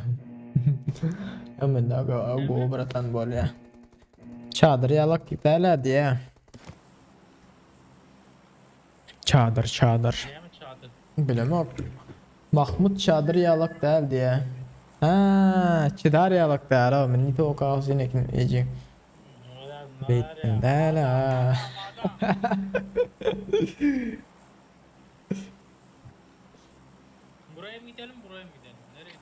Hemen daha bu bratan böyle. Çadır yalak derler diye. Çadır.
Niye mi çağırdın?
Bilemem. Mahmut çadır yalak der diye. Ha, çidar yalak der ama ni to ka sinekin eci. Beytin derler.
Buraya mı gidelim, buraya mı gidelim? Nereye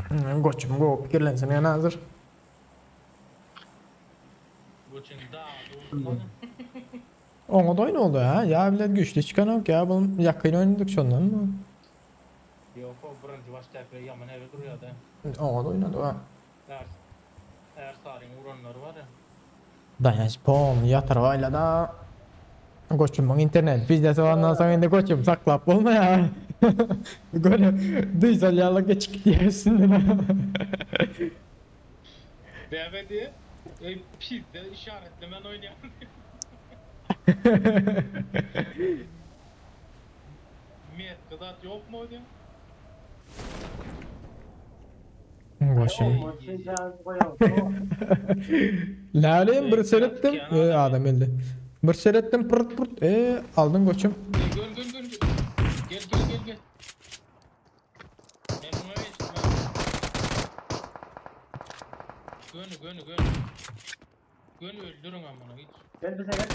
gideceğiz?
Koçum go fikirlensin yani hazır.
Bu için daha doğru.
Ona da oyun oldu ha. Ya bile güçlü çıkan yok ya. Bunun yakın oynadık şundan mı?
Yok o birinci başta yapıyor yaman eve duruyor da.
Ona da oynadı ha.
Eğer sarayın vuranları var ya.
Dayanç pon yatırayla da. Koçum bak internet bizde soğandan sonra indi koçum saklap olma ya. Böyle duysal yalık geçik diyorsun.
Bebe diye. Pizde işaretlemen oynayan. Miyet kadar yok mu diyor.
Koçum.
O şey cihazı koyalım.
Lale'yim bir seyrettim. Adam öldü. Bir seyrettim pırt pırt. Aldın koçum.
Gel. Gel. Elime geçtim ben. Gönü. Gönü öldürün amına hiç.
Gel bize gel.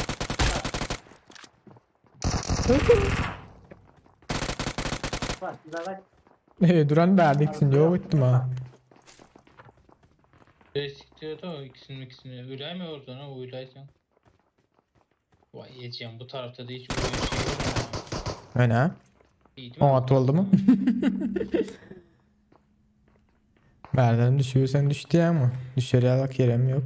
Bak bize bak.
Duran verdiksin yok ettim ha.
Siktir da ikisini öyle mi oradan ha oylaysan. Vay yiyeceğim bu tarafta da hiç öyle bir şey yok ama.
Öyle ha.
İyi değil mi?
O at oldu mu? Merdiven düşüyor sen düştü ya ama. Düşer yalak yerem yok.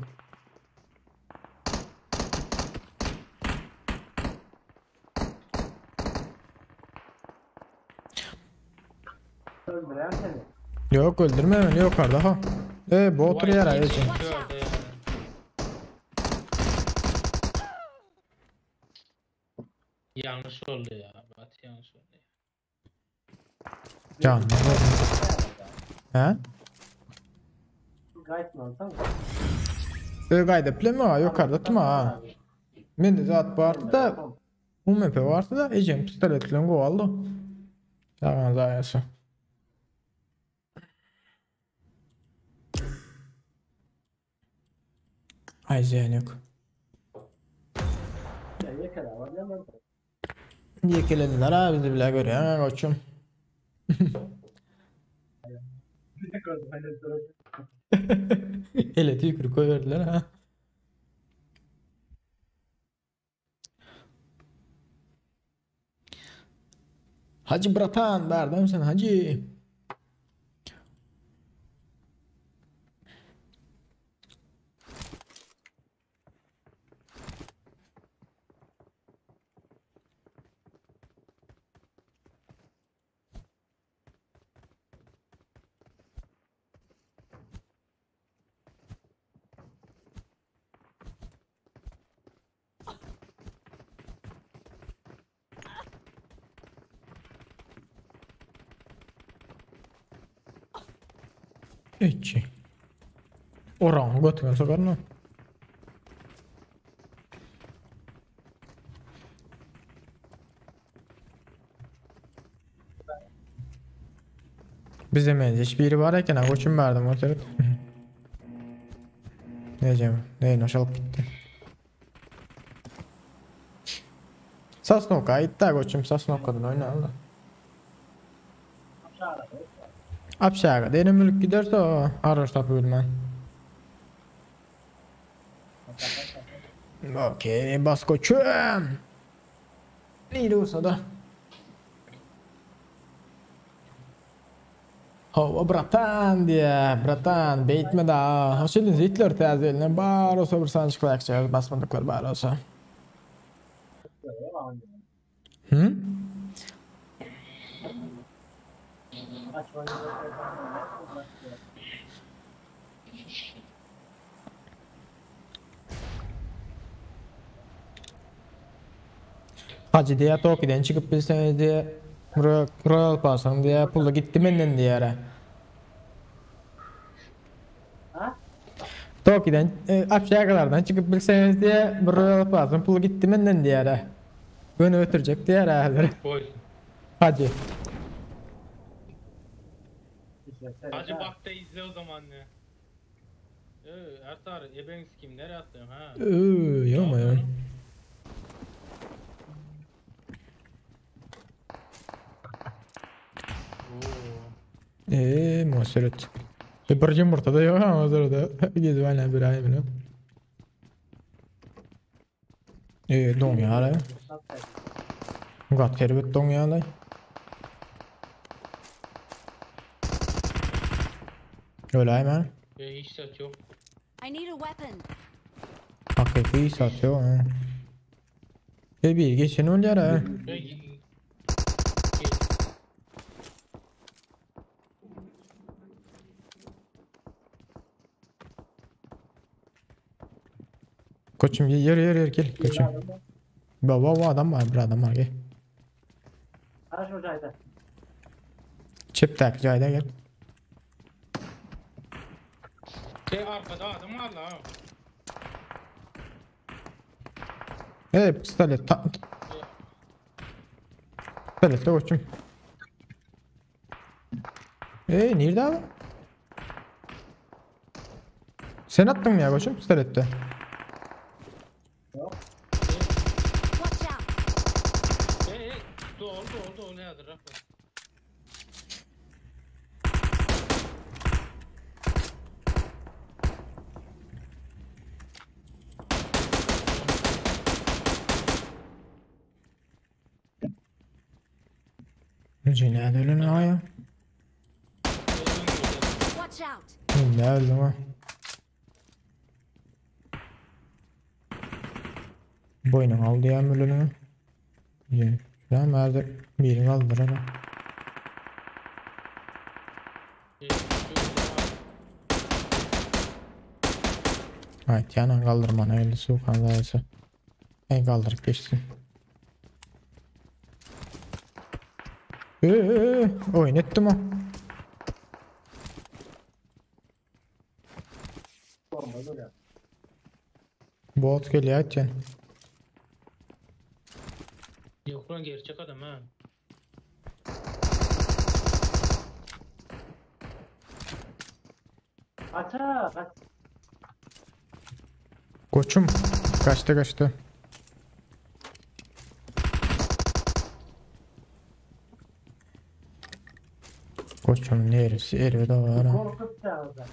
Yok öldürme beni yukarıda ha. Bu oturuyor ya. Ece.
Yanlış oldu ya. Bat yanlış oldu ya.
Can. He?
Gayet mi alsam?
Gayda pleme var yukarıda tüm ha. Mende zat vardı da UMP vardı da Ece'm pistoletle go aldı. Tamam zayası. Ay Zeynep.
Ya yakala var ya lan.
Yekelediler ha bizi bile görüyor ha koçum.
Ne kadar hani sonra
Ele tükürü koyverdiler ha. Hacı bratan verdim sen hacı. Ecci. Orang götüne sokarına. Bize menziş biri var eken koçum verdim oturup. Ne diyeceğim? Neyin aşalıp gitti. Sasnoka gitti koçum Sasnoka'dan oynadı. Apşağı derin mülk giderse o arar tapıyorum ben. Okey bas koçum. Neydi olsa da. Hava bratan diye bratan beytme da. Hoş geldiniz Hitler tezelinden bar olsa bir sançık ayakçı basmadıklar bar olsa. Hı? Hacı diye Toki'den çıkıp bilseniz diye Royal Pass'ın diye pulla gitti benden diye ara. Toki'den Apşakalardan çıkıp bilseniz diye Royal Pass'ın pulla gitti benden diye ara. Beni ötürecek diye ara. Hacı.
Hacı bak da izle o zaman ne? Ertar ebeniz kim? Nereye attın ha?
Yapma ya. Muhaşeret. Bir ortada yok ama o sırada gezmene bir ay bile. Don ya la. Gat kerbet don ya la. Öyle aymen.
Hiç sat yok.
I need a weapon.
Hakiki satıyor ha. Bir geçen oluyor ha. Koçum yer gel koçum. Baba adam var bir adam var gel.
Araç hocaydı.
Çip tak cayda gel.
Arkada adam var la.
Pistolet Pistolet de koçum. Nerede abi? Sen attın mı ya koçum pistolette?
Watch out.
Doğru ne yadır Rafa?
Cine öyle ne ya?
Watch out.
Ne öyle ama? Boynun aldı ya mülünü. Şuraya mı erdi? Birini aldılar ama. Evet yanan kaldırman öyle soğukan zayısı. Kaldırıp geçsin. Oyun ettim o.
Sormadı öyle.
Bot geliyor Ayten.
Yok lan gerçek adam ha.
Aça kaç.
Koçum kaçtı. Koçum neresi? Eriyor da var ha.
Korkut çağırdı.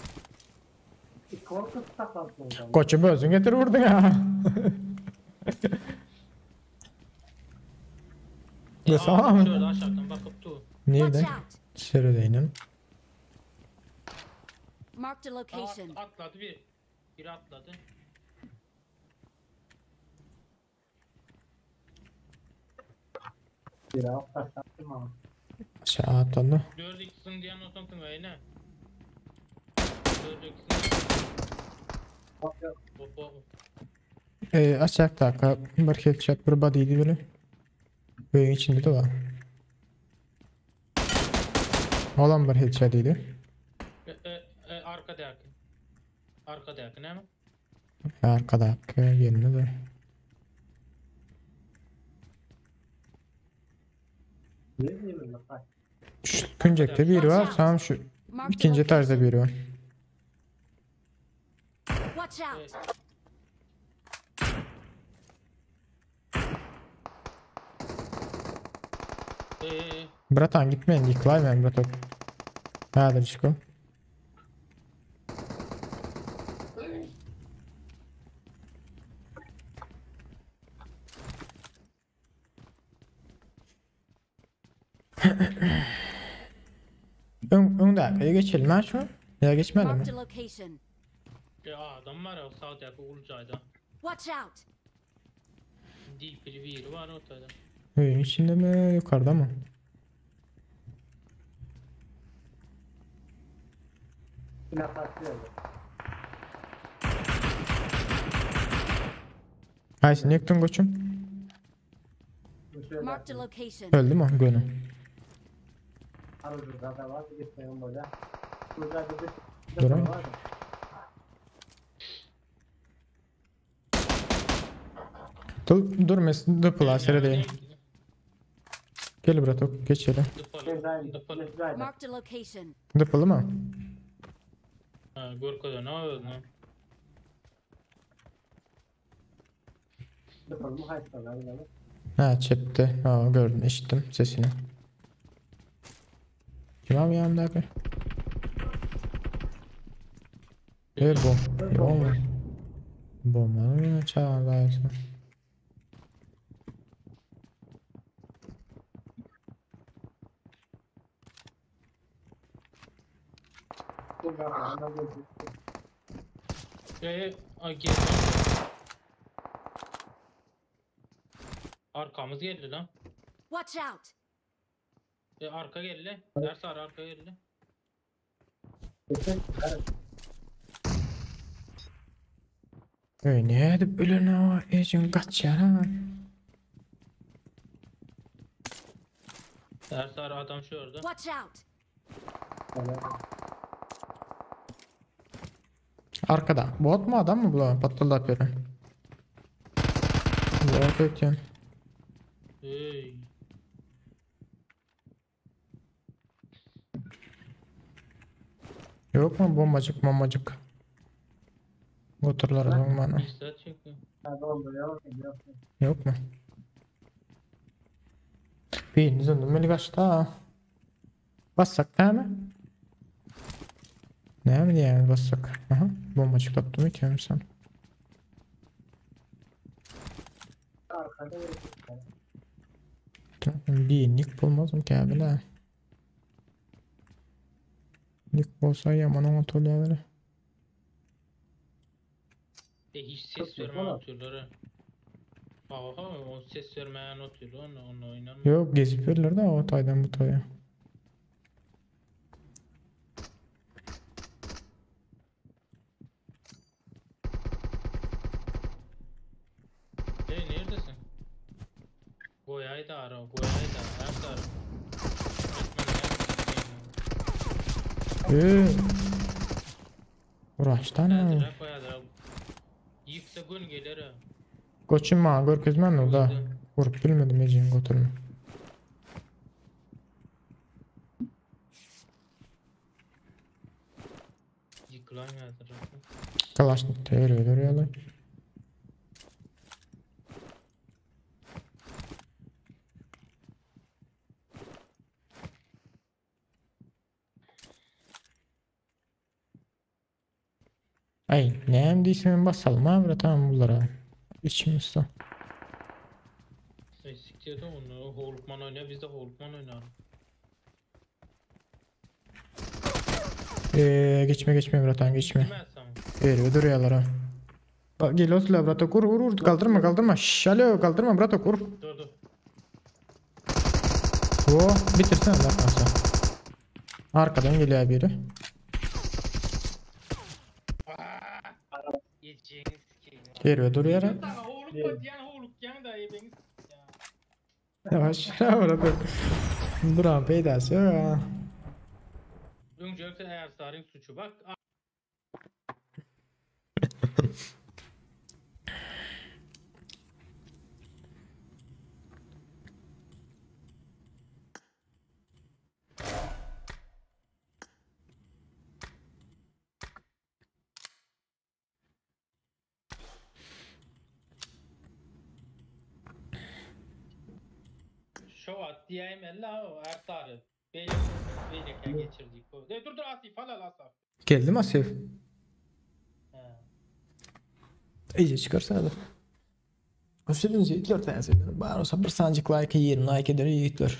Korkut saklansın hocam.
Koçum özün getir vurdun ya. Ne sağ mı?
Şöyle aşağıdan bakıp dur.
Watch
Nerede?
out!
Seredeyim.
Marked a location.
Atladı bir. Biri atladı.
Bir alt taşlattım ama.
Aşağı atladı.
4x'in diyen otantın öyle. 4x'in.
Bak yok.
Hop.
Aşağı taka bir headshot bir body'ydi böyle. Böyle içinde de var. Olan bir headshot'ydı.
Arkadaki. Arkadaki ne mi?
Arkada yerinde de.
Ne diyeyim bak.
Şu küncekte biri var. Tam şu
Marked a
ikinci tarzda
location.
biri var.
Watch out!
Bratan gitmeyin yıklaymayın Bratok. Hadi çıkın. Ön dakikaya geçelim ha şu. Ya geçmedi mi?
Marked a location.
Adam var ya sağdaki Ulcay'da.
Watch out!
Deep bir var ortada.
Oyun içinde mi yukarıda mı?
Yine patlıyor.
Hayır ne yaktın koçum?
Marked a location.
Öldü mü? Gönü.
Arıcıda da var. Gitmeyin böyle. Burada bir
Durun.
var.
Dur mes dıpıla seredeyim. Gel Bratok geç yere.
Dıpalı.
Marked a location.
Dıpılı mı?
Ha Gorka'da ne oldu lan?
Dıpalımı kaçtılar.
Ha chatte. Ha gördüm işittim sesini. Kim abi yanımdaki? Bom. Bomba çağırıyorsun.
Gel. Arkamız geldi lan.
Watch out!
Arka geldi. Ders arka geldi.
Öyle edip ölene o için kaç ya.
Ders adam şu orada.
Watch out!
Arkada. Bot mu adam mı bu? Patladı yapıyorum. Yok ötüyorum.
Hey.
Yok mu bombacık. Oturlar o zaman bana.
Bir saat çekiyor.
Yok mu? Biriniz önümeli kaçta. Bassak değil mi? Ne mi diye bassak? Aha bombacık yaptım itiyorum sen. Bir nick bulmazım ki abi la. Nick olsa yaman ona tolyaları.
Hiç ses vermeyen atıyorlar ha. Aha o ses vermeyen atıyor onunla oynanmıyor.
Yok gezip verirler de o taydan bu taya.
Koyay da ara, her taraf.
Uğraştan
Hazır koyadır. Yıksa gün gelir ha.
Koçum bana görkezmen o da. Vurup bilmedim ecin götürme.
Yıkılan yazır.
Kalaşnik teyredir yalı. Ay neyim değilse basalım ha bre tamam bunlara. İçimizde.
Siktir de onu. Hulkman oynuyor, biz de Hulkman oynayalım.
Geçme bratan geçme.
Bilmezsem.
Veriyor duruyorlar ha. Bak gel otur brata kur kaldırma. Şşş alo kaldırma brata kur.
Dur.
Bitirsene lan kansa. Arkadan geliyor biri.
Yiyeceğiniz ki.
Veriyor duruyor ha.
Hulkman da iyi beni.
Yavaş brata. Duran peydası ya.
Öncelikle eğer sarın suçu bak. Şu at diyeyim ella o her sarı. Beyleke geçirdik. Dur Asif hala Asaf.
Geldi mi Asif?
He.
İyice çıkarsana da. Hoşçakalın yiğitler tenzilleri. Bari olsa bir sancık like 20 like eder yiğitler.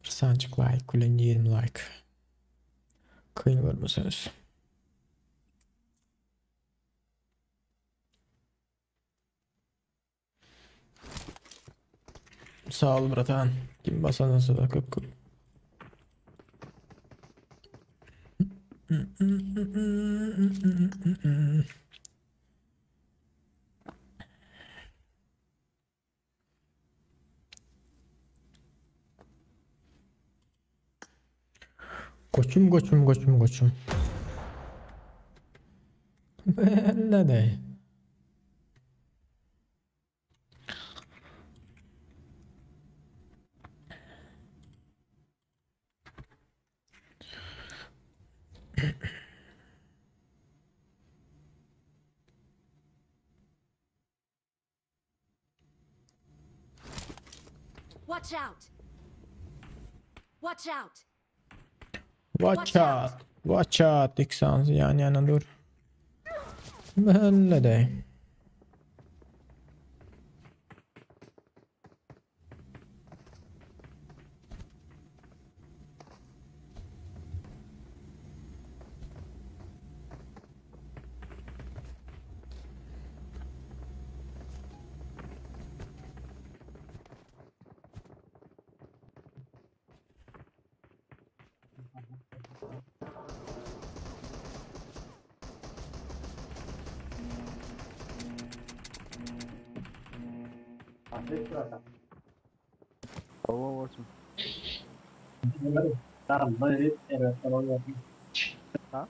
Bir sancık like kulen 20 like. Kıyın vermeseniz. Sağ ol bratan. Kim basanırsa da kıp kıp. Koçum. Ne de?
Watch out! Watch out!
Watch out. İksan yan yana dur. Ne de?
Olsun.
Sekarang balik, kalau lagi.
Hah?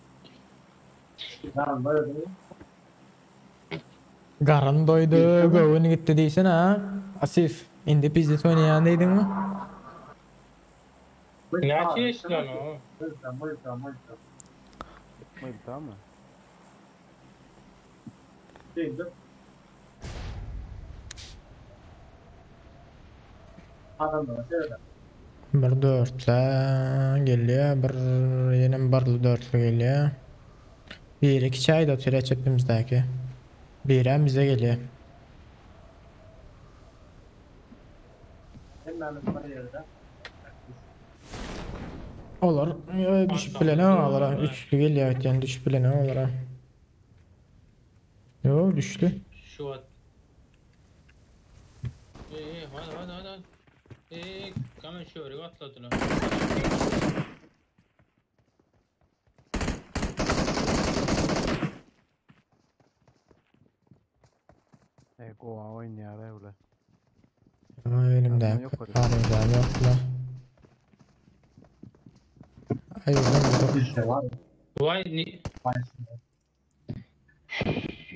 Sekarang balik.
Garın doydu, gövün gitti değilsin ha. Asif, indi pizza oynayan değildin mi?
Ne çeşit lan o?
Multa.
Multa mı?
Değil. Adam da şöyle.
Bir dörtle geliyor, bir yine barlı dörtlü geliyor. Bir iki çay da türe çöpümüzdeki. Biren bize geliyor.
Hemen bir yerde.
Olur, düşüp bile ne olur? Üçlü geliyor, yani düşüp bile ne olur? Yo düştü.
Şu at. Hadi. Hemen şöyle atladılar.
Goa oynuyor öyle.
Ama elimde
Ama yok orada.
arayacağım yok lan. Hayır lan
İşte var.
Vay ne?
Maalesef.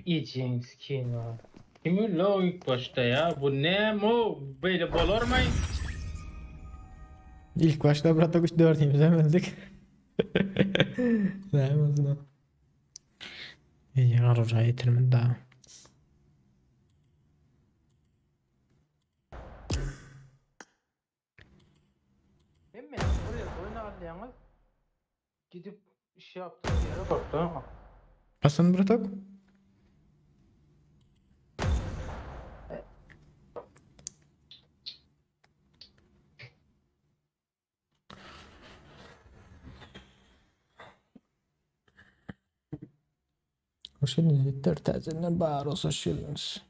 İçin skin var. Kimi la ilk başta ya? Bu ne mu? Böyle bolar mı?
ilk başta burada 4 imzaladık. Sayamazsın o. İyi arıca yetirmedi daha.
Hemen oraya oynarlayanız gidip iş yaptığı yere bak tamam mı?
Hasan bırak. Hoşçakalın. Tertezine bağır olsa şılınız.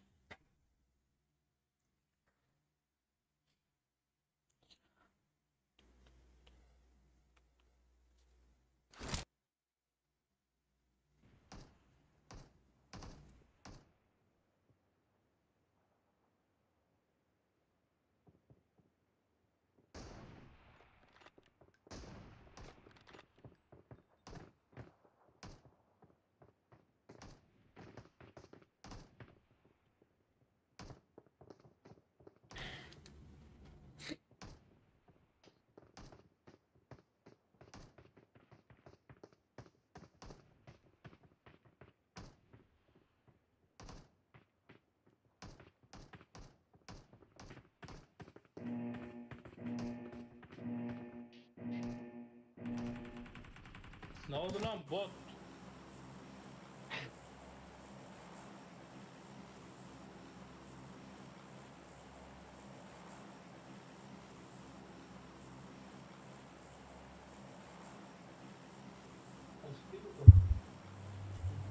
Ne oldu lan bot?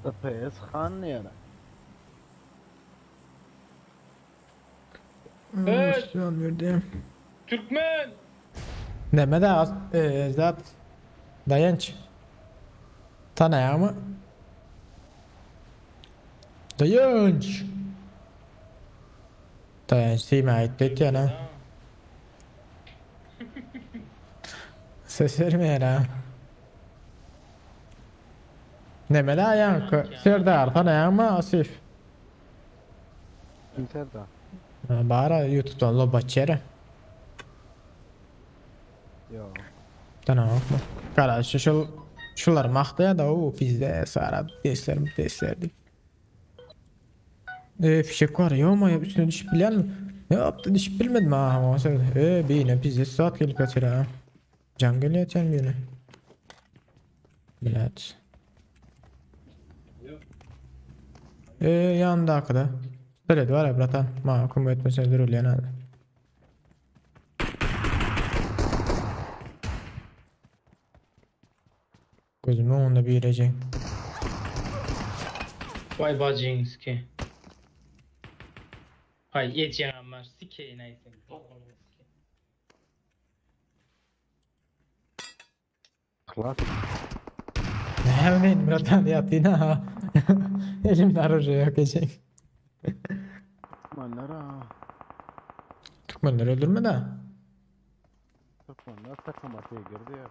PS Khan yani.
Evet.
Şu an verdim.
Türkmen!
Deme de az zat dayanç. Tanıyor mu? Dayanç. Dayanç değil mi? Ait değil ya lan. Ses vermiyor ha. Deme de yankı. Serdar tanıyor mu? Asif.
Kimser da.
Bara YouTube'dan lo başarı.
Yo.
Tanıyor mu? Kardeş şular maqtaya da o bizde sara derslerdi. Fişek var ya ama üstüne düşüp bilen mi? Ne yaptı düşüp bilmedim ha ama sen. Beyne bizde saat gelip kaçıra. Jungle yatan beni. Bilet. Yanında arkada. Söyledi var ya bratan. Ma kum etmesen de rol yana. Gözümü onda büyüyecek.
Vay bacınski. Hay yiyeceğim ama sikeyim neyse.
Klas.
Ne bileyim bratan yatıyla ha. Elimde aracı yok geçecek.
Manlara.
Türkmenleri öldürme de.
Takmanlar takım atıyor girdi yani.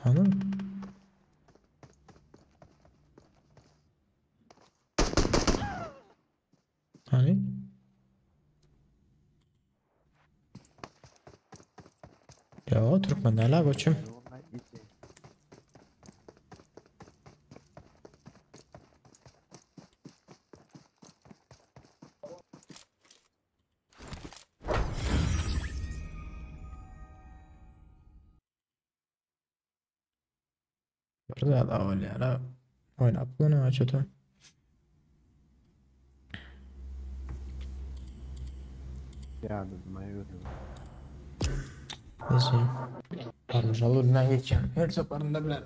Anladın mı? Hani? Yo Türkmenlerle koçum.
Vallahi iyi.
Burada da öyle ya. Oynat bunu açıdan.
Yani mayıyorum.
Neyse. Parmaşalı önüne geçeceğim. Her seferinde bilen.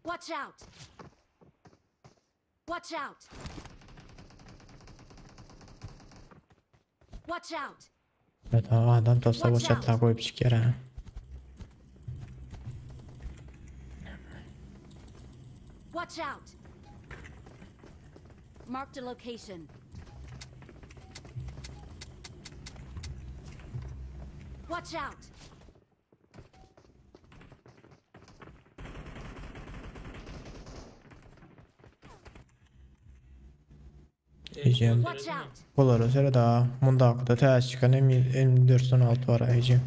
Watch out! Watch out! Watch out!
Evet adam topsa boşaltla koyup çıkar ha.
Watch out! Marked a location. Watch out!
Ecem.
Watch out!
Buları söyle daha. Bunda hakkında ters çıkan M416 var Ecem.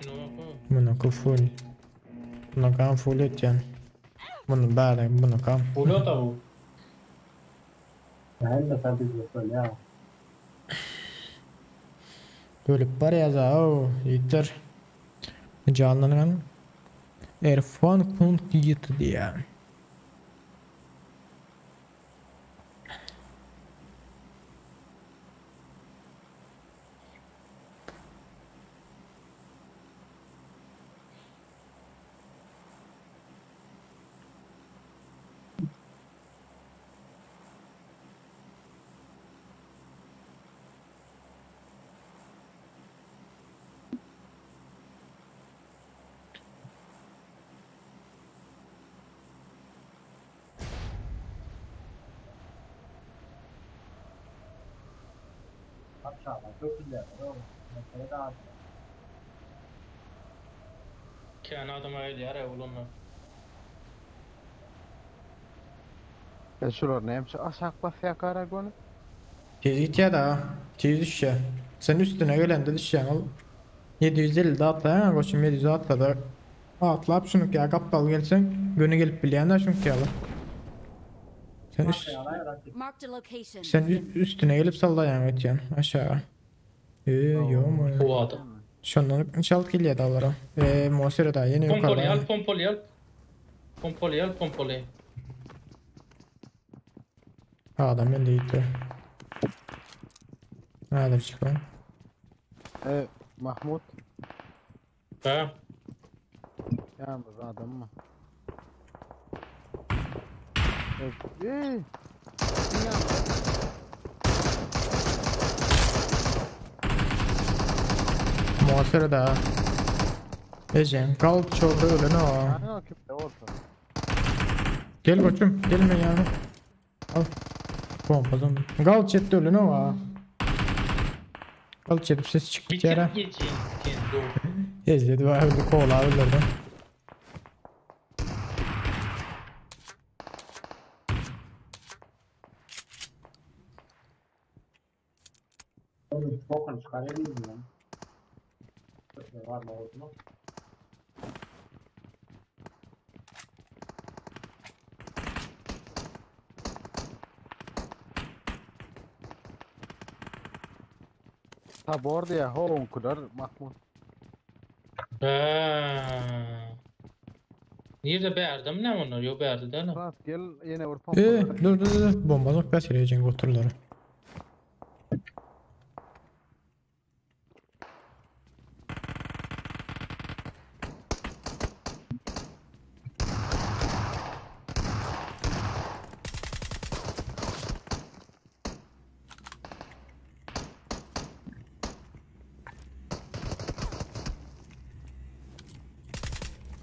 Şuna bak o.
Bunu full. Bunu kan full edeceksin. Bunu bari bunu kan.
Bulu da bu.
Ben de tabii böyle ya.
Böyle var ya o yeter. Canlanan Erfan Kunt gitti diye.
Aşağıdan çok güzel. Mesela daha
Kendi adam öyle yer evlunlar.
Şular neymiş? Aşağı bas yakara gönü.
Tez git ya da. Tez düş ya. Sen üstüne gelen de düşeceksin al. 750 de atla ya koçum 700 atla da. Atla şunu ya kaptal gelsen. Gönü gelip bileyenler şunu ya. Sen
Marked a location.
sen üstüne gelip sallayan ötüyen aşağı. Yo mu?
Bu adam.
Şundan çalt geliyor dağlara. Mosere daha yeni
Pompalı al,
yukarıda.
pompalı al. Pompalı al, pompalı.
Adam ben de gitti. Nerede çıkıyor?
Mahmut.
Ha?
Yalnız adam mı? Eee.
Mosere daha. Ecem kalk çolda öyle ne o?
Ne o küpte olsun.
Gel koçum gelme ya. Al. Pompazım. Gal chatte öyle ne o? Gal chat'ip ses çıktı
Bir
yere.
kere geçeyim. Kendi o.
Ezledi var öldü kola öldürdü.
Spoken çıkarabilirim ya. Var mı oldu mu?
Ha bu arada ya horon kadar Mahmut.
Nerede beğerdim ne onlar? Yok beğerdi değil mi?
Rahat gel yine vur
Dur. Bombazlık kaç yiyeceksin götürürler.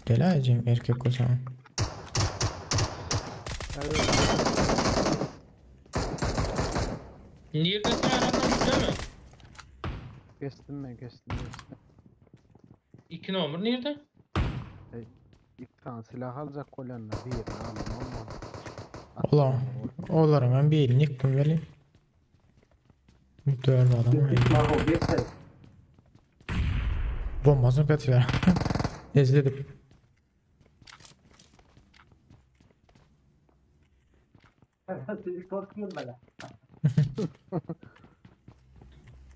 Gel Ecem erkek o zaman.
Nerede sen adam değil mi?
Geçtim.
2 numara nerede?
İlk tane silah alacak kolanla bir alalım.
Ulan oğullarım ben bir elini yıktım geleyim. Dört adam.
Bak o bir ses.
Bombasını kaçıyor. Ezledim.
Sizi korkuyorum ben.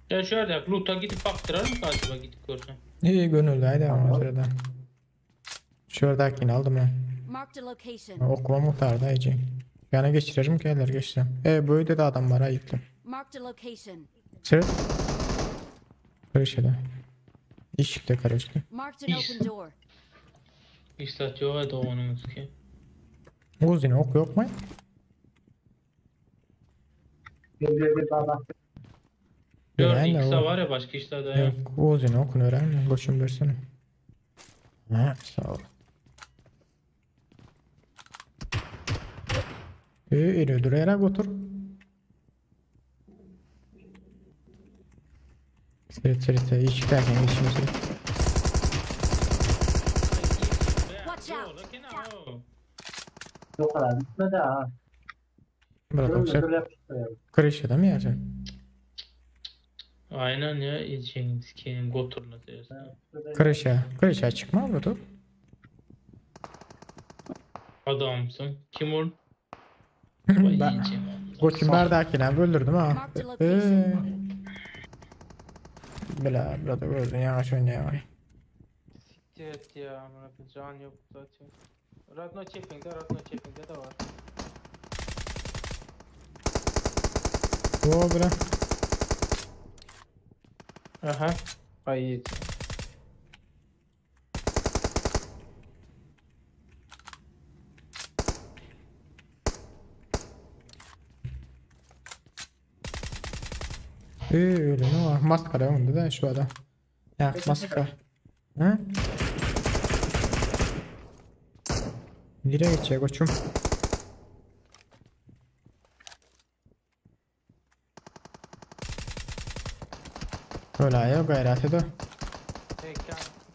Ya şöyle loot'a gidip baktıralım mı acaba gidip görsem?
İyi gönüllü haydi ama sırada. Şuradakini aldım ben.
Marked a location.
Okuma muhtarda Ece. Yana geçirelim gelir geçsem. Böyle de adam var ayıktım.
Marked a location.
Sıra. Karıştı. İşikte karıştı.
Marked an open door.
İstatıyor ve doğunumuz ki.
Uzun ok yok mu?
Bir baba.
4
Yani
X'e
o-
var ya başka işlerde yok.
Yok, Oğuz'un okun öğren. Koçum versene. Ha, sağ ol. Eriyordur herhalde otur. Seret. İyi çıkarken işimizi.
Watch out.
Yok kadar bitmedi ha.
Bırak
Dur
yoksa
yapıştırıyor.
kırışa mı yersin?
Aynen ya James Kane Gotur'la diyorsun.
Kırışa çıkma mı top?
Adamsın. Kim ol?
Ben
Yiyeceğim.
koçum bardakine öldürdüm ha.
Mark the location.
Bila da gördün yavaş oynayamay.
Siktir et ya. Amına can yok zaten. Radno Chapping'de de var.
O bira.
Aha. Ay yiyeceğim.
Öyle ne var? Maskara onda da şu adam. Ya maskara. Ha? Nereye gidecek koçum? Öyle ya gayret edo.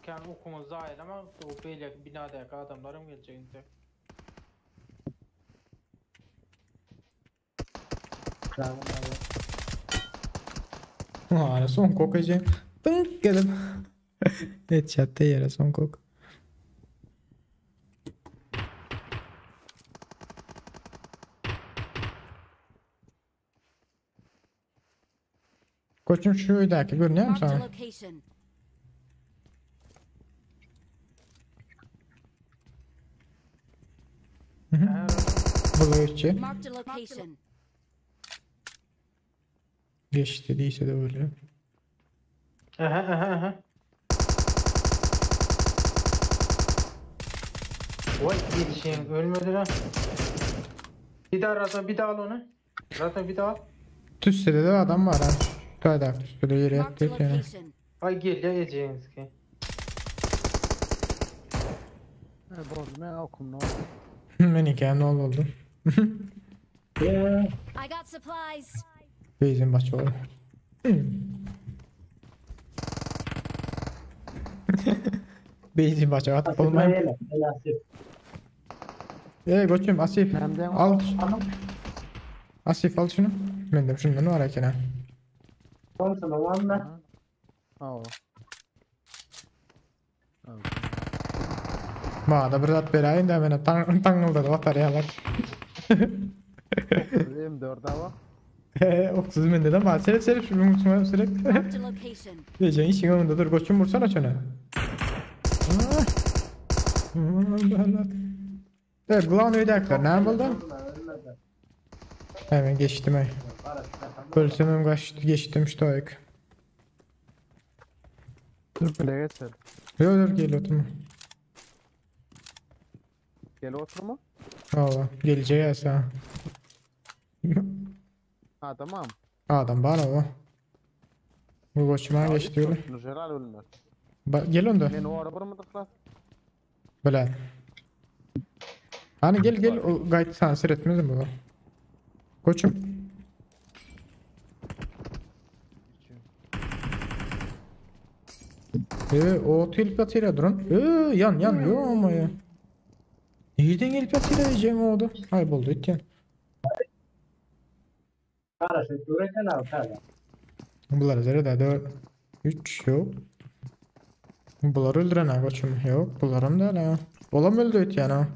Kan okumuz zahil ama o böyle binadaki adamlarım gelecek inte.
Hala son kokacağım. Tınk dedim. Headshot'ta yere son kok. Koçum şuradaki görünüyor mu
Mark the
sana?
location.
Buluğuşçu.
Mark the location.
Geçti değilse de öyle.
Aha. Vay yetişin ölmedi lan. Bir daha al onu. Zaten bir daha al.
Tüssede de adam var ha. Şurada tüssede yere
Mark the
yattık yani.
location.
Ay gel ya James ki.
Bozdum ben okum ne oldu?
Ben hikayem ne oldu?
I got supplies.
Beyzin başı oldu. Beyzin başı atıp olmayayım. Koçum Asif
Benden
al. Asif al şunu. Ben de şundan var haken ha.
Thompson olan mı?
Oo.
Bana bir zat berayın da bana tangıldı da atar ya bak.
Benim 4 hava.
30 bende de var. Serip şu mutsuma sürekli.
Mark the location.
Diyeceğin işin önünde dur koçum vursana şuna. Evet Glan öydekler ne buldu? Hemen geçtim ay. Ölsem kaçtı geçtim şu ayık.
Dur bile geçelim.
Dur gel oturma.
Gel oturma.
Valla geleceği ya sana.
Ha tamam.
Adam bana o. Bu koçuma geçti öyle.
Nujeral ölmez.
Gel onda.
Ben o araba mı tıklas?
Böyle. Hani gel o gayet sana seyretmez mi bu? Koçum. O gelip yatıyla durun. Yan yok ama ya. Nereden gelip yatıyla diyeceğim o da. Kayboldu iken.
Karşı üreten al.
Bunlar zerre de 3 yok. Bunlar öldüren ha koçum. Yok bunlarım da la. Olam öldü it yani ha.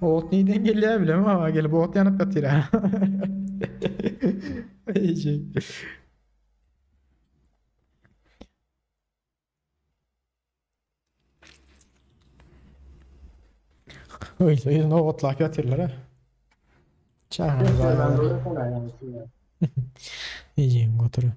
O ot neyden geliyor bilmem ama gelip o ot yanıp yatıyor ha. İyice. Öyle o otlak yatırlar ha. Çağırın bayağı. İyiciyim götürü.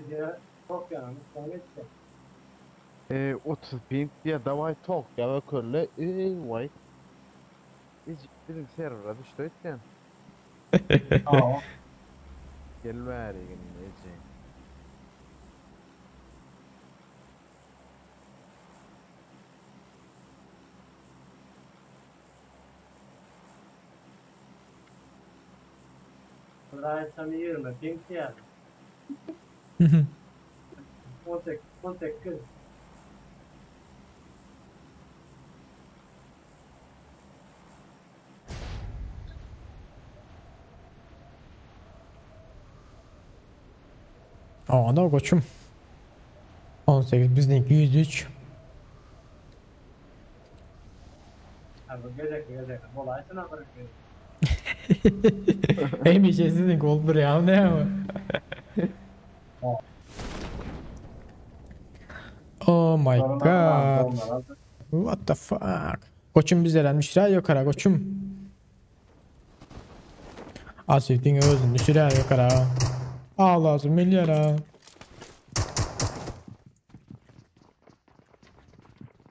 Video çok yanılmış. Sonra işte.
30 ping diye davay tok ya ve kölle vay. Bizim server'a düştü etken.
Aa.
Gel ver Ece.
Buraya sen 20. Pink yani. 18.
Aa da koçum. 18 bizimki 103.
Abi gelecek. Olay sana bırakıyor.
En bir şey sizin gol ya ne ama. Oh my god. What the fuck. Koçum bizlermiş ya yukarı koçum. Asif'in özünü düşürer yukarı. Ağlasın milyara.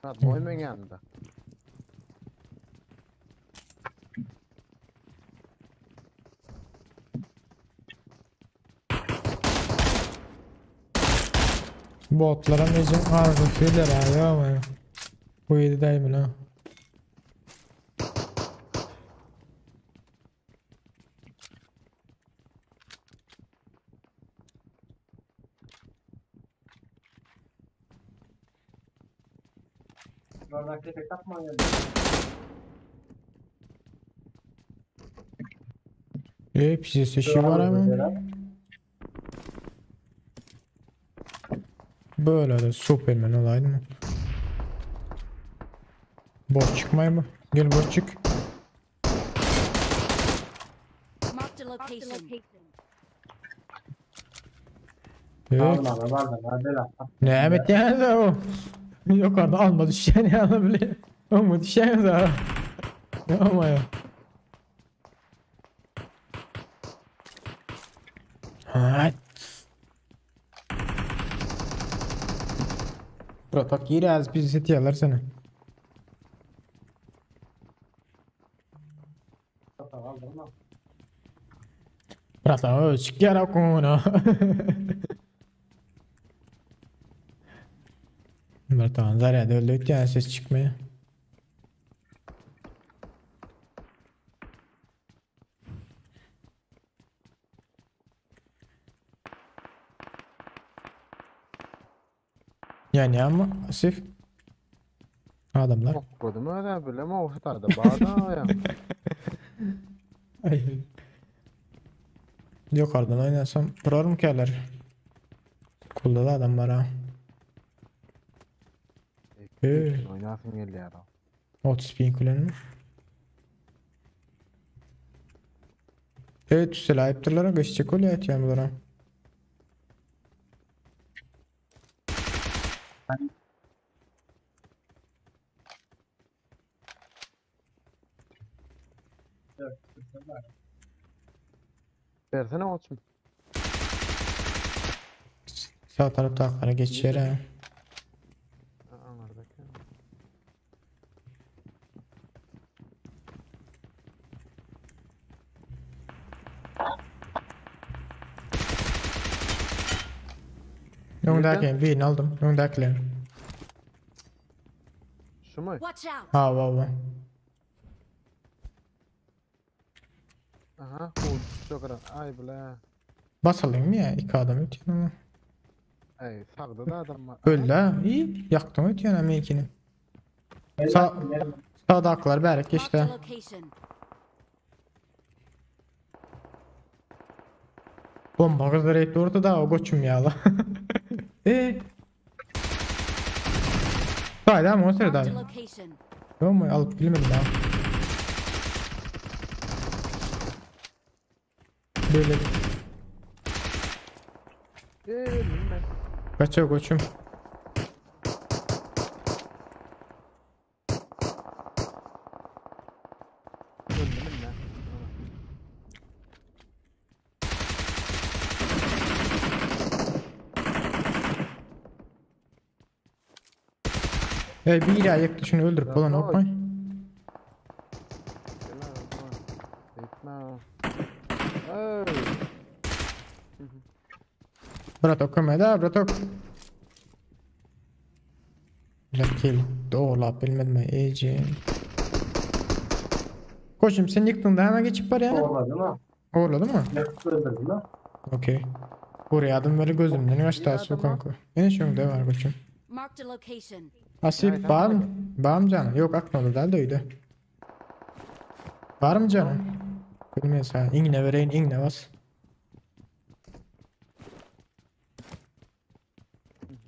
Ha doymen yanında.
Botlara mecim ağrıtıyorlar abi ama. Bu yedi değil mi lan?
Oradaki tek yapma geldi.
Bize şey var ama. Böyle de Superman olaydı mı? Boş çıkmayı mı? Gel boş çık.
Marked a location.
Evet. Ne evet yani de o. Yukarıda alma düşen yani bile. O mu düşen de. Ama ya. Hayt. Protok yeri az bir seti alır sana. Protok çık yara konu. Bertan zaten öldük ya ses çıkmıyor. Yani ama Asif adamlar.
Koydum öyle bile mi o tutardı bağda ya.
Ay. Yukarıdan oynasam vurarım keller. Kulda da adam var ha.
Oynasın geldi ya.
30 bin kullanım. Evet üstüne ayıptırlara geçecek oluyor et yani bunlara.
Versene olsun.
Sağ tarafta akara geçer ha.
Anladık.
Yondaki birini aldım. Yondakiler.
Şu mu?
Watch out.
Ha va.
Aha, o çok ara. Ay bile.
Basalım mı ya? İki adam ötüyor ama.
Ay sağda da adam var.
Öldü ha. İyi. Yaktım ötüyor ama ikini. Sağda aklar berek
Marked a
işte.
location.
Bomba kızlar etti ortada o koçum ya la. Haydi ama o sırada.
Marked a location.
Yok mu alıp bilmedim ya. Böyle
Bilmem.
kaçıyor koçum.
Bilmem.
Bir ayakta şunu öldürüp falan okmay. Bratok kömede bratok. Lakil doğulap bilmedim iyice. Koçum sen yıktın da hemen geçip var yani.
Olmadı mı?
Uğurladı mı?
Yakıp öldürdü mü?
Okey. Buraya adım böyle gözümden kaçtı su kanka. Beni şunu var koçum.
Marked a location.
Asip var mı? Var mı canım? Yok aklına olur da öyle. Var mı canım? Bilmeyiz ha. İğne vereyim iğne bas.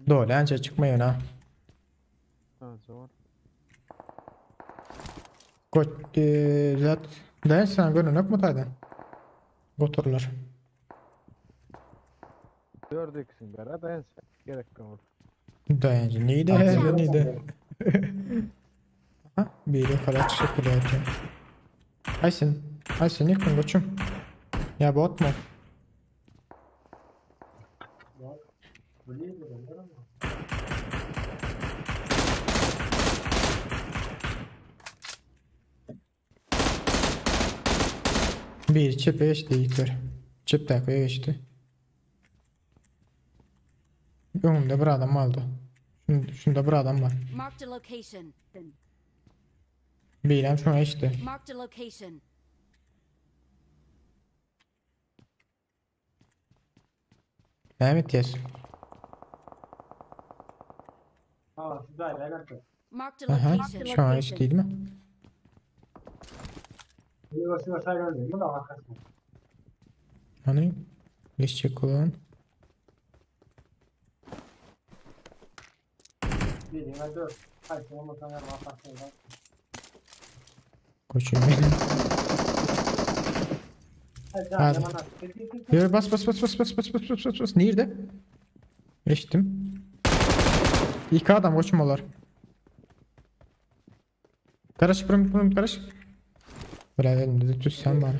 Doğru anca çıkmayın ha. Koç zat dayan sana görün yok mu taydan? Otururlar.
Gördüksün bera dayansa gerek kalmadı.
Dayancı neydi? Neydi? Ha, biri kadar teşekkür ederim. Aysin yıkın koçum. Ya bot mu? Bir çipe geçti yıkır. Çip takıya geçti. Önümde bir adam aldı. Şunda bir adam var.
Marked a location.
Bilem şuna geçti.
Marked a location.
Mehmet yes.
Ha, güzel, helal.
Marked a
Aha,
location.
şuna geçti değil mi?
Yavaş ayrılıyor da arkasına.
Hani? Geçecek olan.
Dediğine 4. Hayır, olmasan yarım arkasına.
Koçum benim. Hadi. Yürü bas. Nerede? Geçtim. İki adam koçum olar. Karış pırım karış. Böyle elimde tut sen bana.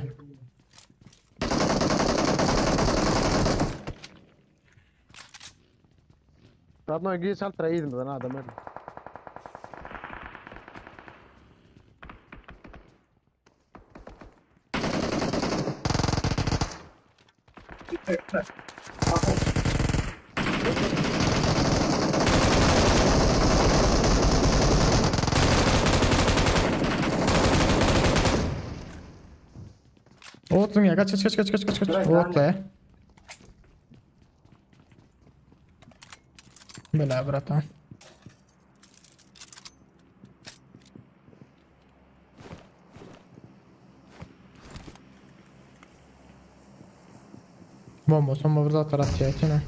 Radno gir saltra idim ben adam öyle.
Oğlum ya kaç. Oğlum ya. Bela bratan. Bomba burada atacak yine.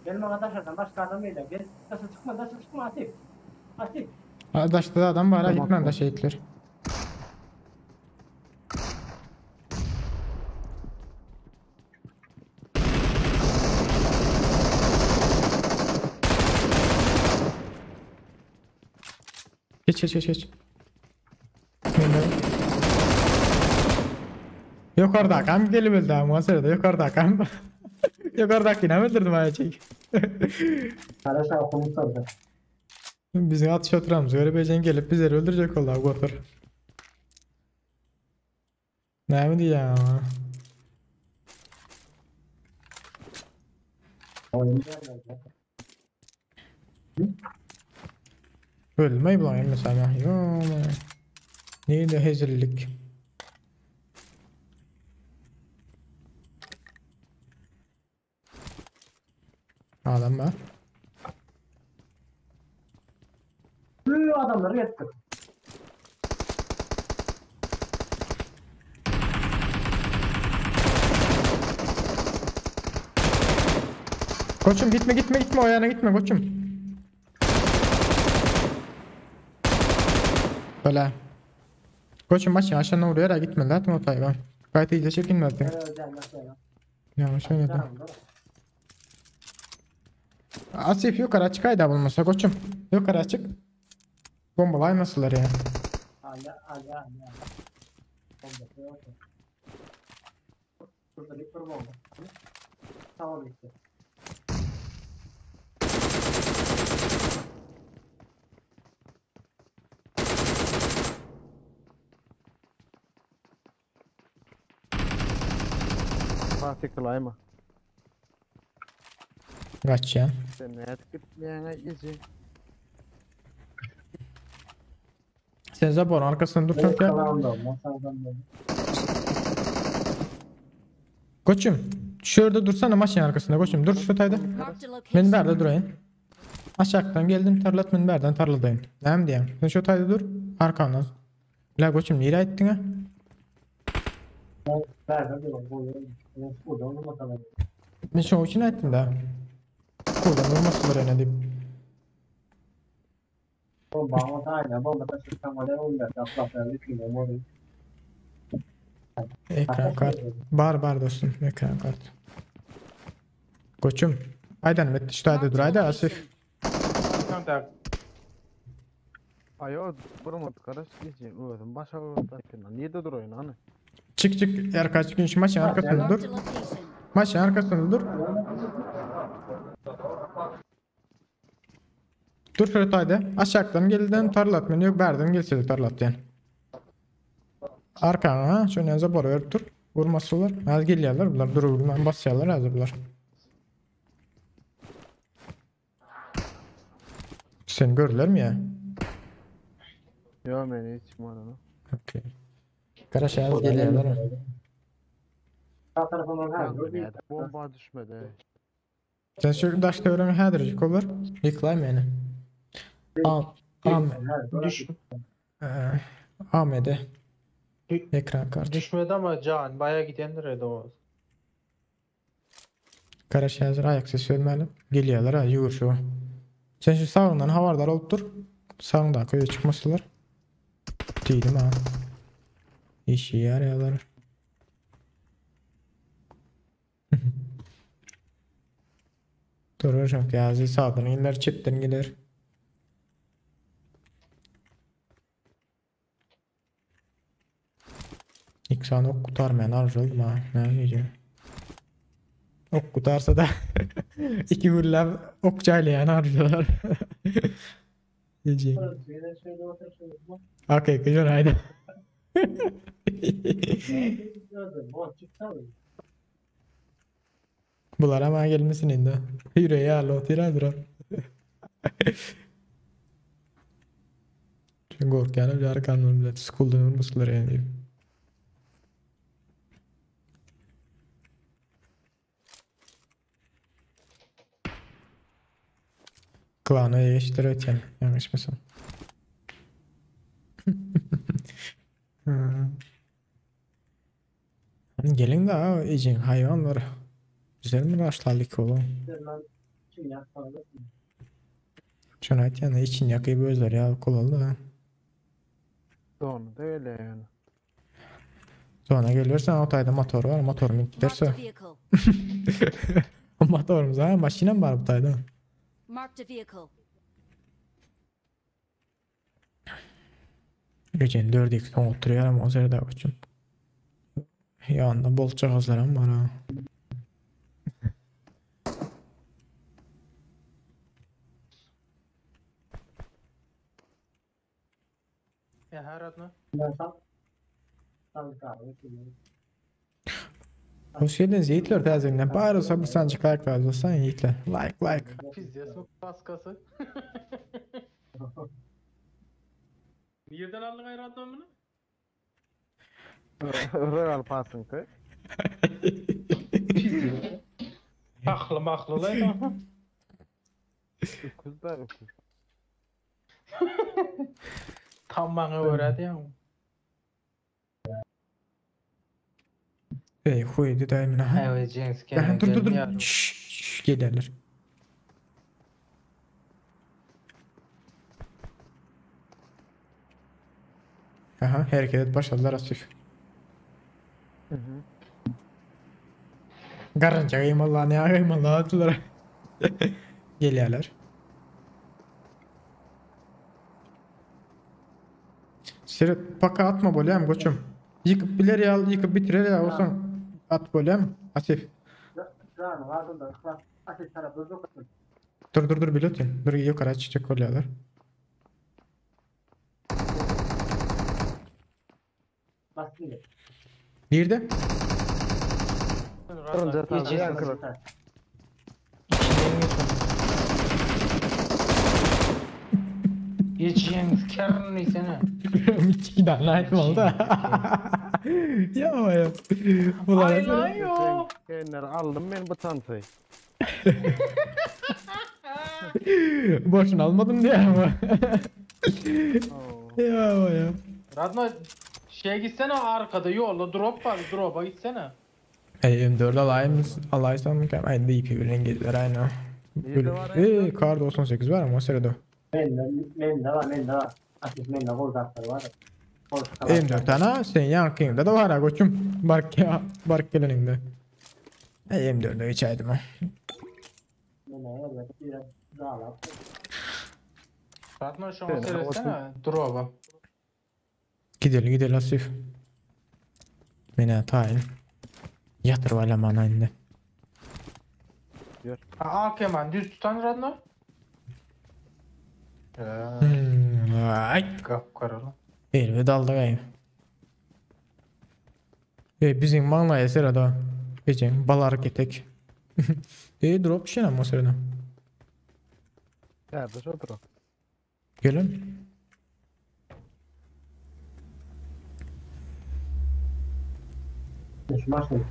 Benim arkadaşlardan başka adam değil. Gel, nasıl çıkma Atif.
Daşta da adam var ha gitmem da şehitler. Geç. Yukarıda akam gelebildi ama masada yukarıda akam. Yukarıdaki ne öldürdüm ayacık.
Arkadaşlar okumuş oldu.
Bizim atış oturamız. Öyle beceğin gelip bizleri öldürecek oldu abi korkur. Ne mi diyor ya? Ölmeyi bulayım mesela. Yo. Neydi hezirlik? Adam var.
Adamları yettik.
Koçum gitme o yana gitme koçum. Böyle. Koçum maç aşağıdan vuruyor ya gitme lan o tayvan. Gayet iyice çekinmedi. Yanlış oynadım. Asif yukarı açık ayda bulmasa koçum. Yukarı açık. Bombalay nasıllar ya?
Ala. Burada bir kurma oldu. Tamam işte.
Fatih Kılayma.
Kaç ya?
Sen ne gitmeyene izi.
Sen zaborun arkasında dur kanka.
Kalandı olmaz. Sağdan böyle.
Koçum. Şurada dursana maşın arkasında koçum. Dur şu tayda.
Marked a location.
Minberde durayın. Aşağıdan geldim tarlat minberden tarladayım. Neyim diyeyim? Sen şu tayda dur. Arkamdan. La koçum nereye ettin ha?
Nerede bir bu yol? Burada onu bakalım.
Ben şu için ettim daha. Buradan vurmasılar öne deyip.
Bomba aynen. Bomba da sistem var. Onlar da atlatlar. Bütün o
Ekran kart. Bar dostum. Ekran kart. Koçum. Aydan met şu tayda dur. Ayda Asif.
Ayo buramı karış izi. Özüm başa uğraştın. Niye de duruyorsun hani?
Çık çık. Erkaç gün şu maçın arkasında
Marked
dur.
a location.
Maçın arkasında dur. Dur şöyle tayda. Aşağıdan gelden tarlat beni yok. Berden gelse de tarlat yani. Arkana şöyle yazı boru örüp dur. Vurmasılar. Az geliyorlar bunlar. Dur vurman basıyorlar az bunlar. Sen görürler mi ya?
Yo beni hiç morana.
Okey. Karaş az geliyorlar.
Sağ tarafından her
Ne bomba düşmedi.
Sen şu daşta öğren hadircik olur. Yıklayım yani. Ahmet'e. Ekran kartı.
Düşmedi ama can bayağı gidenler öyle o.
Karaş hazır ayak sesi vermeli. Geliyorlar ha yürü şu. Sen şu sağından havardar olup dur. Sağında köye çıkmasılar. Değilim ha. İşi yarıyorlar. Durur çok yazı sağdan iler çipten gider. İlk sen ok kurtarmayan arjolma ha. Ne diyeceğim? Ok kurtarsa da 2 hurlav ok çaylayan arjolar. Diyeceğim. Okey güzel haydi. Bular ama gelmesin indi. Yüreği ağırlı otiradır. Çünkü korkuyanım bir arkamdan bile sıkıldığını unutmuşlar yani. Klanı eşittir yani. Yanlış mısın? Gelin daha için hayvanlar. Güzel mi başladık oğlum? Şuna et yani için yakayı bözler ya kol oldu ha.
Sonra da öyle yani.
Sonra gelirsen otayda motor var motor mu
Marked
giderse.
a vehicle.
Motorumuz ha makine mi var bu tayda?
Marked a vehicle.
Gecenin 4x oturuyor ama o sırada uçun. Yanında bolça gazlarım var ha.
Ya her adına.
Hoş geldiniz yiğitler tezgahına. Bari olsa bir sancık like yazırsan yiğitler. Like.
Fizyasın baskası.
Nereden aldın ayrı adamı bunu?
Royal Pass'ın kı.
Aklı lan.
Öküz da öküz.
Tam bana öğretti ya.
Ey huydu daimin ha.
Evet James
Dur
kendine
dur. Şşş gelirler. Aha hareket başladılar Asif. Garınca kıymalı ne kıymalı attılar. Geliyorlar. Seret paka atma bolem koçum. Yıkıp bileri al yıkıp bitirer ya olsan at bolem Asif. Dur pilotin. Dur yukarı çıkacak oluyorlar. Nerede?
Durun zaten
Geçeceğiz.
yani kırık.
Geçeceğiz. Karnını sene.
İki tane ayıp oldu. Ya ya. Ulan
Ay lan yok.
Kendileri aldım ben bu çantayı.
boşuna almadım diye ama.
Oo.
Ya ya.
Radna şey gitsene arkada yolda drop var. Drop'a gitsene.
M4 alaysam mükemmel. Aynı DP bir rengiler aynı.
İyi de var ya.
Kar 98 var ama o sırada.
Men de var. Asist men de kol dakları var.
M4 tane sen yankında da var ha koçum. Bark geleninde. M4'e geçeydim ha.
Men de elbette biraz dağılap.
Radna şunu
Evet,
söylesene. Drop'a.
Gidelim Asif. Mene tayin. Yatır valla bana indi.
Keman düz tutan Radna.
Ay.
Kapkara lan.
Elime daldı gayım. Bizim manlaya sırada. Geçen bal hareketek. Drop şey ama o sırada.
Nerede şu drop?
Gelin.
Şu maçın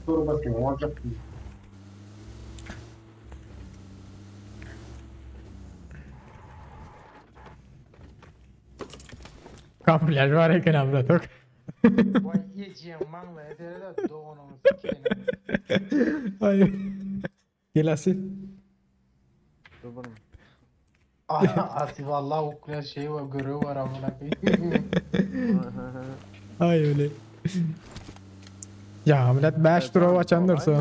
soru basıyor. Olacak mı?
Kamplaj var ya kenarda tok.
Vay yiyeceğim manla edere de doğunun sikeyine.
Hayır. Gel Asif.
Dur bunu.
Asif vallahi okula şey var görev var amına koyayım.
Ay öyle. Ya millet 5 drop açandırsa.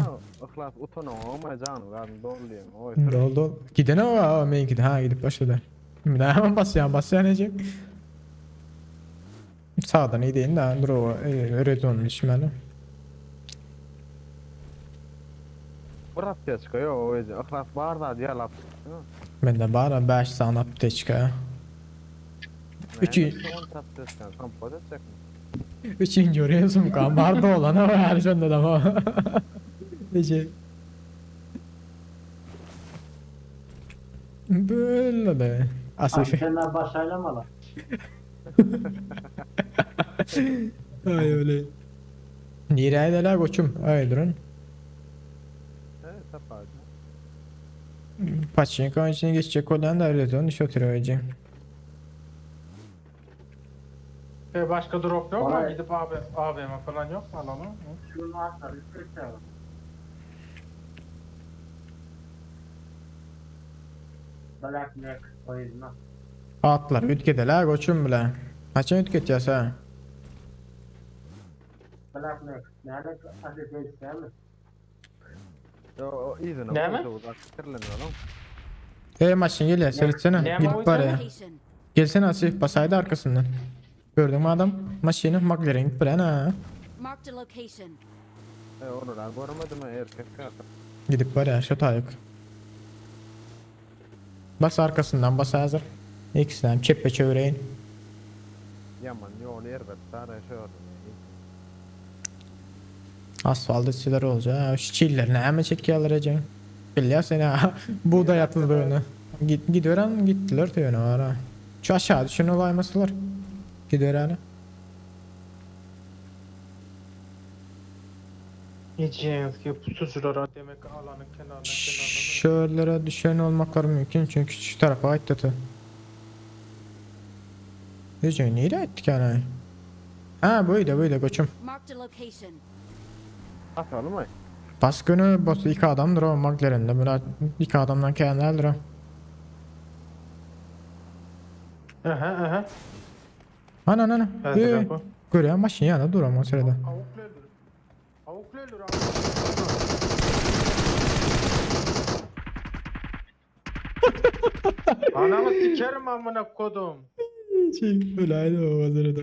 Ihlas utana ama canım ben doluyum. Oy.
Dol. Gidene o men gidi ha gidip başladı. Bir daha hemen basıyor necek. Sağdan iyi değil de drop redonun içmeli.
Bırak ya çıkıyor o yüzden. Ihlas var da diye laf.
Ben de bana 5 saniye apteçka. Üçüncü oraya sumkan vardı olana var her şeyde de ama.Ece. Böyle de. Asif.
Senler başlayla mı lan?
Ay öyle. Niraydeler koçum. Ay durun.
Evet tapacı.
Paçinko içine geçecek olan da rezon iş oturuyor.
Başka drop yok mu?
Vay.
Gidip AVM falan yok mu alanı?
Şunu atlar. Üstelik var. Black Neck oyununa.
Atlar ütkedeler koçum bile. Kaçın ütketeceğiz ha?
Black Neck. Nerede asist değil mi?
O izin.
Ne mi?
Maçın gel ya sırıtsana.
Ne
Gidip
ama
var ya.
Location.
Gelsene Asif basaydı arkasından. Gördün mü adam? Maçını McLaren gidip bırak ha.
Marked a location.
Onu da görmedim erkek kaldı.
Gidip var ya şu tayık. Bas arkasından bas hazır. İkisinden çeppe çevireyin.
Yaman yol elbet daha şey oldu.
Asfalt üstüleri olacak. Ha, şu çillerini hemen çekiyorlar Ece. Biliyor seni ha. Buğday atıldı önü. Gidiyor an gittiler diyor ne var ha. Şu aşağı düşün olaymasılar. Gidiyor hani.
Yiyeceğiz ki pusuculara demek ki alanın kenarına.
Şöyle düşen olmakları mümkün çünkü şu tarafa ait dedi. Ece nereye ettik yani? Ha böyle koçum.
Marked a location.
Atalım mı?
Baskını bas iki adamdır o McLaren'de. Böyle iki adamdan kendilerdir o.
Aha.
Ana.
Evet, bu.
Görüyor maşın yana dur ama o sırada.
Avuklu öldür. Anamı sikerim amına kodum.
Öyle haydi o sırada.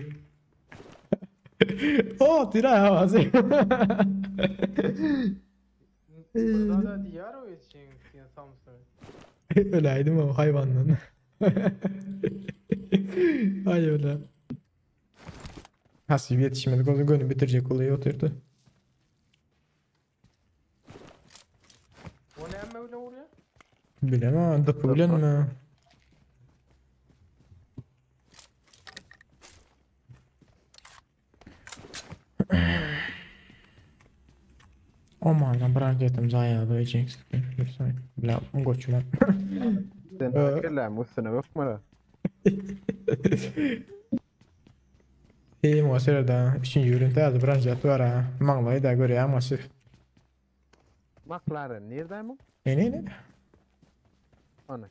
O tira havası.
Burada da diyar o için Samsun.
Öyle haydi mi o hayvandan. Ay öyle. Hasip yetişmedi. Gönlü bitirecek olayı oturdu. Bilemem, dıpı bilen mi? Aman bırakıyordum zayağı döveceksin. Bilmem koçum.
Sen akıllam üstüne bakma da.
İyiyim o sırada. Üçüncü yürüntü yazı bırakıyordum var ha. Mağlayı da görüyor masif.
McLaren nerede mi?
Ne?
Ana.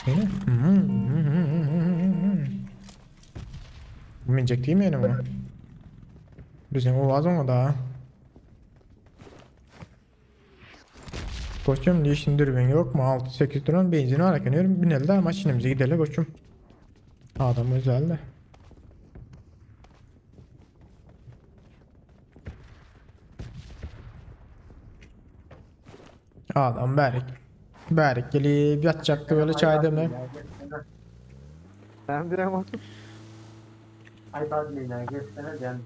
Ne? Mincek değil mi yani bu? Bizim o vazon o da. Koçum işin dürbün yok mu? 6-8 duran benzin alırken bineli de maşinimize gidelim koçum. Adam özel de. Adam Berik gelip yatacaktı böyle çay demle.
Ben bir ama
Ay tadilina geçsene can.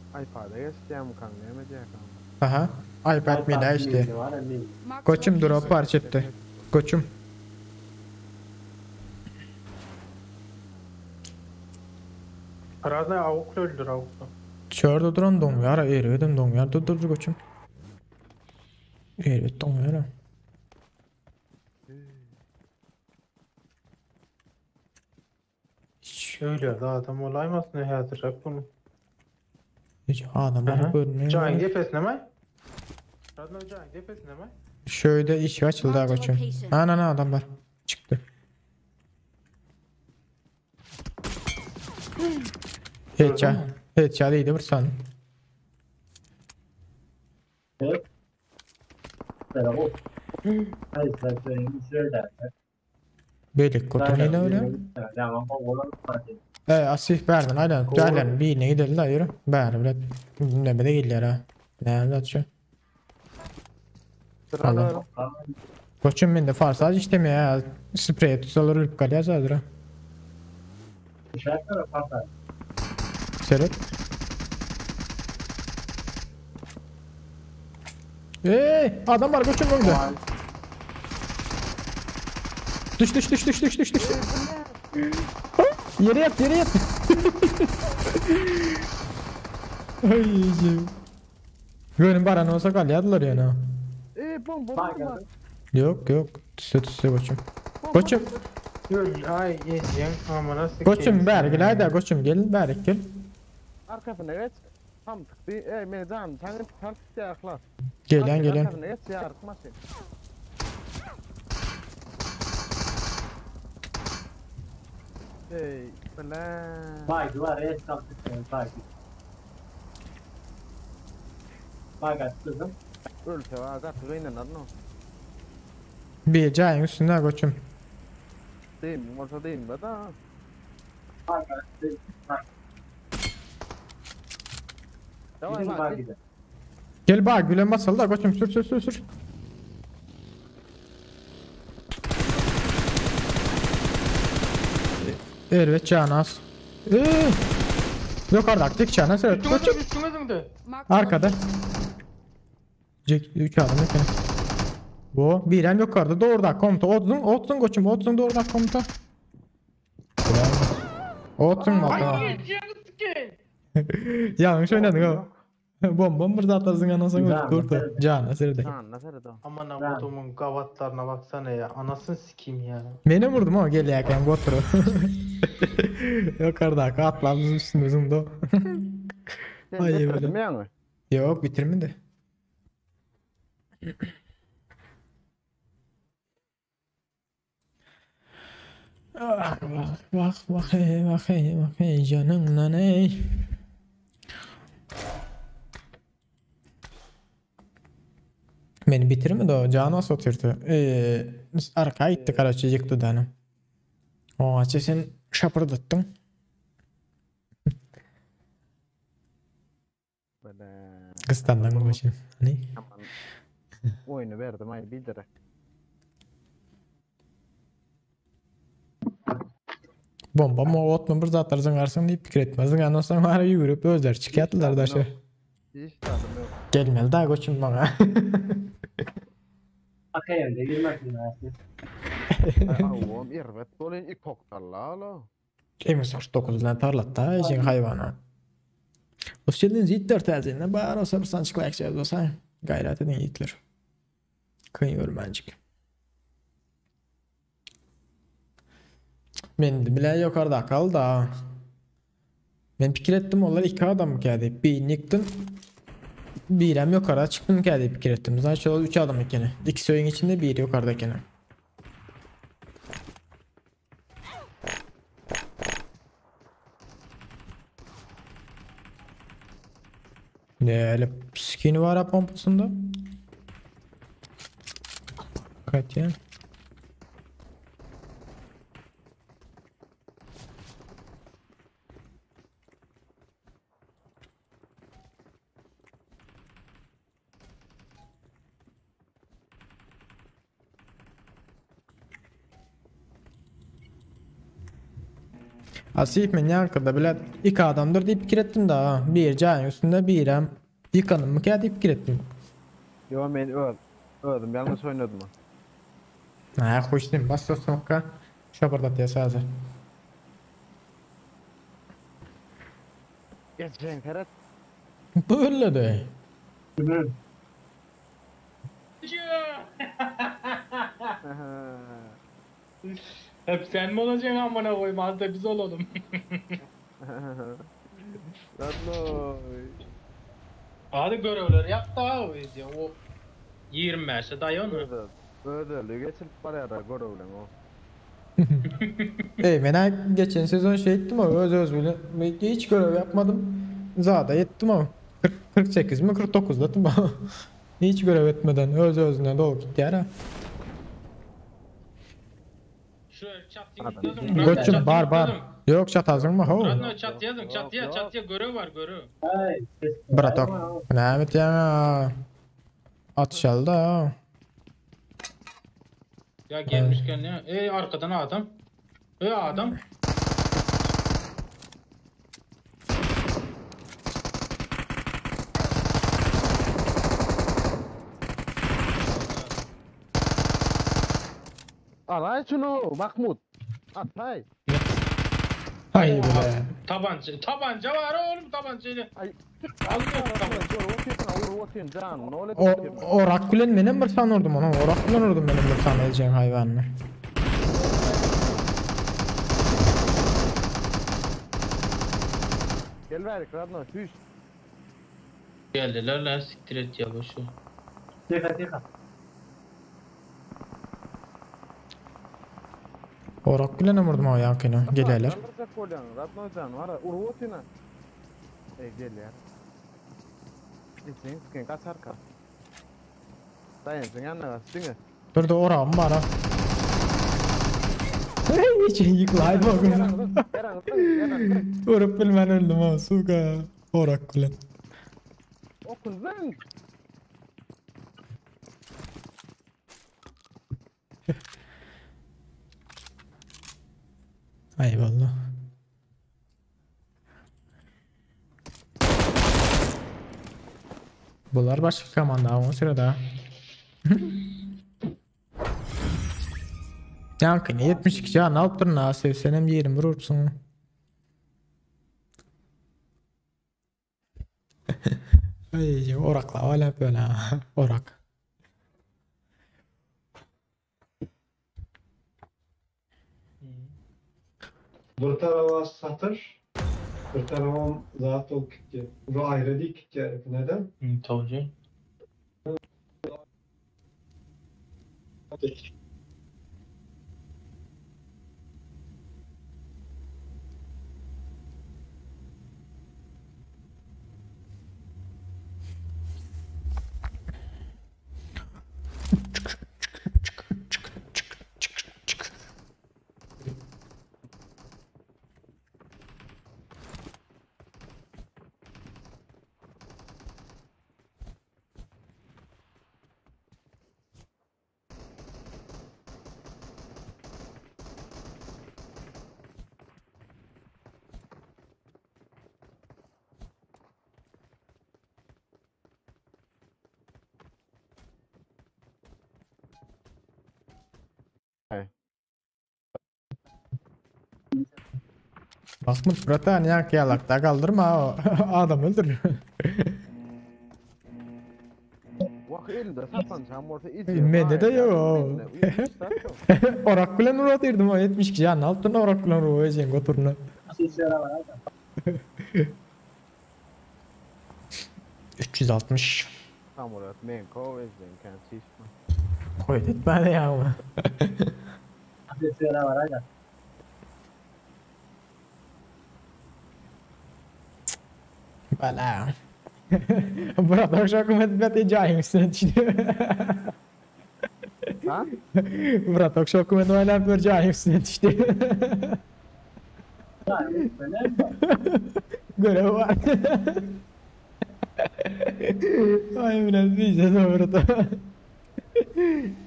iPad'a geçeceğim kanka yemeyecek kanka.
Aha. iPad mini işte.
Marked
Koçum
location.
drop var çıktı. Koçum.
Arada avuk öldür avuk.
Şurada duran don yara eridim don yar dur koçum. Evet don yara.
Şöyle da adam olaymasın hazır bunu.
Hiç adamlar görmüyor.
Can gefesine mi? Radno can gefesine mi?
Şöyle iş açıldı ha koçum. Ana adamlar çıktı. Headshot iyiydi vursan.
Evet. Bravo. Hayır sen söyleyeyim şöyle.
Belik kotu neydi öyle?
Tamam oğlum hadi.
Asif verdin aynen. Değerlerin bir ne gidelim de yürü. Bari bile. Ne bile geliyor ha. Ne anlatıyor? Allah. Koçum ben de farsa istemiyor ya. Sprey tutsalar ölüp kalıyor zaten.
İşaretler patlar.
Seret. Adam var koçum önde. Düş. Yere yat. Ay yiyeceğim. Gönül baran olsa kalyadılar yani ha.
Bomba.
Yok. Tüse koçum. Koçum.
Yok ay yiyeceğim ama nasıl
Koçum bergil haydi koçum gelin berk gel.
Arkasına geç. Tam tıktı. Meydan. Sen tıktı ayaklar.
Gelen.
Arkasına geç ya arkmasın. Falan.
Bak duvar es kalktı bak. Bak kızım.
Ölte var. Gat kıynen adno.
Bir cayın üstünde koçum.
Değil mi? Orta değil mi? Da.
Bak.
Tamam
Bizim
bak.
var gibi.
Gel bak gülen basalı da koçum sür. Evet Canas. Yok artık tek Canas evet koçum.
Üstümüzün
Marked
Arkada.
location.
Jack 3 adam yakın. Bu biren yukarıda doğruda komuta otsun koçum otsun doğruda komuta. Otsun valla. Yanlış oynadın o. Bomba burada atarsın anasını kurtu. Can eseri
Ha nasıl da.
Aman avudumun gavatlarına baksana ya. Anasını sikeyim ya.
Beni vurdum ama gel yakan gotru. Yukarıda atlarımızın üstümüzün de. Ay
Bitirdim
böyle.
yani.
Yok bitirmedi. Bak hey canımla ey. Beni bitirmedi o canı satırdı. Arkaya gitti karaçıcık dudanım. O açı sen şapırdattın.
Böyle.
Kıstandan mı başım? Hani?
Aman. Oyunu verdim ay bildirek.
Bomba mı ot mu bir zatlarsın arsın deyip fikir etmezdin. Ondan sonra var yürüyüp özler çıkarttılar da şey.
Hiç tadım yok.
Gelmeli daha koçum bana.
Akayende girmezsin Asif.
Avom irvet dolen ilk toktarla alo.
Emin 9'dan tarlatta eşin hayvana. O şeyden zitler tezine bar o sabırsan çıklayacağız olsa gayret edin yitler. Kıyın görmencik. Men de bile yukarıda kaldı ha. Ben fikir ettim onlar iki adam geldi. Bir Nick'tin birem yukarıda çıktım geldi fikir ettim. Zaten şöyle 3 adam ikene. İkisi oyun içinde biri yukarıda ikene. Ne öyle skin var ha pompasında? Kaç ya? Asif men yankıda bile iki adamdır deyip fikir ettim daha. Bir can üstünde birem yıkanım mı ki deyip fikir ettim.
Yo men öldüm yalnız oynadım.
Ha hoş değil mi? Bas sokka. Şapardat ya hazır.
Geçen kere
Böyle de.
Hep sen mi olacaksın amına koyayım? Az da biz olalım.
Radnoy.
Hadi görevler yap daha o. 25'e dayı onu.
Öyle geçilip paraya da görevlen o.
Ben geçen sezon şey ettim ama öz bile hiç görev yapmadım. Zada ettim ama 48 mi 49 dedim ama hiç görev etmeden özüne dolu gitti yara.
Şöyle çat yazın.
Koçum bar. Yok çat hazır mı? Ho.
Radno çat yazın. Çatıya görev var görev.
Bratok. Ne et ya? Atışaldı da.
Ya gelmişken ya. Arkadan adam. Adam.
Alay şunu Mahmut. Atay.
Hay bile.
Tabanca var oğlum tabancayla.
Ay.
Almıyor tabanca.
Orak kulen benim bir sanırdım onu. Orak kulen ordum benim bir sanayacağım hayvanını.
Gel verdik Radno düş.
Geldiler lan siktir et ya boşu.
Tika.
Orak kulen vurdum o yankını. Geleler.
Radno can var urvotina. Gel ya. Sen kaçar ka. Sen yanına stinge.
Dur da orağım var ha. Hiç yıkılay bakın. Vurup bilmen öldüm ha suka. Orak kulen.
Okun lan.
Eyvallah. Bunlar başka komanda o sırada. Yankı 72 can alıp durun ha sevsenem yerim vurursun. Ay orakla hala böyle ha. Orak.
Bir tarafa satır, bir tarafa zat ol kitke. Bu ayrı değil kitke. Neden?
Tabii.
Mahmut Britanya kıyalakta kaldırma o. Adam öldür.
Vah elde satan sen orta izi.
Mende de yok. Orak bilen uğrat erdim o 70 kişi yani altına orak bilen uğrat edeceğim götürünü.
Sesleri var abi.
360.
Tam orada men kovezden kan sisma.
Koy etmedi ya ama.
Sesleri var abi.
Bala. Burada çok medbete caymışsın şimdi.
Ha?
Burada çok medbete bir caymışsın işte. Görev var. Ay ulan bize de burada.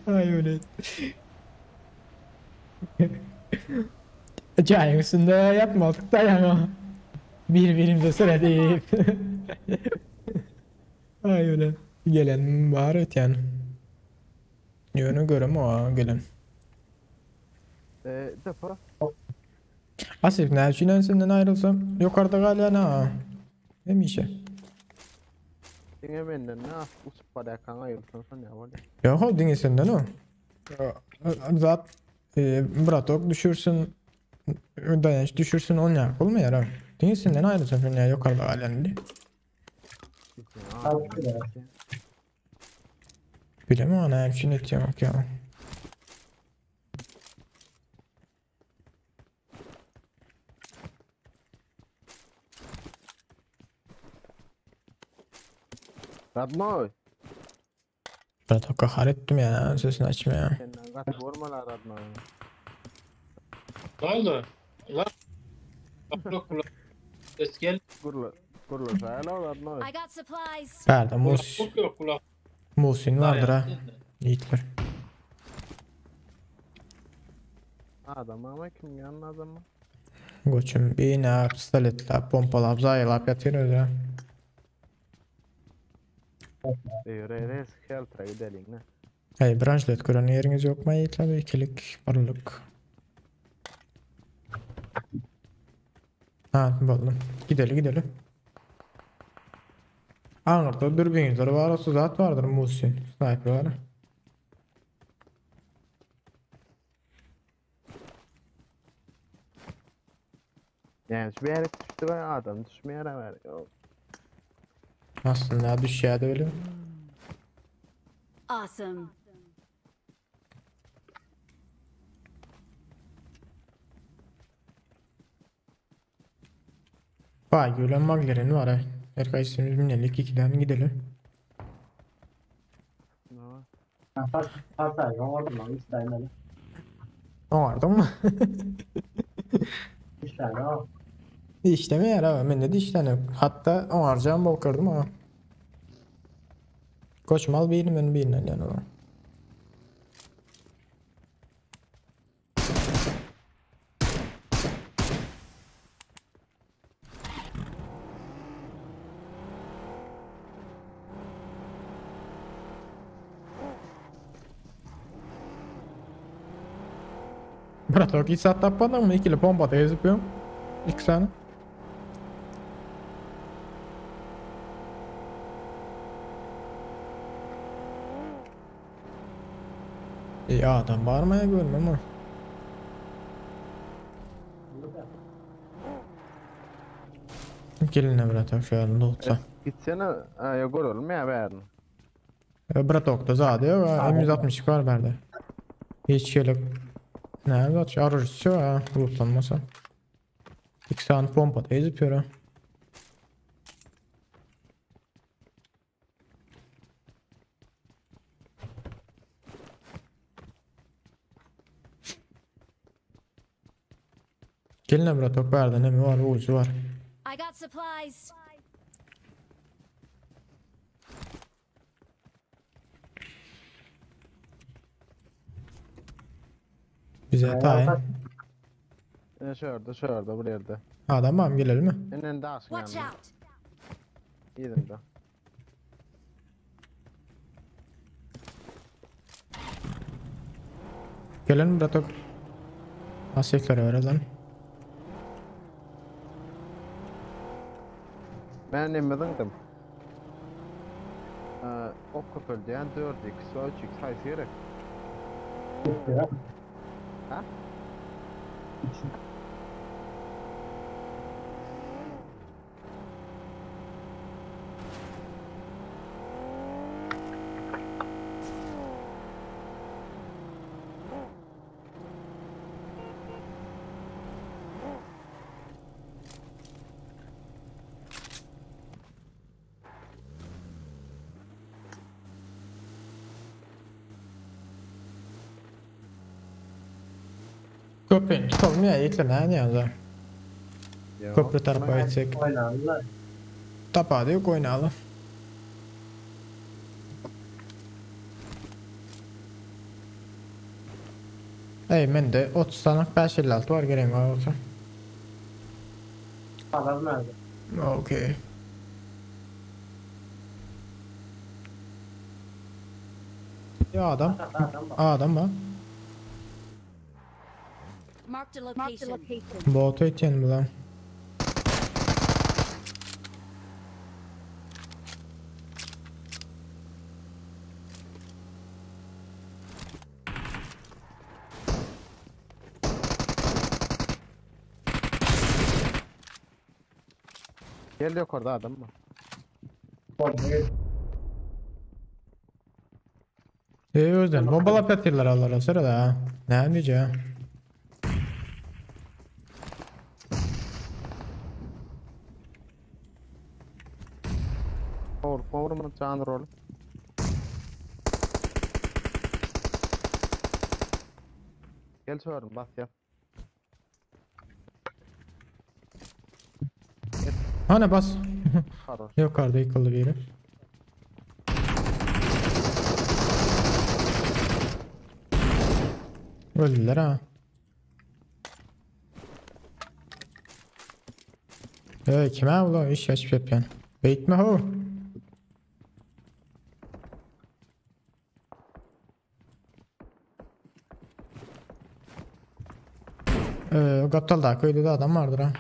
Ay ulan. Caymışsın da yapmadık da yani. Birbirimize söyledik. Ay ulan. Gelen var et yani. Yönü görüm o gelen.
Defa.
Asif ne için senden ayrılsam yukarıda kal yani ha. Demişe.
Dinge benden ne usup pada kan ayırsan sen ya var.
Yok o dinle senden o. Zat Bratok düşürsün dayanış düşürsün on yak olmuyor ha. Dinle senden ayrılsam sen ya yukarıda kal yani. Bilmem ana hemşin edeceğim yok ya.
Radnoy.
Bratok'a harettim ya sesini açmaya.
Senden kat vurmalar Radnoy.
Ne oldu? Ulan. Kulak kulak. Ses gel.
Kurlu sayala Radnoy.
I got supplies.
Perde Mus.
Kulak yok kulak.
Musin vardır ha. Yiğitler.
Adam ama kim yanın adamı?
Koçum bina pistoletle pompalap zayılap yatıyoruz ya.
Reis heltra gidelim ne?
Hey branşlet kuran yeriniz yok mu Yiğitler? İkilik varlık. Ha buldum. Gidelim. Anırda dürbünüzleri var, o zat vardır Musin. Sniper var.
Yani şu bir yere düştü ve adam düşmeye ver.
Aslında düşüyor da öyle.
Awesome.
Vay gülen maglerin var ha. Herkesimiz binnelik 2'den gidelim.
Pasay oldu lan istemedim.
O vardı mı?
İsteme o.
İşleme yer abi. Ben de işleme. Hatta o harcam bol kırdım ama. Koçmal birim ben birine yani o. Bratok hiç sat tapmadın mı? İkili pompa da yazıpıyorum. İki tane. Ya adam bağırmaya görmem ama. Gelin Bratok şu an lootsa.
Gitsene ya gol olmaya verin.
Bratok da zaten yok. M160 var bende. Hiç şeylik. Ne zaten arıcısı ya lootlanmasa. İki tane pompa da yazıpıyor ha. Gelin Bratok verdi ne mi var ucu var.
I got supplies.
Bize tayin.
Şurada bu yerde.
Adam var mı gelelim mi?
Enen daha
Watch
yanına.
out.
İyiydim de.
Gelelim Bratok. Asekleri ver lan.
Ben emmedim. O köpelden 4x, 3x sayısı gerek. Ha?
Köprünün çıkalım ya eklenen ya. Köprü tarafa gitsek.
Oynarlar.
Tapada yok oynayalım. Ey mende 30 tane 556 var gerek var olsa.
Adam nerede?
Okey. Ya adam. Adam var.
Marked a location.
Botu iten bulan.
Gel yok orada adam mı?
Özden bombalap yatırlar Allah'a sırada ha. Ne diyeceğim?
Power'ımın canlı rolü. Gel çağırın bas ya.
Hani bas.
Pardon.
Yukarıda yıkıldı biri. Öldüler ha. Kime ulan iş açıp yapıyorsun? Beytme ho. Gattal'da köyde de adam vardır ha.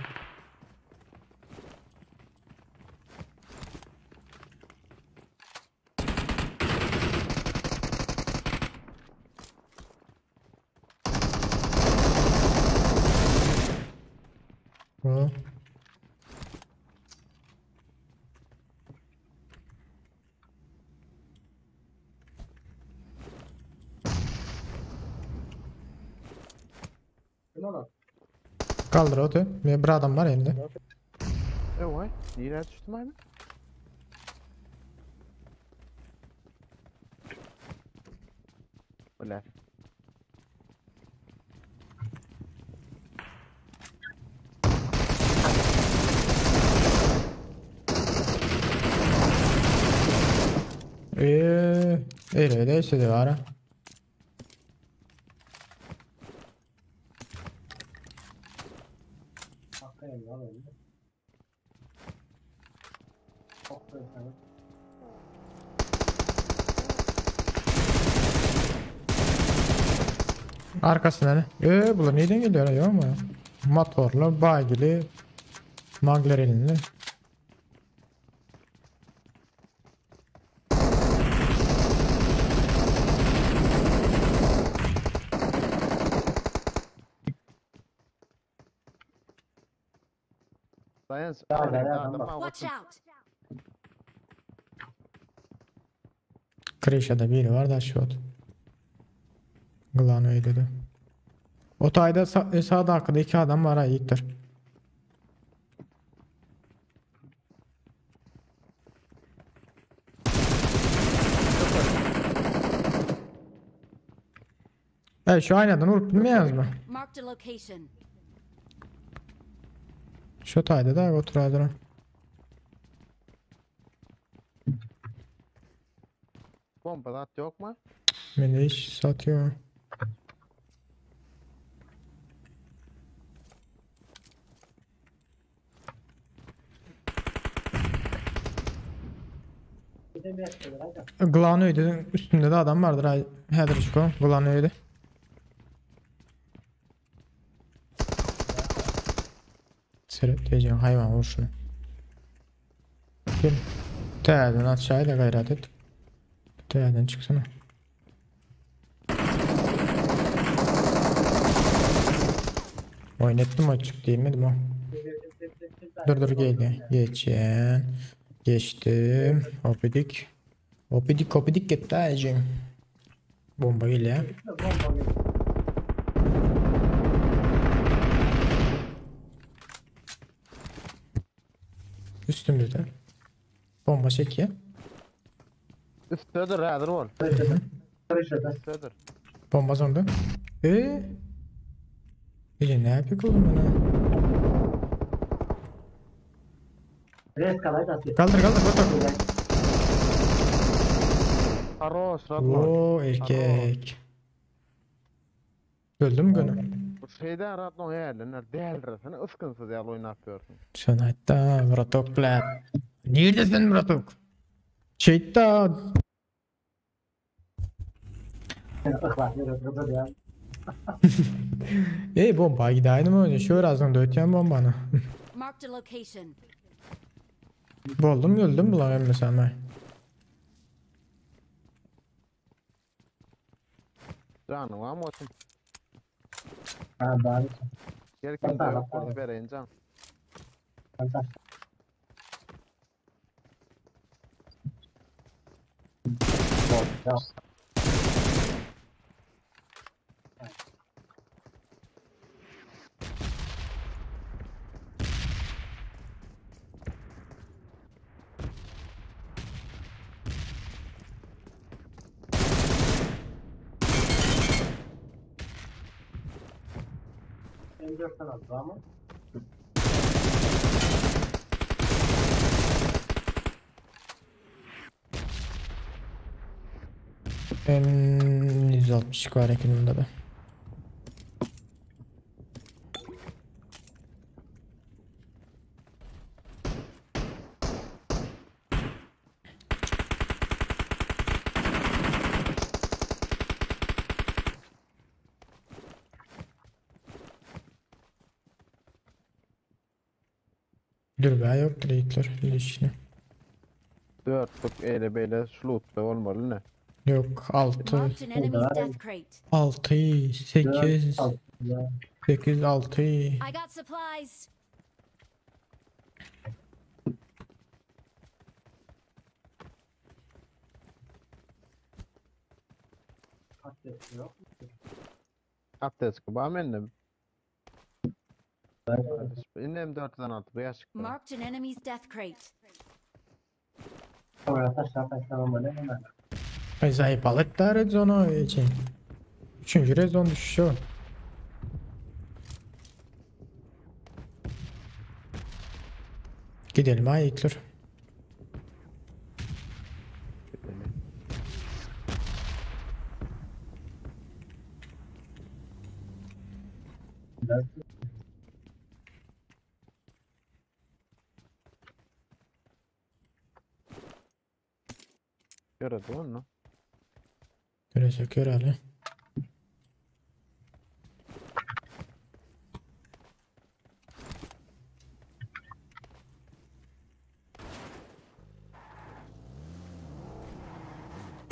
O. Kaldır otu. Bir adam var elinde.
Vay. Nereye düştüm abi? Öyle.
Öyle istedi var ha.
Bakayım ya böyle. Çok böyle.
Arkasına ne? Bunlar nereden geliyor ya ama? Motorlu, bagili, maglerenli.
Science.
Watch out.
Krişa'da biri var da şu ot. Glano'yu dedi. O tayda sağda hakkında 2 adam var ha yiğittir. Şu aynadan vurup bilmeyiz mi?
Marked a location.
Şu tayda da oturardır.
Bomba at yok mu?
Beni hiç satıyor. Glano'yu dedin üstünde de adam vardır ha. Header çıkıyor. Glano'yu de. Seyret diyeceğim hayvan vur şunu. Gel. T'den aşağıya gayret et. T'den çıksana. Oynattım açık değil mi? O. Dur gel. Geçen. Geçtim. Hopidik. Hopidik gitti acım. Bomba geliyor. Üstümüzde. Bomba çekiyor.
Üstüdür häzir bol. Üstüdür.
Bomba zonda. Ne yapıyor oğlum bana? Kaldır batok.
Haroş
Oo erkek. Öldü mü gönül?
Bu şeyden Radno yerler. Değerler. Sen ıskınsız ya oynatıyorsun.
Sen hatta Muratoklar. Neredesin Muratok? Şeytan. Bomba gidaydı mı? Şu razdan dötyen bombanı.
Marked a location.
Boldum öldüm bulamam mesela.
Canım var mı olsun?
Ha, bari.
Gerçekten de yok burada vereyim can.
Ben 160 var ekibimde de. Dürbün yok direktör ilişkini.
4'lük eyle beyle şlut da olmalı ne?
Yok 6
Marked an enemy's death crate.
6 8 8 6
I got supplies.
Atletik bu amendim. İnnem 4'den 6 buraya çıktı.
Marked an enemy's death crate.
Zayıf aletler rezonu için. 3. rezon düşüşü. Gidelim ayıklar.
Gördün mü?
Görecek herhalde.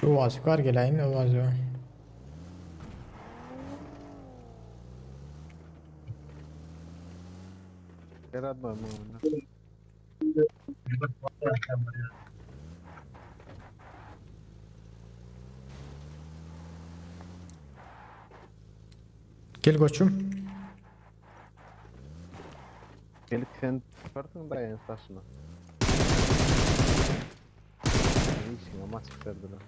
Ovazı var geleyin ovazı var.
Gördün mü?
Gel koçum.
Gelip sen çıkartın da en saçını. Ne işin ama çıkardılar.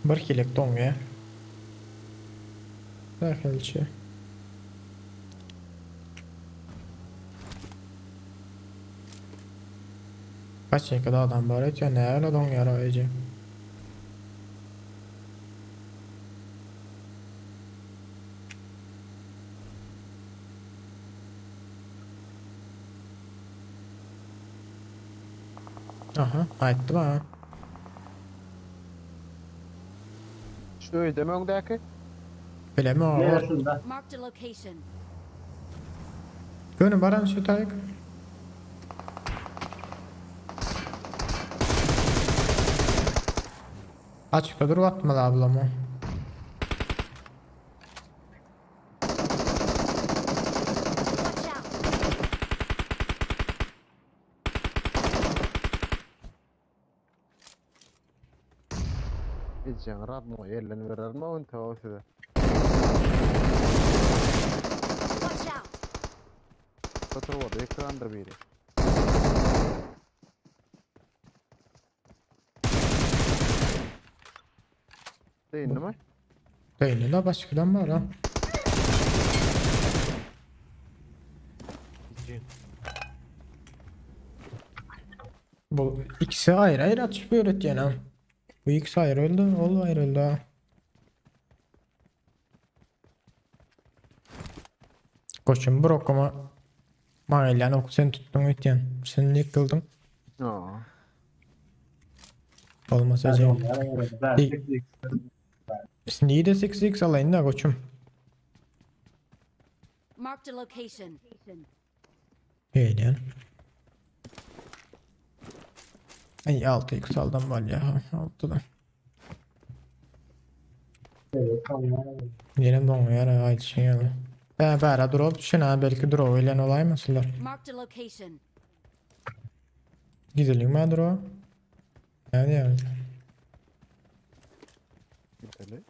Bir kilek don ya. Daxilçi. Kaç kadar adam var ya ne öyle don yarayıcı. Aha, aytdım ha.
Şu öydemöňdäki
Bilemi o.
Neresinde?
Marked a location.
Gönü baran şu tayık. Açıkta durup atmalı ablamı.
Watch out.
edeceğin radmo yerlerini verer mi on tavsiye.
Watch out.
Satır var ekranda biri. Değil mi?
Değil la başkadan var ha. Bu ikisi ayrı ayrı atış böyle yani. Bu ikisi ayrı öldü, o ayrı öldü ha. Koçum bu okuma Mağilyan oku sen tuttun ötyen. Sen yıkıldın.
Aa.
Olmasa canım. Şimdi iyi de 6x alayım da koçum.
Marked a location.
İyi yani. Ay 6x aldım var ya. 6'dan. Yine bana yara ait şey yani. Bera drop şuna belki drop ile olay mısılar?
Marked a location.
Gidelim mi drop? Yani yani.
Gidelim.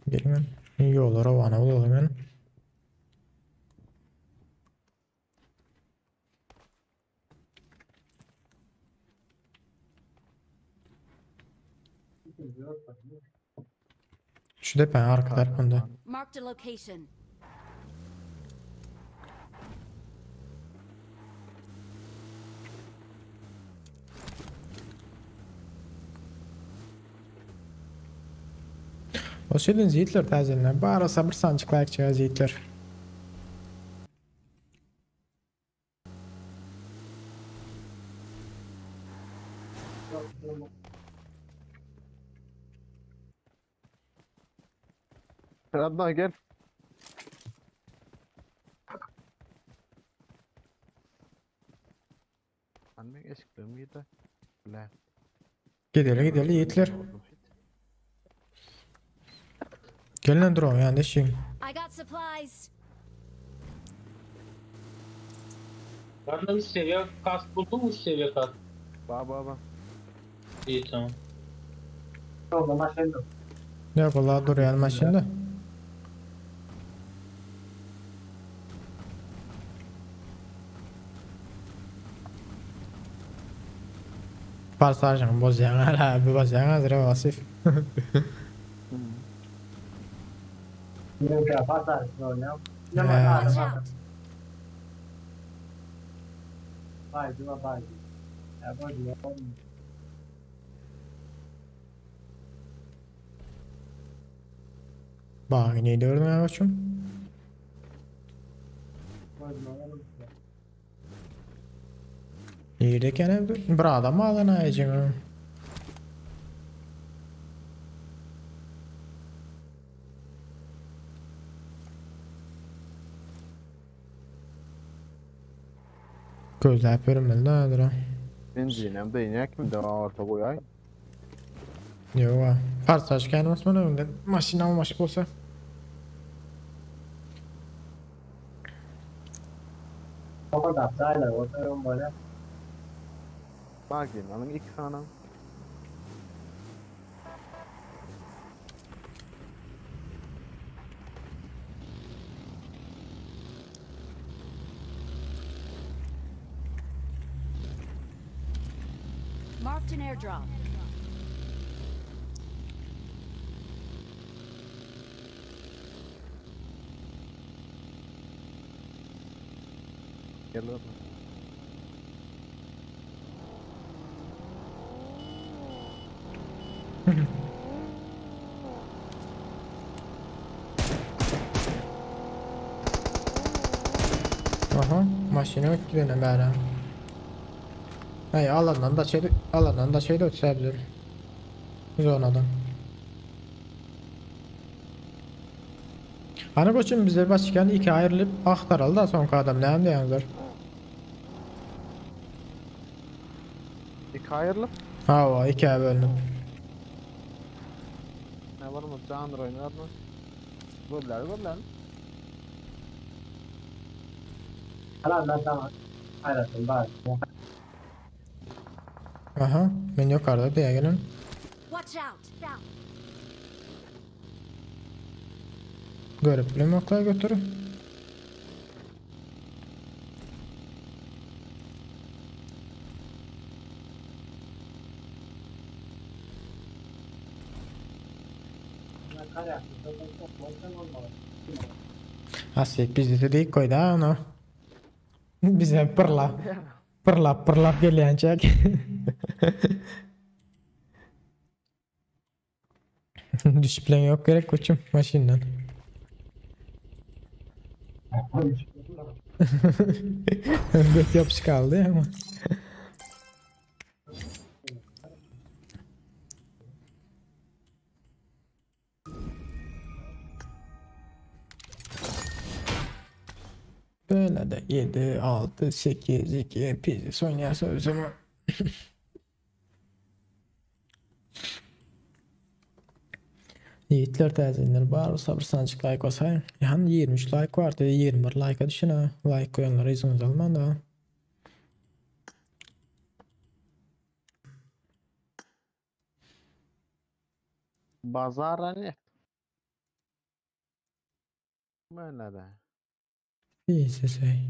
Gelin. Yollara vana olalım yani. Şu depen arka tarafında.
Marked a location.
O şeyden zeytler tazeline. Bari sabır sancıklar çıkar zeytler.
Adnan gel. Anne eşklerim gidi. Bile.
Gidelim yiğitler. Gelin lan drone yani deşin.
I got supplies.
Bana üst seviye kask buldun mu, üst seviye kask?
Baba.
İyi tamam.
Oldu maşendo.
Yok valla dur yani maşında. Pasajın bozayan hala bir bozayan hazır vasif.
Yok ya pasar oynuyor. Ne
Ya.
var?
Watch
Hadi
out.
Haydi haydi. Ya böyle yapalım.
Bak ne diyorum ya koçum.
Böyle yapalım.
Yerdeyken bir adam alın ayıcın. Gözler görünmeli nedir ha?
Ben diyeceğim de inek mi de orta koyay.
Yok ha. Parsaj gelmez bana önde. Maşin almaş olsa.
O kadar sayılar oturuyorum böyle.
Bak yine alın iki sana.
Marked an airdrop.
Gel oğlum.
Maşina öttürene bära. Hey alandan da şey de ötse bize. Zonadan. Hani koçum bize başkan iki ayrılıp aktaralım da son adam ne diyorlar?
İki hayırlı.
Ha ikiye bölünüp.
Ne var mı? Candır oynar mı? Göbler.
Hala ben tamam. Hayratım bari.
Aha ben yukarıda diye gelin.
Watch out!
Görüp bileyim oklara götürün. Asik bizi de değil koydu ha onu. Bize pırla gelecek. Disiplin yok gerek koçum maşinden. Göt yapış kaldı ama. Böyle de 7, 6, 8, 2, pizzi oynarsa o zaman. Yiğitler təzinlər var, sabırsancıq like olsayın. Yani 23 like vardı, 21 like'a düşün ha. Like koyanlara izin alman da.
Bazar ne? Böyle de.
İyi sesey.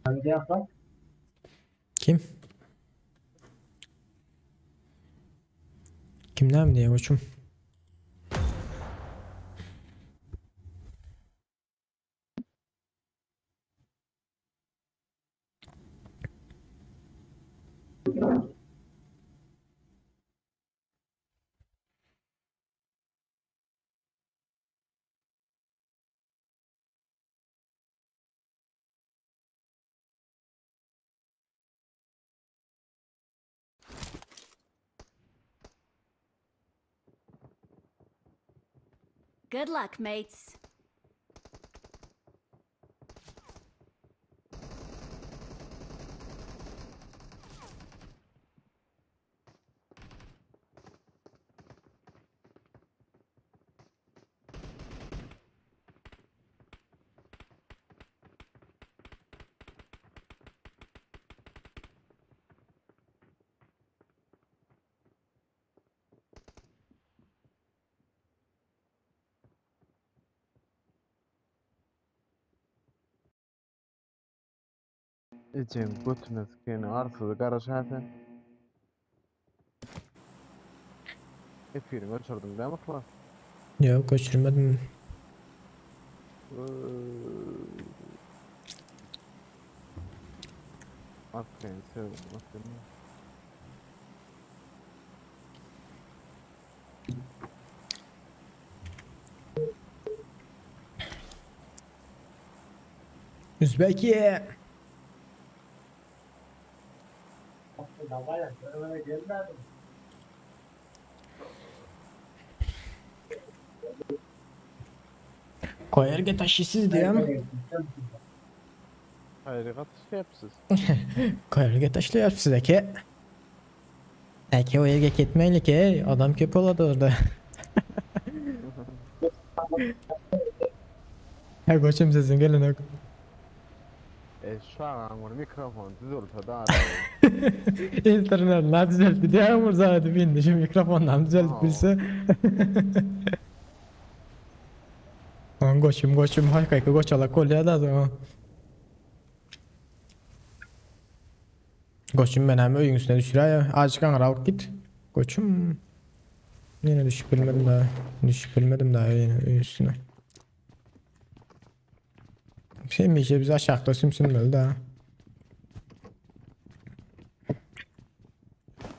Hangi yapar?
Kim? Kimden mi diye koçum?
Good luck, mates.
İçin götüne sıkıyını arsızı karışarsan. Efirini ölçürdüm değil mi klas?
Yok kaçırmadım.
Aferin sevdim aferin.
Üzbekiye. Koyarga taşısız diyem.
Hayrikat yapsız.
Koyarga taşlı yapsız eke. Eke o yerge ketmeyle ki adam köp oladı orada. Ha koçum sesin gelin ok.
Şu an mikrofon düzeltir daha
İnternet la düzeltti diye umursadı bindi şu mikrofondan düzeltbilse. Lan koçum hay kayka koçala kolya da o. Koçum ben hem oyun üstüne düşür ya. Azıcık alıp git. Koçum. Yine düşüp bilmedim daha yine oyun üstüne. Şey mi işte biz aşağıda sümsünmeli daha.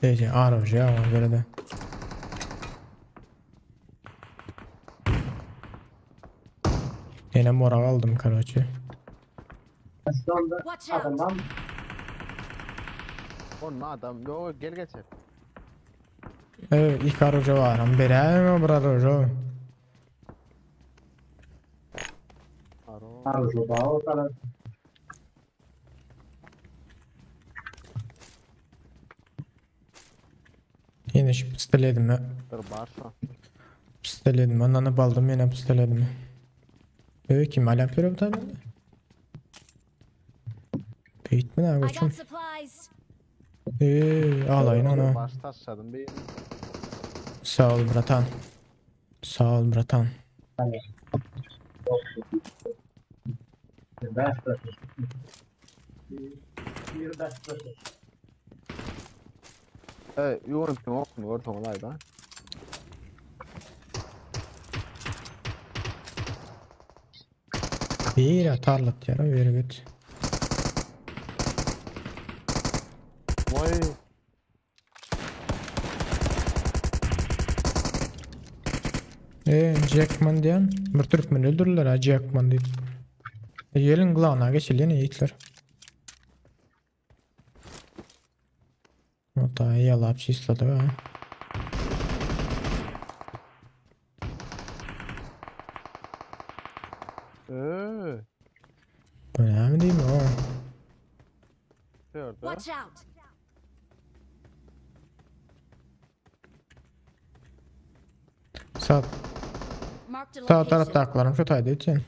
İyice ağır hoca ya göre de. Yine moral aldım karoçu.
Aslında
Watch out!
adamdan
Onun adam yok gel geçer.
Evet, ilk karoçu var. Ama beri mi karoçu?
Aro.
arzu bağı ortalar.
Yine şu pisteledim ya.
Dur barsa.
Pisteledim. Ondan baldım yine pisteledim. Kim alam pürüm tabi. Beyt mi ne
I
koçum?
got supplies.
Alayın onu.
Baş taşladım bir.
Sağ ol bratan. Sağ ol bratan.
Best person. Bir best person.
Yoğun kim okun ortam olaydı.
Bir atarlat yara bir bit.
Vay.
Jackman diyen bir Türkmen öldürürler ha Jackman deyip. Yelin glana geçilyen eğitler. Ota yalap çisladı ha. Önemli değil mi o?
Gördü.
Watch out!
Sağ,
Marked a
sağ
location.
tarafta aklarım şu tayda için.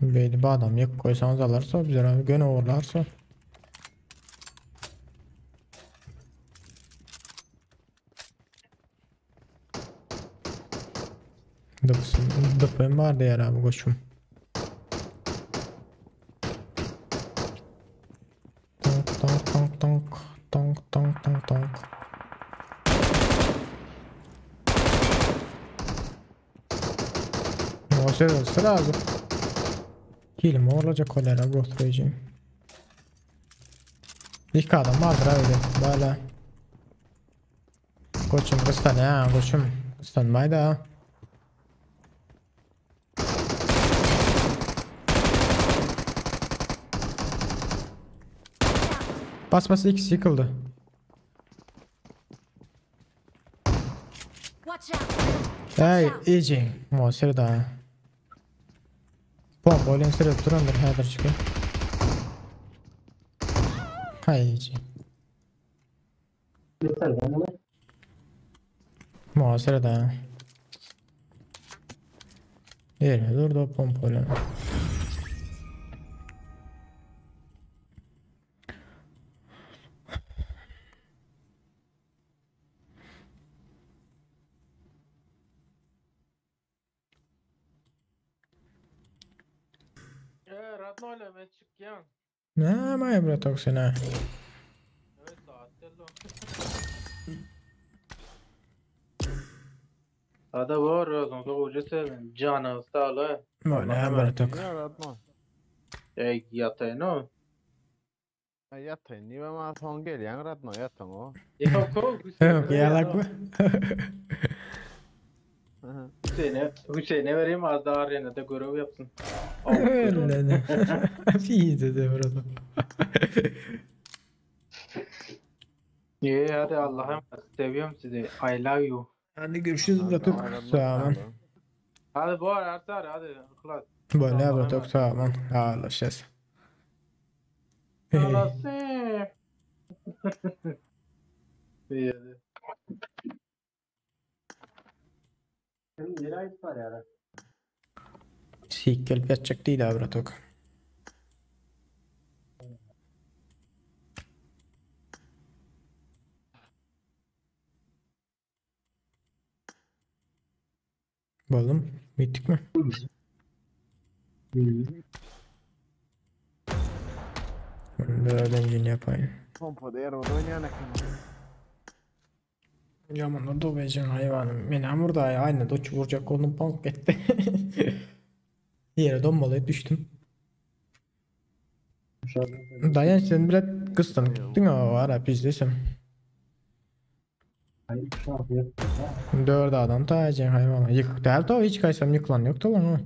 Belli bir adam yak koysanız alırsa bize abi gene uğurlarsa. Dıpım vardı ya abi koçum. Tonk tonk tonk tonk tonk tonk tonk. O sıra lazım. Kilim olacak kolera götüreceğim. İlk adam vardır öyle böyle. Koçum kıstan ya koçum. Kıstan mayda. Basması ikisi yıkıldı.
Watch out!
Hey iyice. Muasır da. Pompa olan sırada durandır haber çıkıyor. Hay iyice.
Lütfen yanıma.
Muasır da. Yerine durdu pompa olan.
Radno ile ben çıkıyorum.
Ne maya bırak sana.
Evet saatler lo. Ada var ya sonra hoca sen canı sağla.
Böyle bırak.
Yaratma.
Yatay no.
Yatayın. Niye ama son gel yaratma yatın o.
Yok yalak mı?
Hüseyin'e vereyim az daha arenada görev yapsın.
Öyle de. Fiydi de burada.
İyi hadi Allah'a emanet. Seviyorum sizi. I love you.
Hadi görüşürüz Bıratık. Sağ olun.
Hadi bu ara artar hadi. Kılat.
Böyle Bıratık sağ olun. Ağlaşacağız.
Anası. İyi hadi.
Senin nereye ait var ya?
Sikkel yapacak değil abi Bıratık. Oğlum bittik mi? Öğrencini yapayım.
Pompa değer orada oynayan akım.
Yaman da vecan hayvanım. Beni hamurda aynı doç vuracak onun pank etti. Yere donmalayıp düştüm. Dayan sen biraz kıstın gittin o ara bizdesin. Dört adam tayacaksın hayvana. Yık der de o hiç kaysam yıkılan yoktu lan o.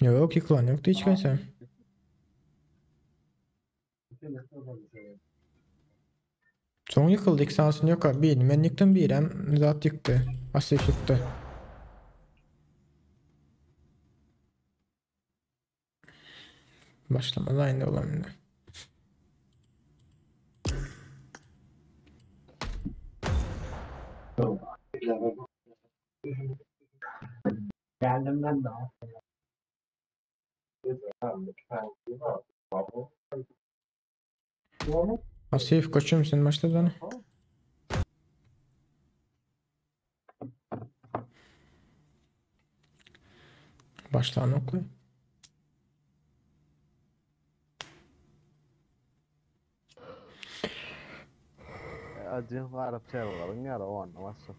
Yok yıkılan yoktu hiç kaysam. Son yıkıldı iksansın yok abi. Bir ben yıktım bir hem zat yıktı. Asif yıktı. Başlamaz aynı olan yine.
Geldim ben de.
Asif koçum sen başladın. Başlan okla.
Acı garip çevirlerin ya o anlamazsın.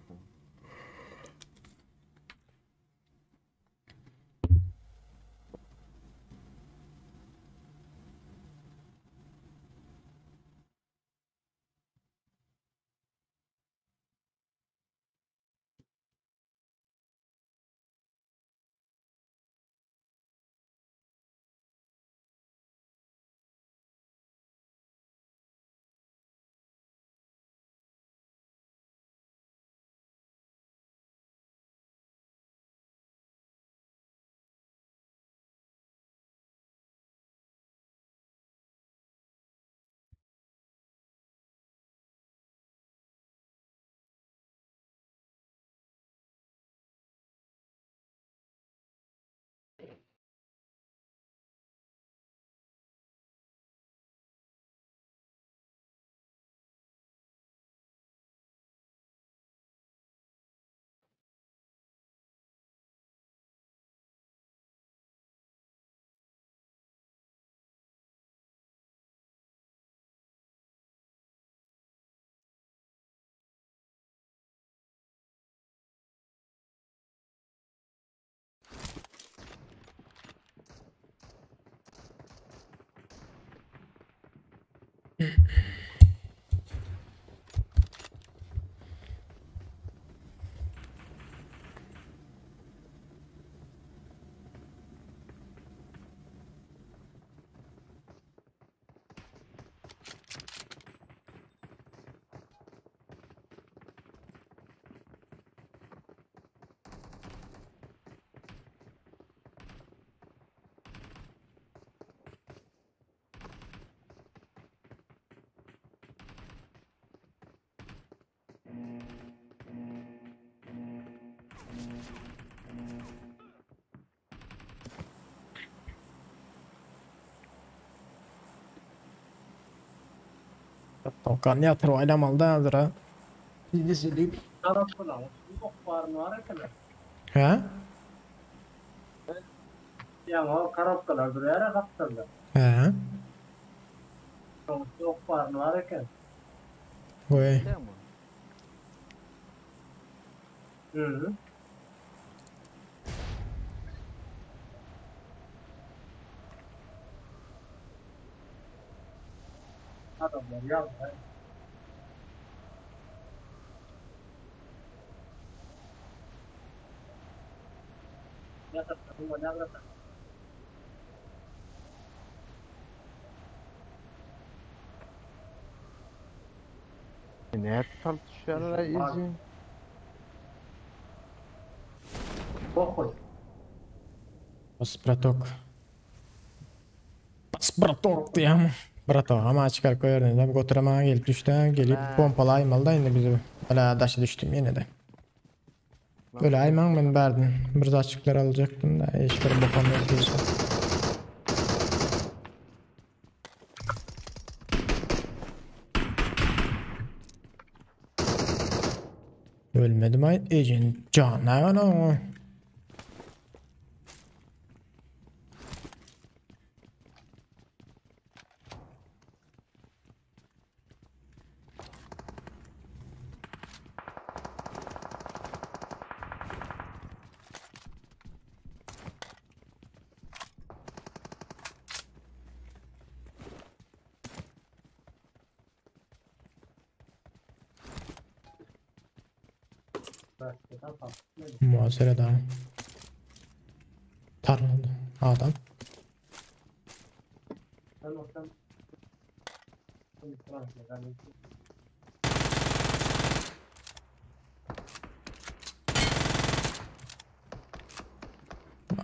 Tokan yatır oynamalı da hazır ha. Dizilip.
Tarafına yok var mı hareketler?
He?
Yani o karapkalar buraya kaptırdı.
He?
Yok var mı hareket?
Koy.
Hı. Adamlar yapma. Yatakta bu manavra.
Ne tartışıyorlar izin?
Pokój.
Spratok. Spratok diyem. Bratok ama çıkar koyarız. Abi götüremeye gelip düştü. Gelip pompalı aymalı da indi bizi. Öyle daşı düştüm yine de. Öyle ayman ben verdim. Bir açıklar alacaktım da. Hiçbir bokam yok diyorsun. Ölmedim ay. Ecin canına o.
Başkadan patladı.
Muhasır adam. Tarladı adam.
Ben olsam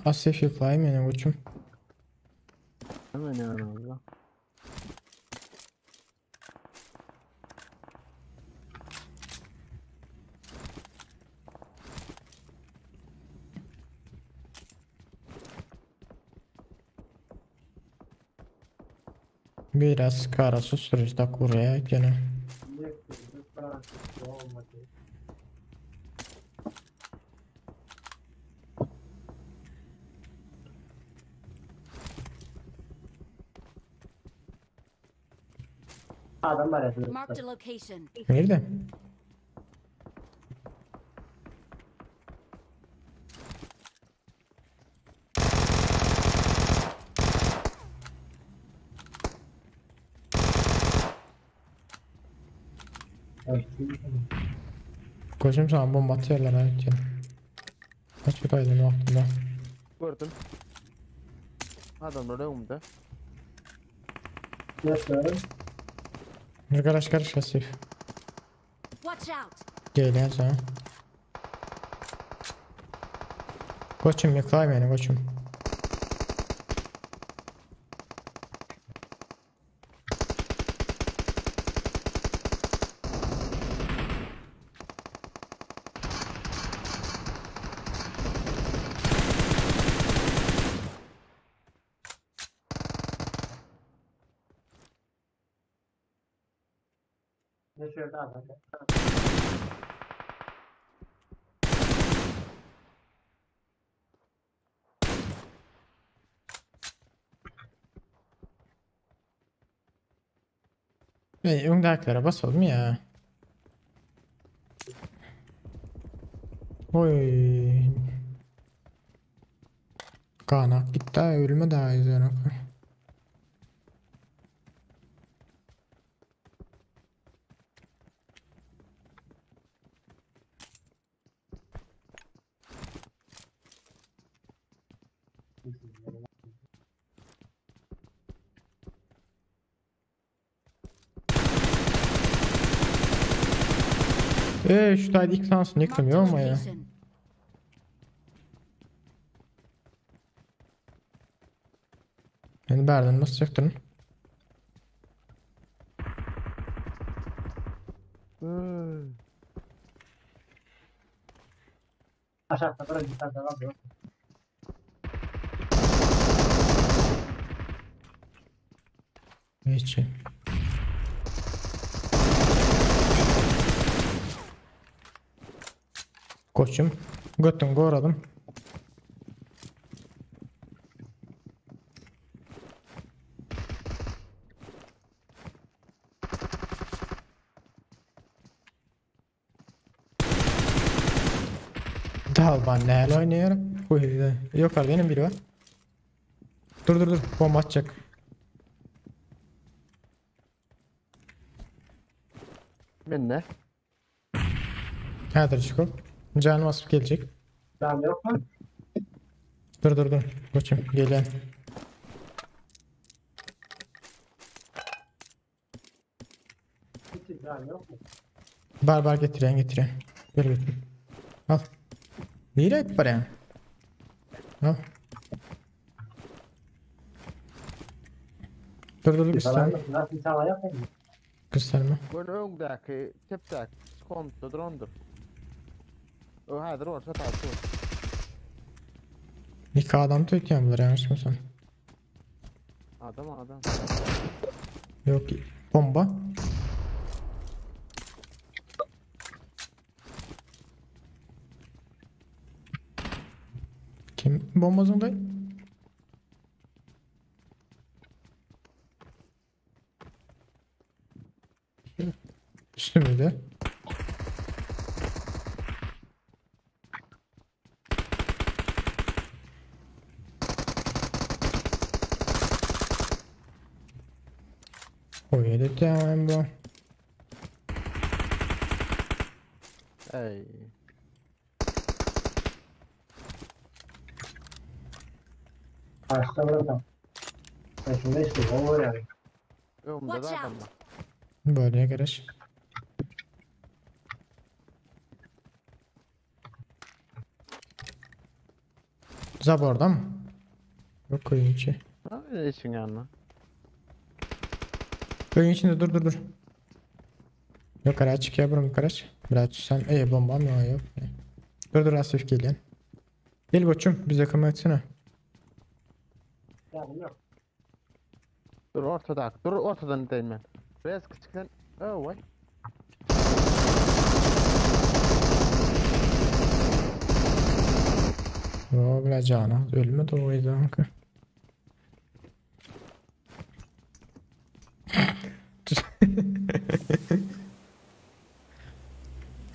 Asif yıklayayım yani koçum.
Hemen yanımızda.
Biraz kara susturucu da kuraya gene.
adam var ya.
Marked a location.
Nerede? Koçum sana bomba atıyorlar ha gene. Kaç yutaydın o aklımda.
Gördüm. Adamlar önümde.
Nasıl?
Karış Asif.
Watch out.
Gel sana. Koçum yıklayayım yani koçum.
Ne şöyle adam.
Öndekilere basalım ya. Oy. Kanak gitti ölme daha izleyen. Şu tane ilk sansın
Marked a
yıkılmıyor ama ya.
location.
Yani berden nasıl çıktın?
Aşağıda böyle bir tane var.
Hiç. Koçum. Götün koradım. Dal ben neyle oynuyorum? Yok abi benim biri var. Dur bomba atacak.
Ben ne?
Hadi çıkıp. Canım asıp gelecek.
Tamam yok mu?
Dur. Koçum gelen.
Hiç daha yok mu?
Bar getiren. Gel götür. Al. Neyle hep var ya? Al. Dur gösterme.
Nasıl sağ yapayım?
Gösterme.
Bu önümdeki tepdeki kontu drondur. O hadır orta tartı.
İki adam tutuyorum bunları yanlış mı sen?
Adam.
Yok bomba. Kim bombasındayım? Üstümüzde. O yedi tamam bu.
Ey.
Karşıda bırakam. Ben şimdi istiyorum. O yani.
Önümde de
Watch
adam
out.
var.
Böyle garaj. Zaborda mı? Yok köyün içi.
Ha, öyle için yanına.
Köyün içinde dur. Yok araç çıkıyor buranın garaj. Biraz sen bombam ya yok. Dur Asif geliyor. Gel koçum bize kama etsene.
Yani yok.
Dur ortada. Dur ortadan değil ben. Biraz küçükten. Oh vay.
O biraz canı ölmedi o yüzden.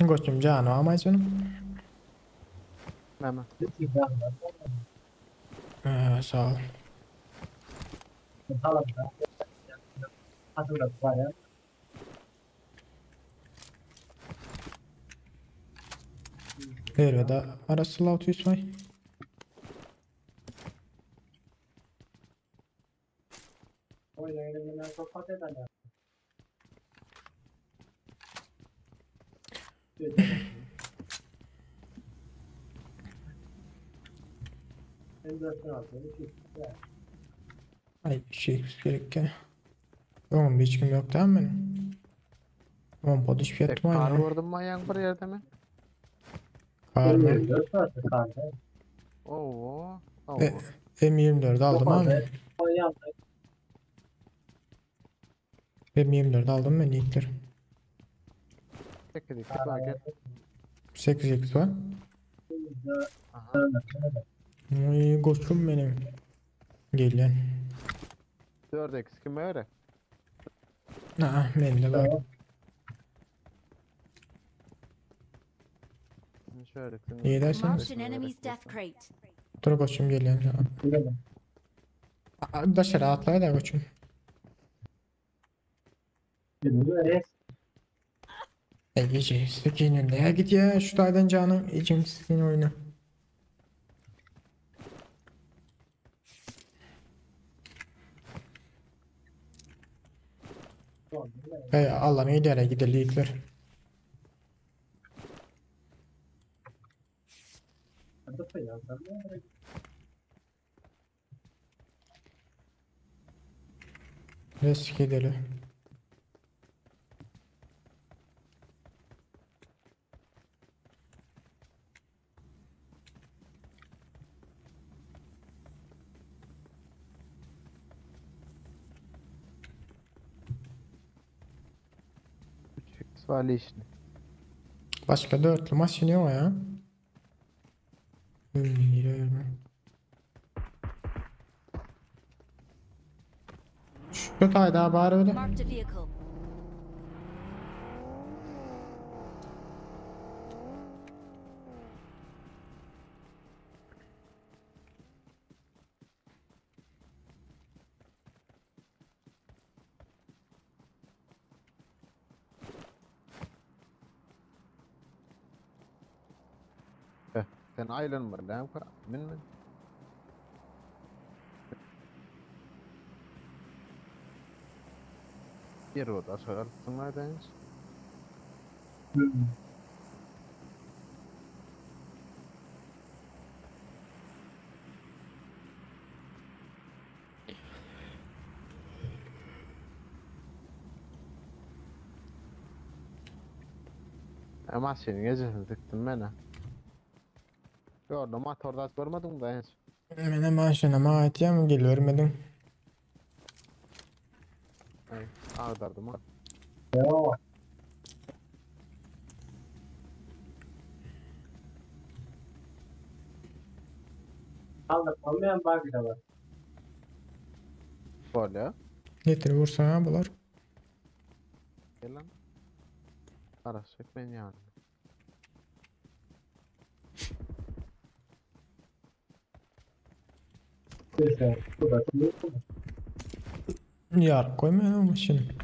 Koçum canı ama canım.
Hemen.
Sağ ol.
Tamam. Hatırladım var ya.
Nerede arası 600 var.
O yüzden elimden sohbet ederler. Hem dörtten atıyor.
Ay bir şey gerekken. Oğlum hiç kim yok değil mi benim? Oğlum bu hiçbir
Tek
yattım
kar
aynı.
vurdum manyak bir yerde mi?
Kar mı?
4 saat kaldı.
Oo.
E, M24 aldım abi.
O yandı.
M24 aldım ben ilkler.
Peki dikkat paket.
8x var.
Aha.
Ay koçum benim. Gelen.
4x kime öyle?
Aa bende var.
Şöyle.
İyi dersen.
Marked an enemy's death crate.
Dur koçum gelen. Dışarı atlay da koçum. Gece sikinin ya git ya şu daydan canı ecim sikin oyna. Hey Allah'ın idare gidelikler. Risk gidelim.
Svali işini.
Başka dörtlü maşın yok ya. Şu tayda bari öyle.
Marked a vehicle.
Sen aylın var lan ka. Min. Bir oda sorar sınırdayız. Ama senin gecesini tıktım ben ha. Gördüm motorda görmedim de hiç.
Benim maşınıma ait ya mı geliyor görmedim.
Ay, ağdardım ha.
Kaldı. Olmayan bug bir de var.
Böyle.
Getir vursana bular.
Gel lan. Arası çekmeyin yani.
Neyse. Bu da şimdi.
Yar koymayın ama şimdi.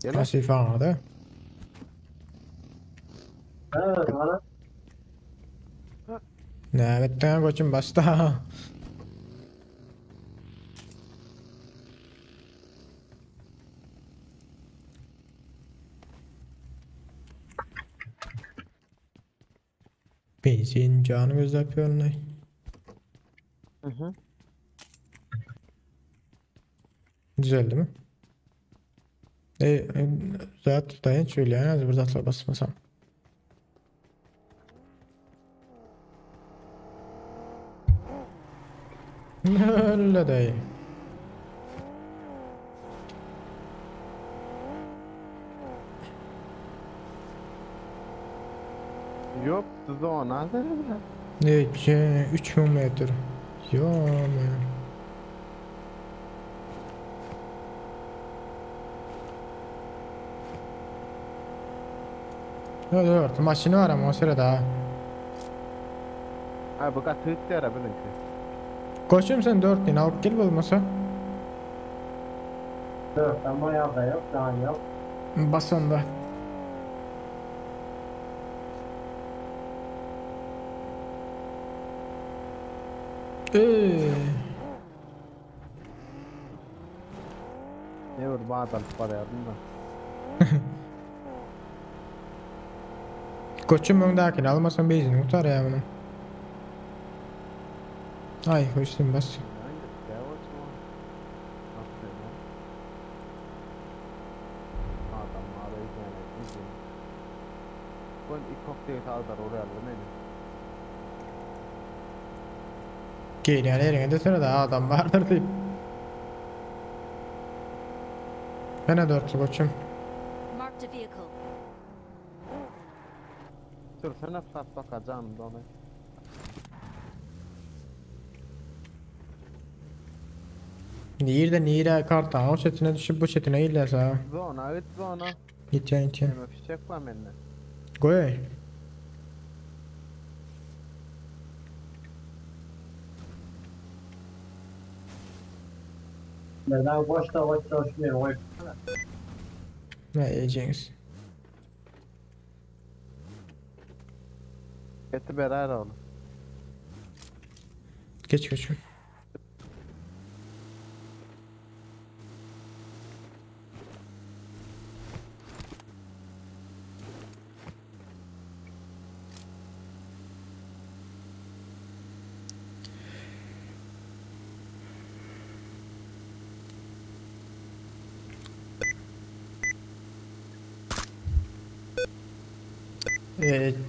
Gel.
Pasif ağda.
Evet bana.
Ne bittin koçum basta. Benzin canı gözle yapıyor.
Hı hı.
Düzeldi mi? Zaten dayan şöyle yani az burada atla basmasam. Öyle değil.
Yok, siz de ona da
Ne 3 metre. Yo man. Dur, maşını var ama o sırada.
Ha bu kadar tık der benimki.
Koçum sen 4 din alıp gel olmasa.
Dört ama ya da yok daha yok.
Bas onda.
Ne vur bağdan para yardım da.
Koçum öndekini almasan bezini tutar ya bunu. Ay koçum bas.
Hangi devam etme. Aferin. Adam arayı yani. Bu ilk kokteyl aldılar oraya aldı neydi?
Gel yani yerine de sırada adam vardır deyip. Bana 4 koçum.
Marked a vehicle.
Sür sana sat bakacağım da onu.
Nire karta o çetine düşüp bu çetine illerse.
Zona git zona.
Git yani.
Benim fişek var bende.
Koy.
Neden boşta uçmuyor oy.
Ne yiyeceğiz?
Eti beraber oğlum.
Geç koçum.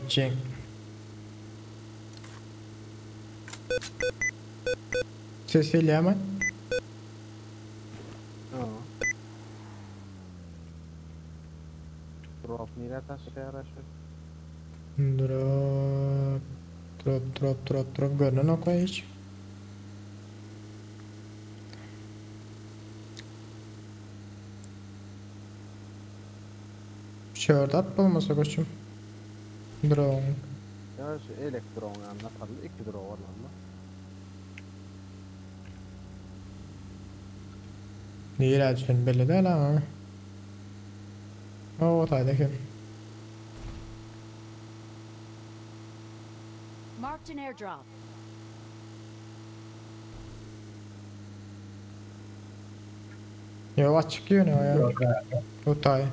Cenk. Sesiyle hemen.
Drop nire taşıyor aşağı.
Drop. Görünen o koy hiç. Şöyle at olmasa koçum. Drone.
Ya şu elektron anlatalım. 2 drop var lan.
Değil açın belli değil ama. O taydaki.
Marked an airdrop.
Yo açık yönü o ya. O tay.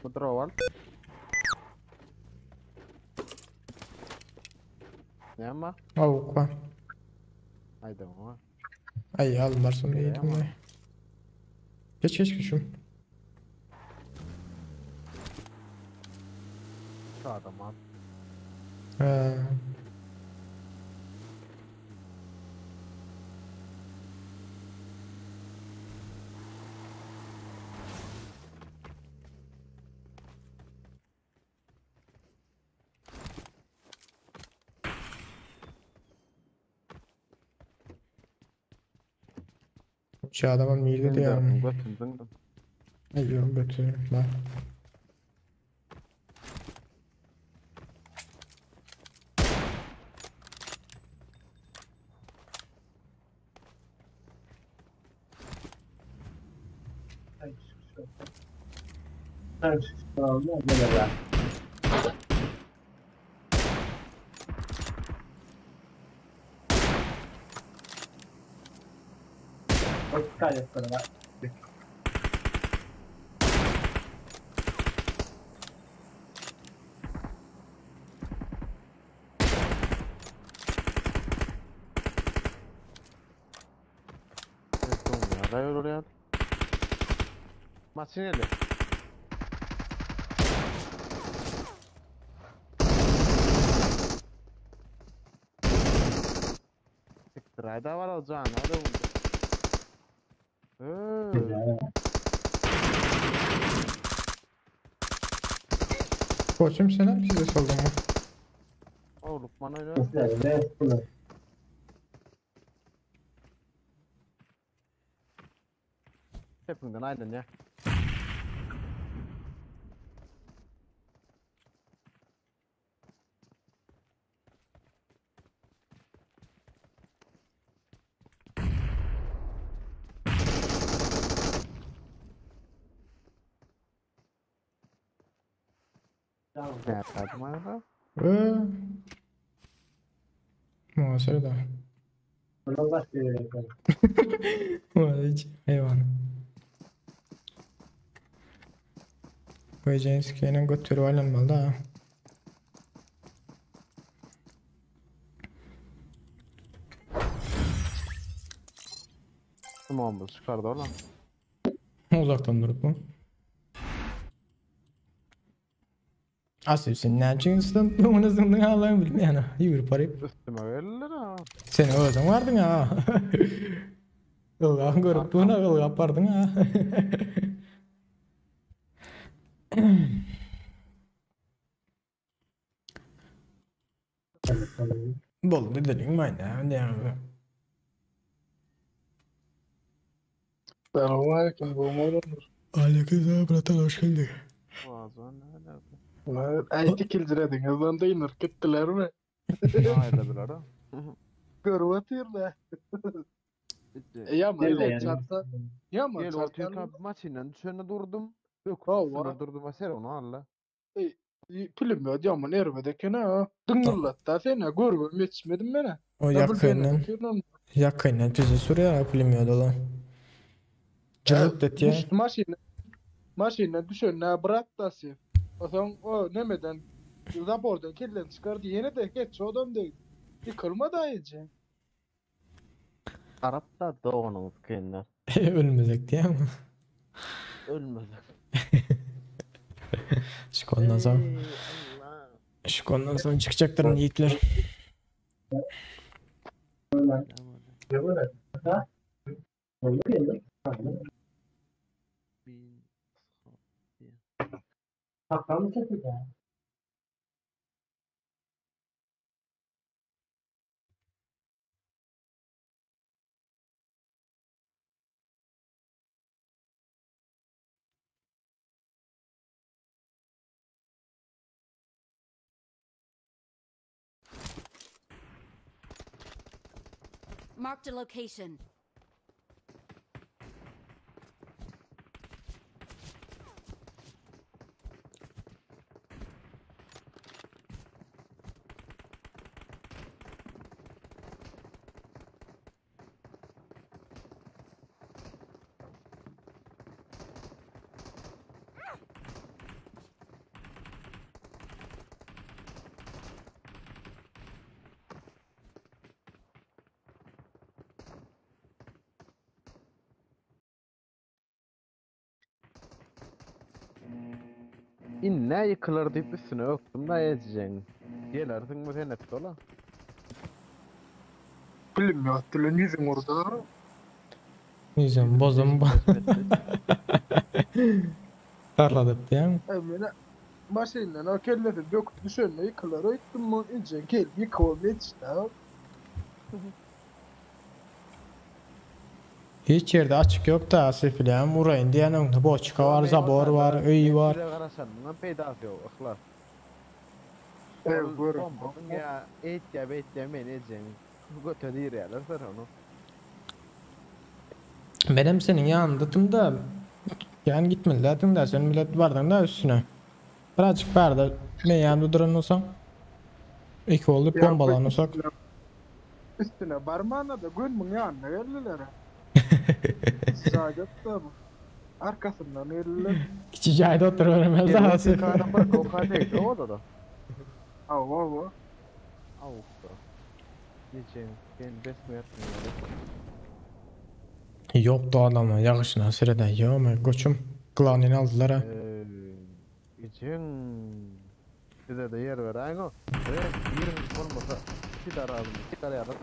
Bu drop var. Ne ama?
Avuk var.
Haydi ama.
Ay almarsın
İyi
iyiydim
ama.
de. Geç koçum.
Şu adam abi.
He. Şu adamın miydi de yani.
Götürdün.
Ay yok götürüyorum ben.
Tamam, böyle ya. Hoş geldin sana.
Rayol oraya. Masineli. Siktir ayda var alacağın hadi bunda.
Koçum selam size sordum mu?
O Lukman öyle.
Ne?
Hepimden aynen ya. Ne yapalım arada?
Muhasebe da.
Bunu başka yere yapalım.
Hiç hayvan. Koyacağın sikeyine götürü alınmalı da.
Tamam bu çıkardı oğlum.
Uzaktan durup mu? Asıl sen ne çıkıyorsun? Bunu zındın Allah'ım bilmeyen. Yürü parayı.
Üstüme verirler ha.
Sen özün vardın ha. Ilgağın görüp buna ılgağ yapardın ha. Bol dediğin mayna. Ne yapayım?
Selamünaleyküm. Bu modur.
Aleykümselam bratan hoş geldin.
Boğazan ne alaka?
Ulan ayeti kildirediniz lan deyinir gittiler mi?
Hayda bir ara.
Görüp atıyorlar. Yaman
Nerede
yol
yani?
çarpsa. Yaman
Gel ortaya
çarpsa.
kapı maçıyla düşene durdum. Yok
Ha,
sınır
var.
durdum aser onu alla.
Film ya yaman ermedeki ne? Dıngırlattı seni görmem yetişmedim bana.
O yakından bizi soruyor bilmiyordu lan. Cırık dedi ya.
Maşinle düşene bıraktı sen. O zaman o nemeden rapordan kirlen çıkardı yine de geç o adam değil. Yıkılma da iyice.
Arap da doğunuz kendiler.
Ölmeyecek diye mi?
Ölmedi.
Ondan sonra.
Allah.
Ondan sonra çıkacaklar yiğitler.
Ne böyle? Ha? Ne böyle? Hakan mı çekti ya?
Marked a location.
İnne yıkılır deyip üstüne öptüm da yiyeceksin. Gelersin mi sen et dola?
Film ya dilen yüzün orada.
Yüzüm bozum. Tarladık diye mi?
Emine maşinle o kelleri döküp düşene yıkılır ettim mi iyice gel yıkılma işte.
Hiç yerde açık yok da sefilem urayın diyenin boçka var, zabor var, öy var.
Bir de karasan lan peydası yok ıklar.
Evet görüm.
Bombon ya et ya bet ya men edeceğim. Götü değil yerler sen onu.
Benim senin yanındaydım da Yani gitmeliydin de sen millet vardın da üstüne. Birazcık barda meyanda duran olsan. İki olup
Ya,
bombalanırsak.
Üstüne barmağına da gün yanına geldiler. Saadet de bu. Arkasından geldiler.
Kiçici ayda oturuvermez daha.
Kadın bir koka değil o da da.
Av.
Avuk da. Geçen ben besme yapmıyorum.
Yok da adamlar yağışına sırada. Yok mu koçum. Klanini aldılar ha.
Geçen size de yer ver aynı. Evet, yerimiz olmasa bir daha aldım. Bir tane aldım.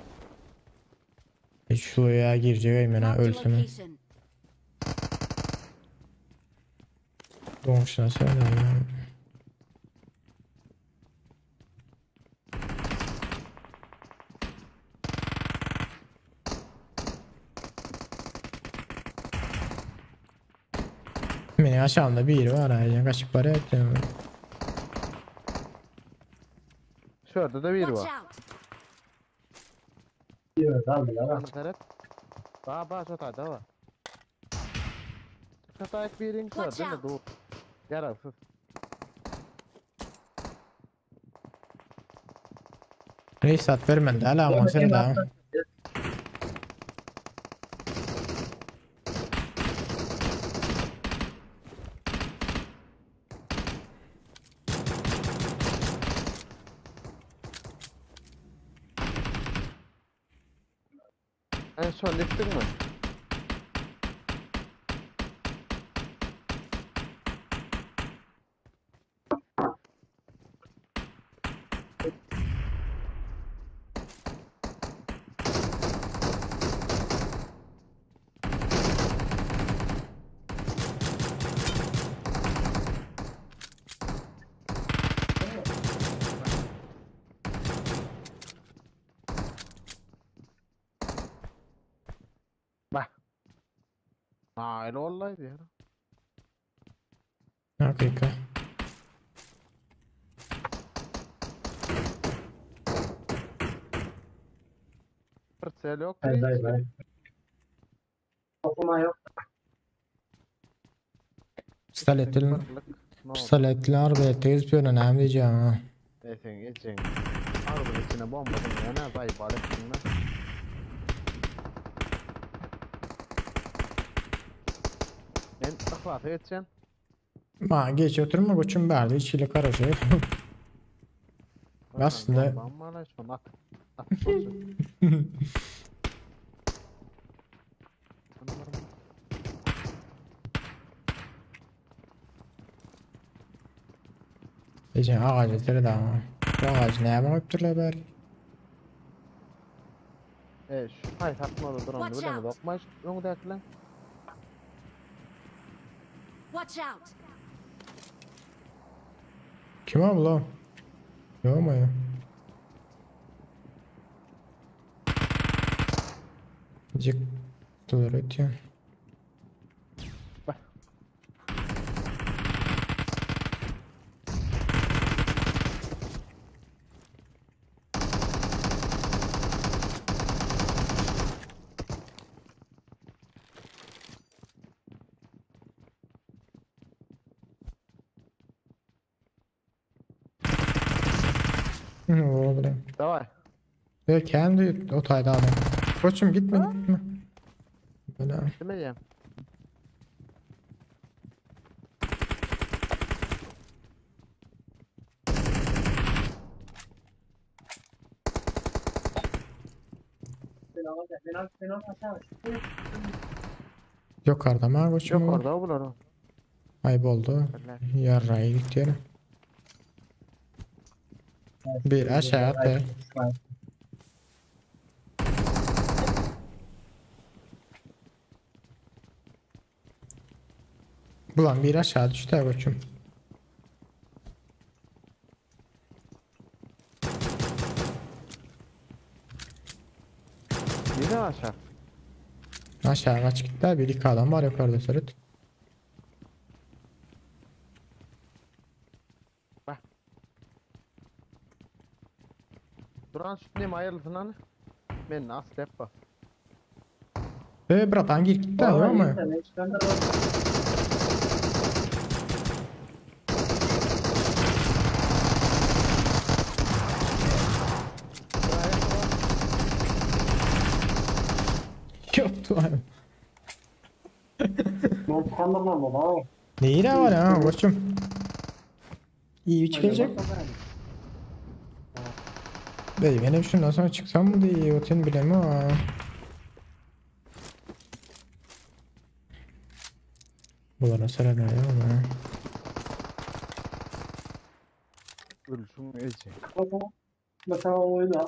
Hiç şuraya girecek hemen ha
Marked a
ölsün.
location.
Doğuşuna söyle ya. Benim aşağımda biri var ha. Kaçıp para ettim.
Şurada da biri
Watch
var.
out.
Evet aldılar ha.
Ana taraf. Baba şurada da var. Şurada birin
Watch
şurada
out.
da dur. Yararsız.
Reis at vermedi hala ama sırada.
En son liftin mi? Ha, öyle olaydı ya.
Hakika.
Fırsel yok.
Hayır. Okuma yok.
Pistoletli arbelette gözüküyor ne diyeceğim ha.
Neyse geçeceksin. Arabanın içine bomba atın ya ne zayıf aletsin lan. Ben ıhlatı geçeceğim.
Ma geç oturma koçum berdi içiyle karışır. Aslında
Bomba lan şunu at. At olsun.
diyeceğim ağacı sırada ama. Bu ağacı neye bakıptırlar bari?
Şu hay takmalı duranı
Watch
bile mi
out.
dokmaş? Onu da lan.
Watch out.
Kim abi lan? Yok mu ya? Cık. Dur et ya. Oğlum.
Давай.
Ya kendi otayda adam. Koçum gitme. Bana.
Demeyeceğim.
Ben aşağı.
Yukarıda mı koçum?
Yok orada bular o.
Ayıp oldu. Yarrayı gidiyor. Bir aşağı at. Ulan bir aşağı düştü ha koçum.
Yine aşağı.
Aşağı kaç gitti abi. Bir iki adam var yukarıda sırıt.
Duran sütüneyim ayrılsın hani. Ben nasıl yapma.
Bratan gir gitti ha yok mu? Yoktu abi.
Ben tanımam baba.
Neyi de var ha koçum. İyi üç gelecek. Bey benim şundan sonra çıksam mı diye otel bilemi ha. Bulara sıra ne ya ama.
Ölüşüm ece.
Mesela oyna.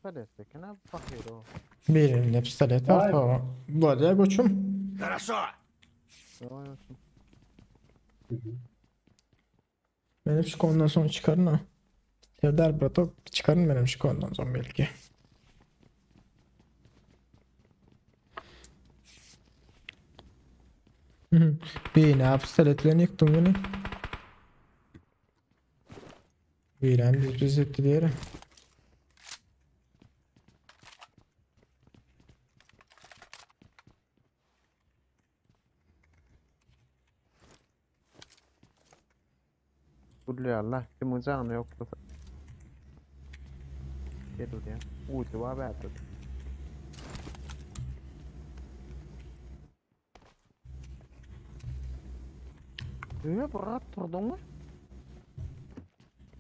Sadestekine bakıyor o.
Birinin hepsi salet var ha. Bu arada ya koçum.
Хорошо.
Oynuyorsun.
Benim şu konudan sonra çıkarın ha. Serdar Bratok çıkarın benim şu konudan sonra belki. Bir ne yaptı saletlerini yıktım bunu. Bir biz etti diğeri.
Kulli Allah kim ucağını yoksa. Gel oraya. Uğdu var be atı. Bırak durdun mu?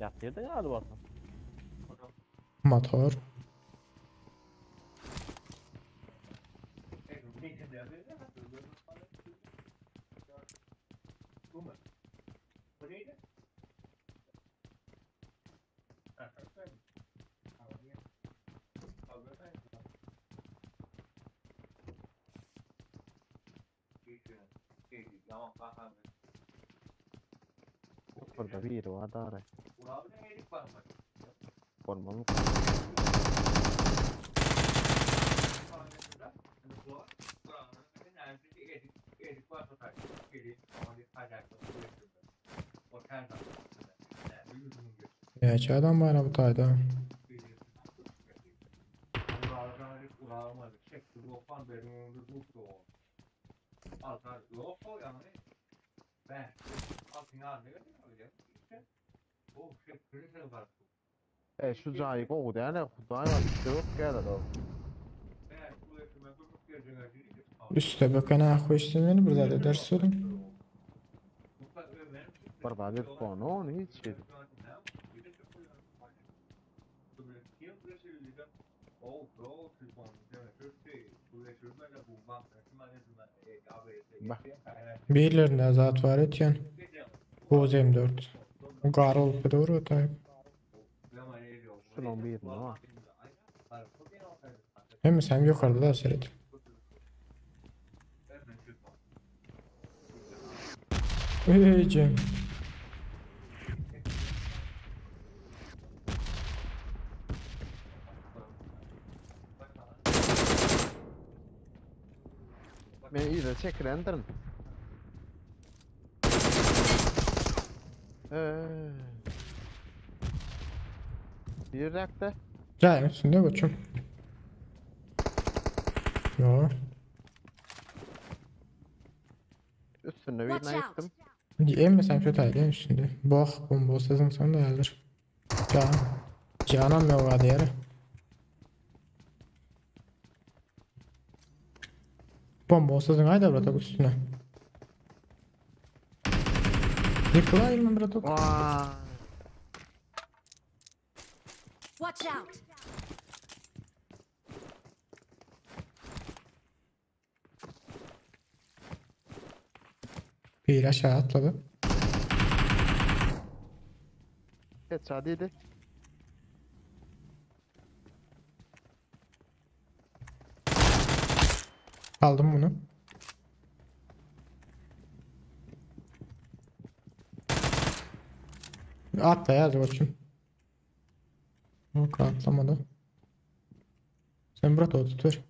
Yatıyor da galiba.
Motor.
Burada bir var da ara. Olmalı.
Ya çay adam var bu tayda.
Şu cayı koğdu yani. Kudayı var. İşte yok geldi o.
Üste bakana hoşlanır burada da ders sorun.
Burada bir konu onu hiç şey. Bak.
Birilerinde azat var etiyen. Boz M4. Gar olup doğru tabi.
Şunun bir ama.
Hem sen yukarıda da seyret. Cem.
Ben iyi de çekilendirin. Bir dakika.
Cay üstünde koçum. Yo.
Üstünde bir
Watch out.
yıktım.
Emmesem kötü aydı üstünde. Bak bomba olsasın sen de yazdır. Can. Canım yok hadi yere. Bomba olsasın haydi bırak üstüne. Yıkılayım mı bırak?
Vay.
Watch out!
Bir aşağı atladı.
Geç hadi.
Aldım bunu. Atla yaz koçum. Yok atlamadı. Sen bırak o tut ver.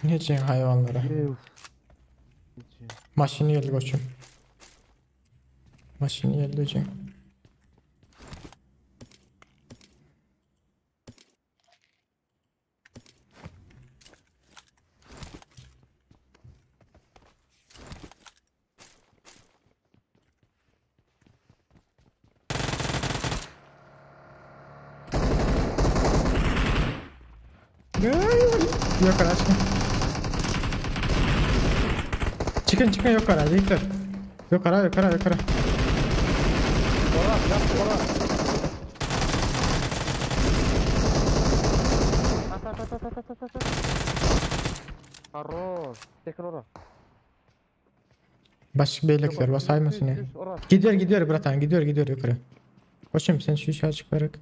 Ne diyeceksin hayvanlara? Maşini geldi koçum. Maşini geldi diyeceksin. Yukarı çıkın. Çıkın yukarı Victor. Yukarı.
Arroz. Tekrar ora.
Baş beylekler basaymasın ya. Gidiyor bratan gidiyor yukarı. Koşum sen şu işe çıkarak.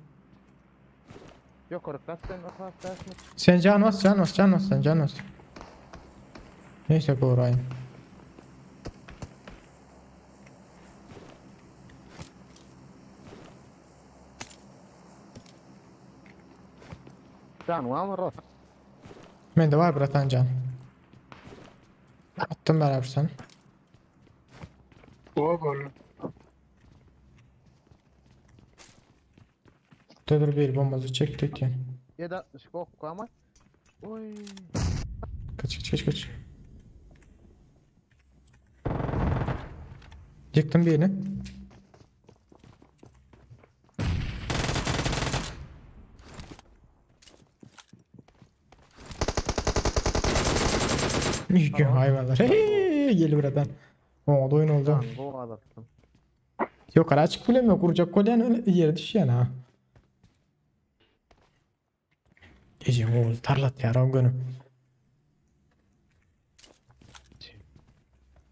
Yok orada kaçtan atlasın.
Sen can bas. Neyse korayım.
Can var mı Ross?
Mende var bratan can. Attım beraber sen.
O böyle.
Dur bir bombası çektik yani.
760 kokku ama. Oy.
Kaç. Yıktım birini. İyi hayvanlar. Hey, gel buradan. O oyun oldu.
Can bu adamsın.
Yok ara açık bile mi? Kuracak kolyen öyle yere düşüyor ha. Gece oğul tarlat ya ravgönüm.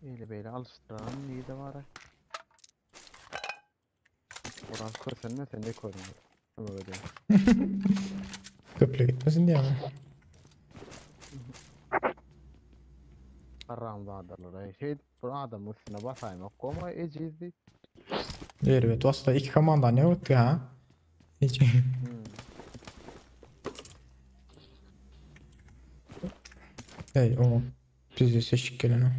İyi böyle alıştıran iyi de var. Oran kırsan ne sen de koydun. Ama öyle.
Köple gitmesin diye ama.
Aram dağdalar. Şey bu adam üstüne basayım. Koma ecizdi.
Evet aslında iki komanda ne oldu ha? Hiç. Hey o. Bizi seçik gelen o.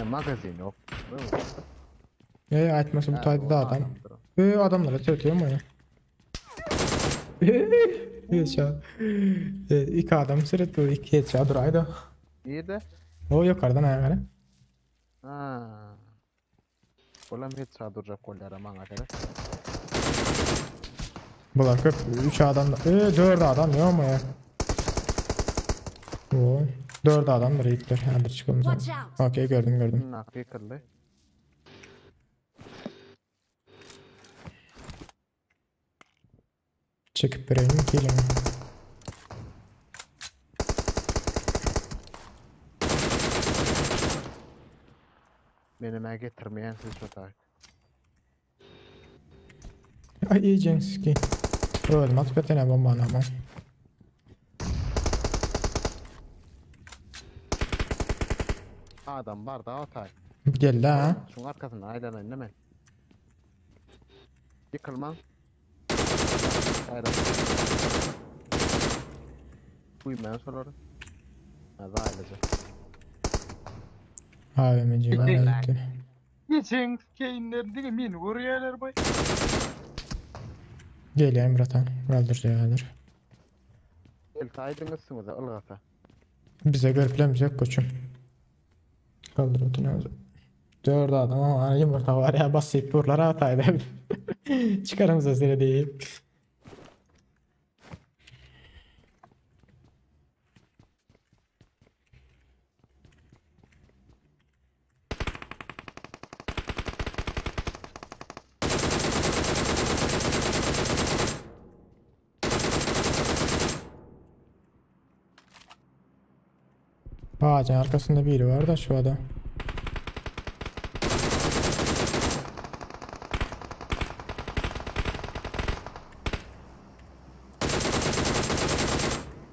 Magazin yok.
Açması bu taydı da adam. Adamlara çötüyor mu ya? Headshot. İki adam sırıttı, iki headshot duraydı.
İyi de.
O yukarıdan ayağa.
Haa. Olam headshot duracak kollara bana kadar.
Bunlar köp. 3 adam da. 4 adam yok mu ya? O 4 adam da raidler. Hadi çıkalım sonra. Okey gördüm.
Nakli kırdı.
Çekip vereyim kilimi.
Benime getirmeyen siz tutar.
Ay iyice ki. Öldüm hakikaten bomba ama.
Adam var da atay.
Gel la.
Şunun arkasına aylanayın değil mi? Yıkılmam. Hayır. Uyumayan soruları. Hadi ailece.
AVM'ci bana gitti.
Geçen keyinlerinde min vuruyorlar bay.
Gel bratan. Öldüreceğidir.
El saydınızsınız da ılgata.
Bize görüplemiz yok koçum. Kaldır otunu. 4 adam ama yumurta var ya basit buralara ataydı. Çıkarımıza seni değil. Ağacın arkasında biri var da şu adam.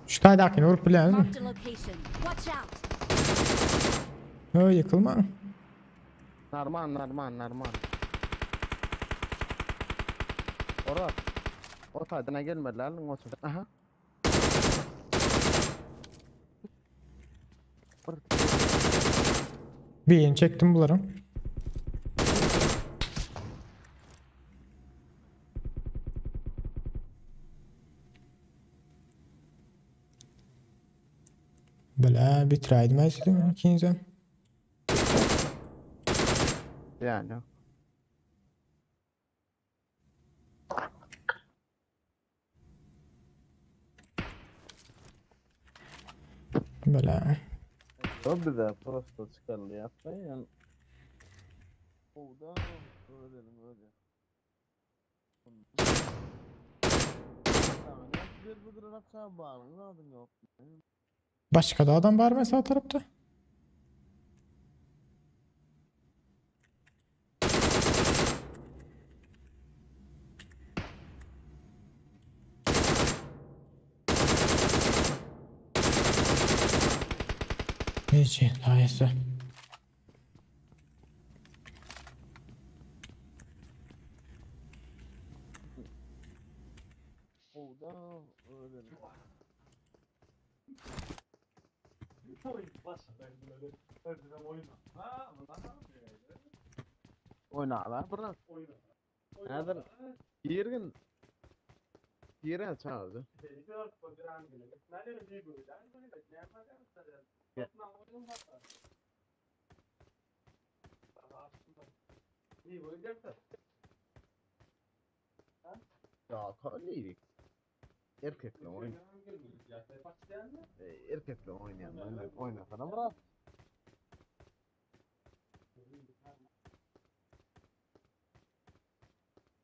Şu taydakini vurup bilen mi?
Marked a location. Watch out.
O yıkılma.
Narman. Orada. O taydına gelmediler lan otur. Aha.
Birini çektim bunların. Böyle bitiraydım aslında ikinci.
Yani.
Böyle.
O bir de prosto çıkarlı yaptı yani. O da öyle öyle. Tamam, bir budur akşam bağlı aldın yok.
Başka da adam var mı sağ tarafta? Neyse, layısı.
O da öyle. Oyna lan bırak. Nedir? Yergin. Yeren çağırdı. Ya kalıydık. Erkekle oyun. Erkekle oynayan oynasana bırak.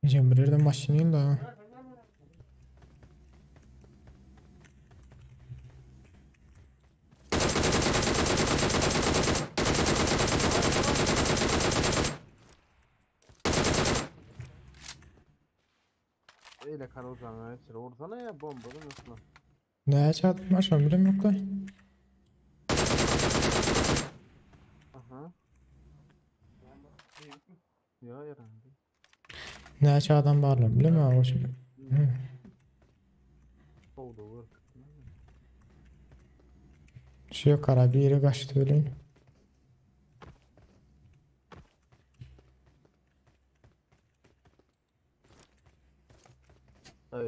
Diyeceğim bir yerden başlayayım da.
Öyle karılacağına sıra vursana ya bomba da nasıl?
Ne çarptım aşağı bilem yok da.
Aha. Ya herhalde.
Ne çağdan bağırlar bilem mi abi şimdi?
Oldu vur.
Şu yok ara bir yere kaçtı öyle.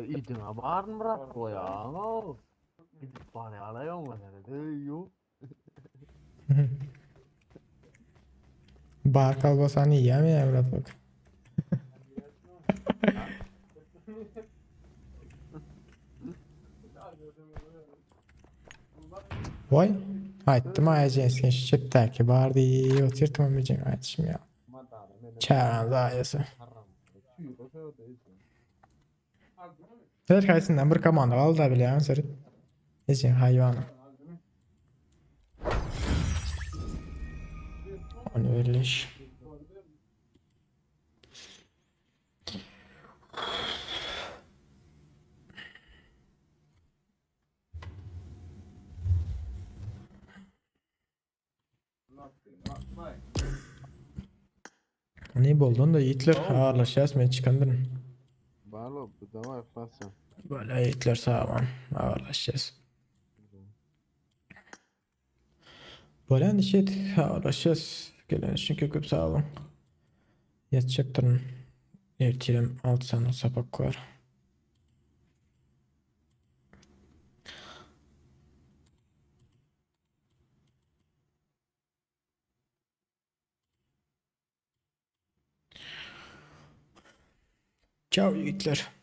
İdin abarın bırak o ya. Gidip bari alıyor mu nerede? Yok.
Bağır kalbasan iyi ya mı evlat bak. Vay. Ayttım ayacaksın şiddetli bağırdı iyi oturtmam diyeceksin aytışım ya. Çağıran zayısı. Her kayısından bir komanda kaldı da bile ya sırıt. Diyeceksin hayvanı. Onu öyle iş. Ne buldun da Hitler ağırlaşacağız mı çıkandın?
Bağlı bu da var fasyon.
Böyle Hitler sağlam ağırlaşacağız. Böyle hani şey ağırlaşacağız. Gelen çünkü köp sağlam. Yatacaktırın. Ertiyelim 6 tane sapak koyar. Ciao Hitler.